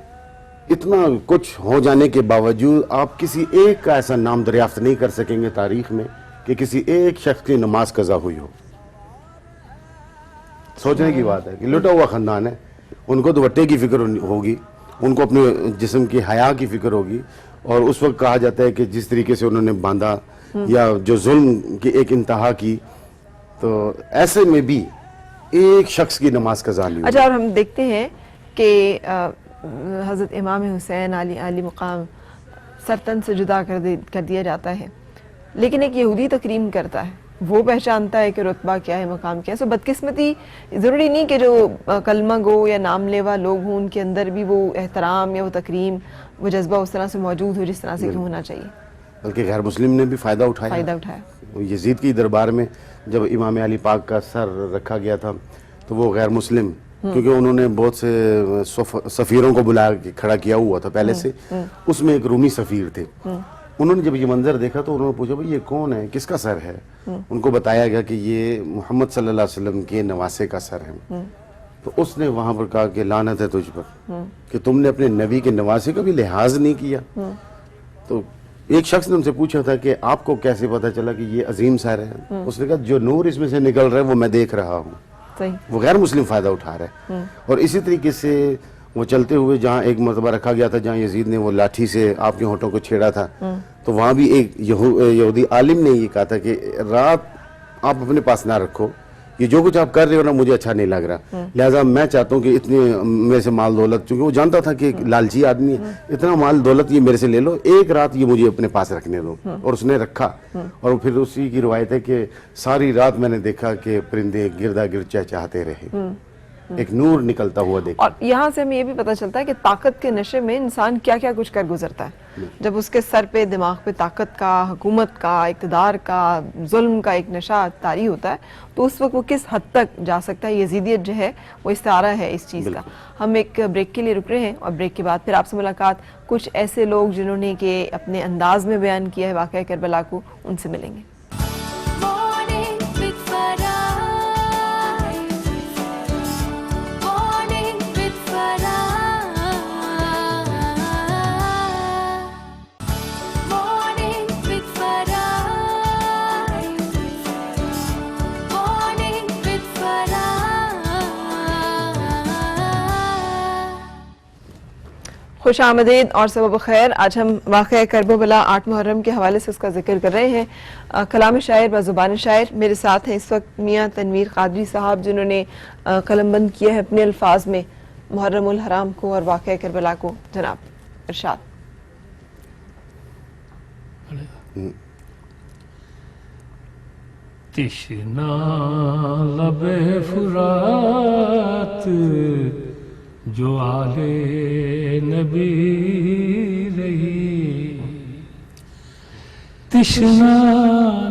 اتنا کچھ ہو جانے کے باوجود آپ کسی ایک کا ایسا نام دریافت نہیں کر سکیں گے تاریخ میں کہ کسی ایک شخص کی نماز قضا ہوئی ہو. سوچنے کی بات ہے کہ لٹا ہوا خاندان ہے، ان کو دوپٹے کی فکر ہوگی، ان کو اپنے جسم کی حیا کی فکر ہوگی، اور اس وقت کہا جاتا ہے کہ جس طریقے سے انہوں نے باندھا یا جو ظلم کی ایک انتہا کی، تو ایسے میں بھی ایک شخص کی نماز قضا نہیں ہوئی. اچھا، اور ہم دیکھتے ہیں کہ حضرت امام حسین علی مقام سرتن سے جدا کر دیا جاتا ہے، لیکن ایک یہودی تکریم کرتا ہے، وہ پہچانتا ہے کہ رتبہ کیا ہے، مقام کیا ہے. سو بدقسمتی ضروری نہیں کہ جو کلمہ گو یا نام لیوا لوگ ہوں ان کے اندر بھی وہ احترام یا وہ تکریم، وہ جذبہ اس طرح سے موجود ہو جس طرح سے ہونا چاہیے، بلکہ غیر مسلم نے بھی فائدہ اٹھایا. یزید کی دربار میں جب امام علی پاک کا سر رکھا گیا تھا تو وہ غیر مسلم، کیونکہ انہوں نے بہت سے سفیروں کو بلا کے کھڑا کیا ہوا تھا پہلے سے، اس میں ایک رومی سفیر تھے. انہوں نے جب یہ منظر دیکھا تو انہوں نے پوچھا بھئی یہ کون ہے، کس کا سر ہے؟ ان کو بتایا گیا کہ یہ محمد صلی اللہ علیہ وسلم کے نواسے کا سر ہے. تو اس نے وہاں پر کہا کہ لعنت ہے تجھ پر کہ تم نے اپنے نبی کے نواسے کا بھی لحاظ نہیں کیا. تو ایک شخص نے ان سے پوچھا تھا کہ آپ کو کیسے پتا چلا کہ یہ عظیم سر ہے؟ اس نے کہا جو نور اس میں سے نکل رہا ہے وہ میں دیکھ رہا ہوں. وہ غیر مسلم فائدہ اٹھا رہا ہے. اور اسی طریقے سے وہ چلتے ہوئے جہاں ایک مرتبہ رکھا گیا تھا جہاں یزید نے وہ لاٹھی سے آپ کے ہونٹوں کو چھیڑا تھا، تو وہاں بھی ایک یہودی عالم نے یہ کہا تھا کہ رات آپ اپنے پاس نہ رکھو، یہ جو کچھ آپ کر رہے ہو نا مجھے اچھا نہیں لگ رہا، لہٰذا میں چاہتا ہوں کہ اتنی میرے سے مال دولت، چونکہ وہ جانتا تھا کہ لالچی آدمی ہے، اتنا مال دولت یہ میرے سے لے لو، ایک رات یہ مجھے اپنے پاس رکھنے دو. اور اس نے رکھا، اور پھر اسی کی روایت ہے کہ ساری رات میں نے دیکھا کہ پرندے گردا گرد چہچہاتے رہے، ایک نور نکلتا ہوا دیکھا. اور یہاں سے ہمیں یہ بھی پتہ چلتا ہے کہ طاقت کے نشے میں انسان کیا کیا کچھ کر گزرتا ہے. جب اس کے سر پہ دماغ پہ طاقت کا، حکومت کا، اقتدار کا، ظلم کا ایک نشہ طاری ہوتا ہے تو اس وقت وہ کس حد تک جا سکتا ہے. یزیدیت جو ہے وہ استعارہ ہے اس چیز کا. ہم ایک بریک کے لیے رک رہے ہیں، اور بریک کے بعد پھر آپ سے ملاقات کچھ ایسے لوگ جنہوں نے کہ اپنے انداز میں بیان کیا ہے واقعہ کربلا کو، ان سے ملیں گے. خوش آمدید اور صبح بخیر. آج ہم واقعہ کربلا 8 محرم کے حوالے سے اس کا ذکر کر رہے ہیں. کلام شاعر و زبان شاعر میرے ساتھ ہیں اس وقت میاں تنویر قادری صاحب، جنہوں نے قلم بند کیا ہے اپنے الفاظ میں محرم الحرام کو اور واقعہ کربلا کو. جناب ارشاد. تشنا لب فرات جو آلے نبی رہی، تشنا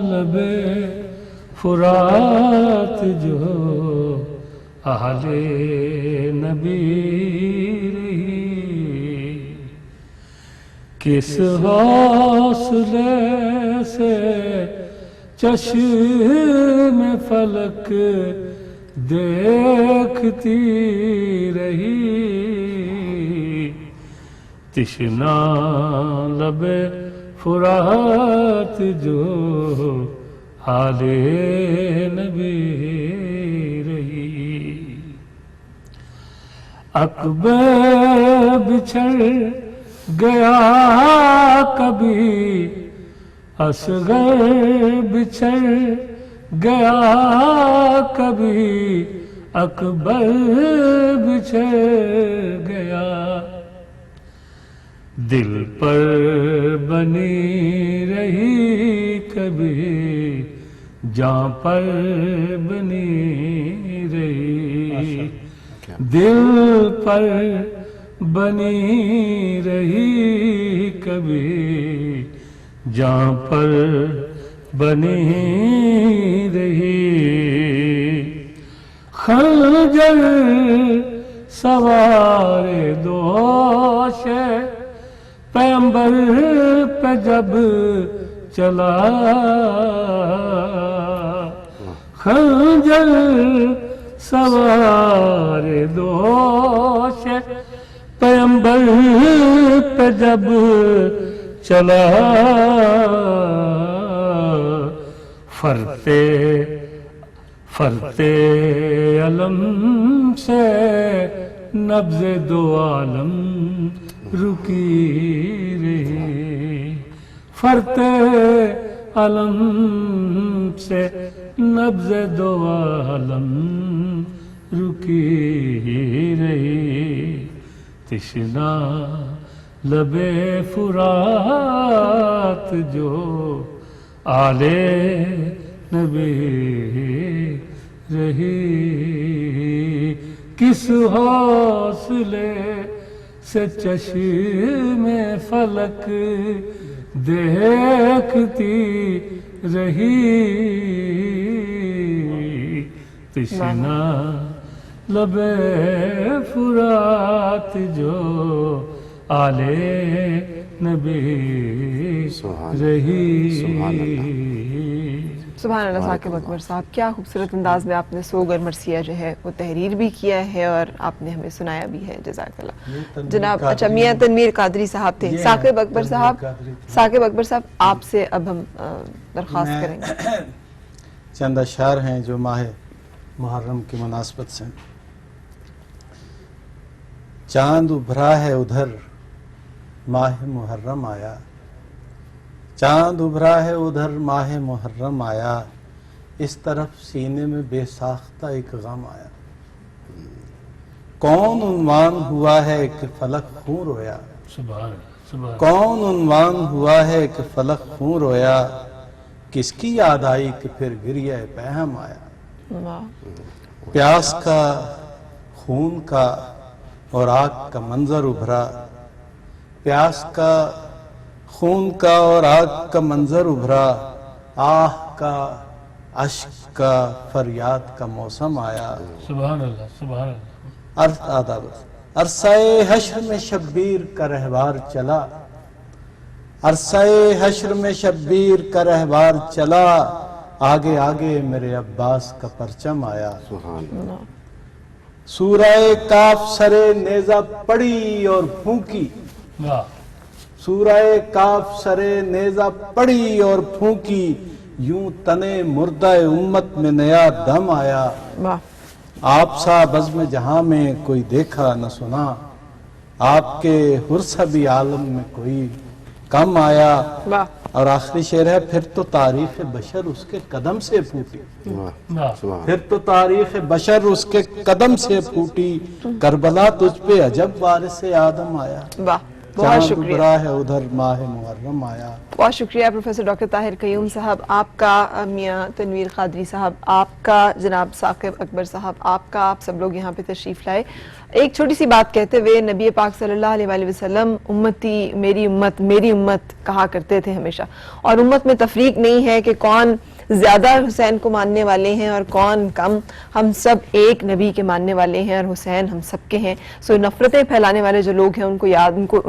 لب فرات جو آلے نبی رہی، کس حوصلے سے چشم فلک دیکھتی رہی، تشنا لب فرات جو حال نبی رہی، عقبہ بچھڑ گیا کبھی، اصغر بچھڑ گیا کبھی، اکبر بچھڑ گیا، دل پر بنی رہی کبھی جاں پر بنی رہی دل پر بنی رہی کبھی جاں پر بنی رہی خنجر سوار دوش پیمبر پہ جب چلا خنجر سوار دوش پیمبر پہ جب چلا فرتے علم سے نبض دو عالم رکی رہی فرتے علم سے نبض دو عالم رکی رہی تشنا لب فرات جو آلے نبی رہی کس حوصلے سے چشم فلک دیکھتی رہی تشنا لب فرات جو آلے نبی رہی سبحان اللہ ثاقب اکبر صاحب، کیا خوبصورت انداز میں آپ نے سوگ اور مرثیہ جو ہے وہ تحریر بھی کیا ہے اور آپ نے ہمیں سنایا بھی ہے، جزاک اللہ جناب۔ اچھا، میاں تنویر قادری صاحب تھے۔ ثاقب اکبر صاحب آپ سے اب ہم درخواست کریں گے چند اشعار ہیں جو ماہ محرم کی مناسبت سے۔ چاند ابھرا ہے ادھر ماہ محرم آیا، چاند ابھرا ہے ادھر ماہ محرم آیا، اس طرف سینے میں بے ساختہ ایک غم آیا۔ کون عنوان ہوا ہے کہ فلک خون رویا، سبحان سبحان کون عنوان ہوا ہے کہ فلک خون رویا، کس کی یاد آئی کہ پھر گریہ پہم آیا۔ واہ، پیاس کا خون کا اور آگ کا منظر ابھرا، پیاس کا خون کا اور آگ کا منظر ابھرا، آہ کا اشک کا فریاد کا موسم آیا۔ سبحان اللہ سبحان اللہ۔ عرصہ حشر میں شبیر کا رہوار چلا، عرصہ حشر میں شبیر کا رہوار چلا، آگے آگے میرے عباس کا پرچم آیا۔ سورہ کاف سرے نیزہ پڑی اور پھونکی، واہ سورہ کاف سرے نیزہ پڑی اور پھونکی، یوں تنے مردہ امت میں نیا دم آیا۔ واہ، آپ سا بزم جہاں میں کوئی دیکھا نہ سنا، آپ کے حرصبی عالم میں کوئی کم آیا۔ واہ، اور آخری شعر ہے، پھر تو تاریخ بشر اس کے قدم سے پھوٹی، پھر تو تاریخ بشر اس کے قدم سے پھوٹی، کربلا تجھ پہ عجب وارث آدم آیا۔ واہ، بہت چاند شکریہ، ابھرا ہے ادھر ماہ محرم آیا۔ بہت شکریہ پروفیسر ڈاکٹر طاہر قیوم صاحب، آپ کا میاں تنویر قادری صاحب، آپ کا جناب ثاقب اکبر صاحب، آپ کا، آپ سب لوگ یہاں پہ تشریف لائے۔ ایک چھوٹی سی بات کہتے ہوئے، نبی پاک صلی اللہ علیہ وآلہ وسلم امتی میری امت کہا کرتے تھے ہمیشہ، اور امت میں تفریق نہیں ہے کہ کون زیادہ حسین کو ماننے والے ہیں اور کون کم، ہم سب ایک نبی کے ماننے والے ہیں اور حسین ہم سب کے ہیں۔ سو نفرتیں پھیلانے والے جو لوگ ہیں ان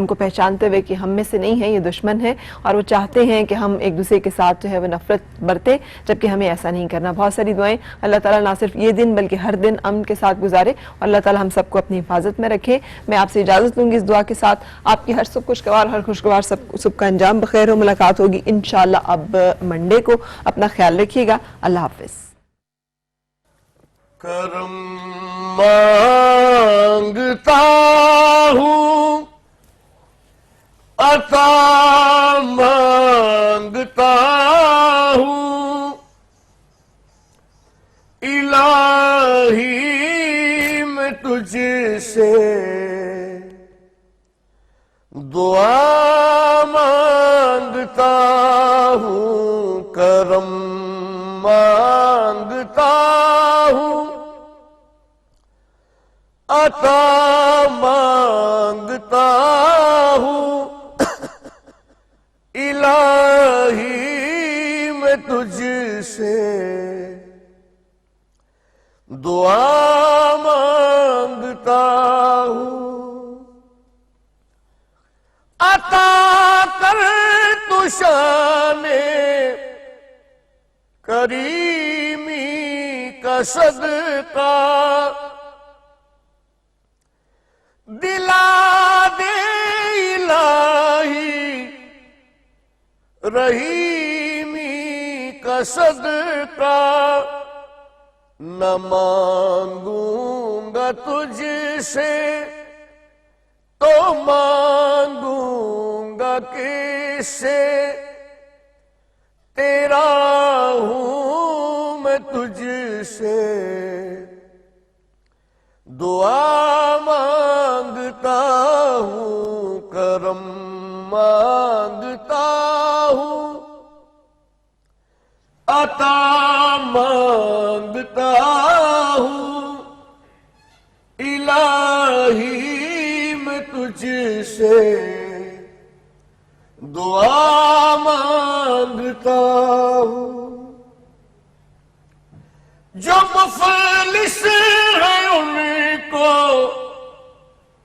کو پہچانتے ہوئے کہ ہم میں سے نہیں ہیں، یہ دشمن ہے اور وہ چاہتے ہیں کہ ہم ایک دوسرے کے ساتھ جو ہے وہ نفرت برتے، جبکہ ہمیں ایسا نہیں کرنا۔ بہت ساری دعائیں، اللہ تعالیٰ نہ صرف یہ دن بلکہ ہر دن امن کے ساتھ گزارے اور اللہ تعالیٰ ہم سب کو اپنی حفاظت میں رکھے۔ میں آپ سے اجازت لوں گی اس دعا کے ساتھ، آپ کی ہر سب خوشگوار ہر خوشگوار سب کا انجام بخیر ہو۔ ملاقات ہوگی انشاءاللہ اب منڈے کو، اپنا خیال رکھیے گا، اللہ حافظ۔ کرم مانگتا ہوں، عطا مانگتا ہوں، الہی میں تجھ سے دعا مانگتا ہوں، کرم مانگتا ہوں، عطا مانگتا ہوں، الہی میں تجھ سے دعا مانگتا ہوں، عطا کر تو شان کریمی کا صدقہ، دلا دے الہی رحیمی کا صدقہ، نہ مانگوں گا تجھ سے تو مانگوں گا کس سے، تیرا ہوں میں تجھ سے دعا مانگتا ہوں، کرم مانگتا ہوں، عطا مانگتا ہوں، الہی میں تجھ سے دعا مانگتا ہوں، جو مفلس ہے ان کو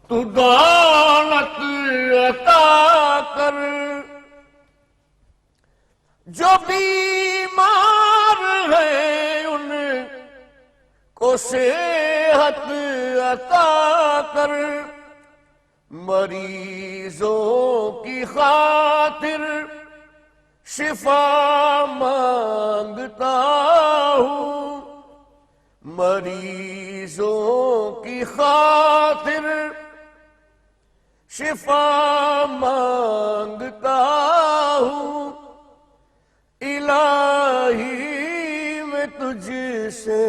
تو دولت عطا کر، جو بیمار ہے ان کو صحت عطا کر، مریضوں کی خاطر شفا مانگتا ہوں، مریضوں کی خاطر شفا مانگتا ہوں، الہی میں تجھ سے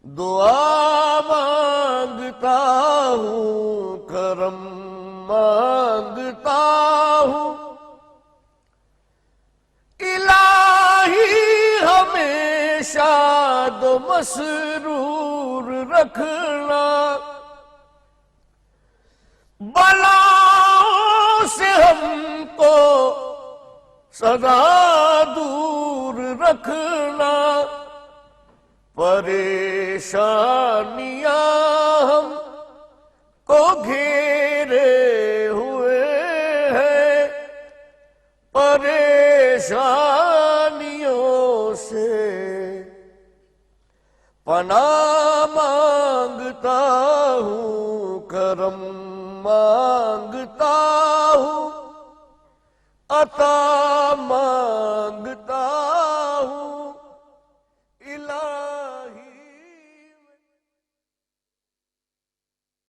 دعا مانگتا ہوں، کرم مانگتا ہوں، الہی ہمیشہ دو مسرور رکھنا، بلاؤں سے ہم کو سدا دور رکھنا، پریشانیاں ہم کو گھیرے ہوئے ہیں، پریشانیوں سے پناہ مانگتا ہوں، کرم مانگتا ہوں، عطا مانگتا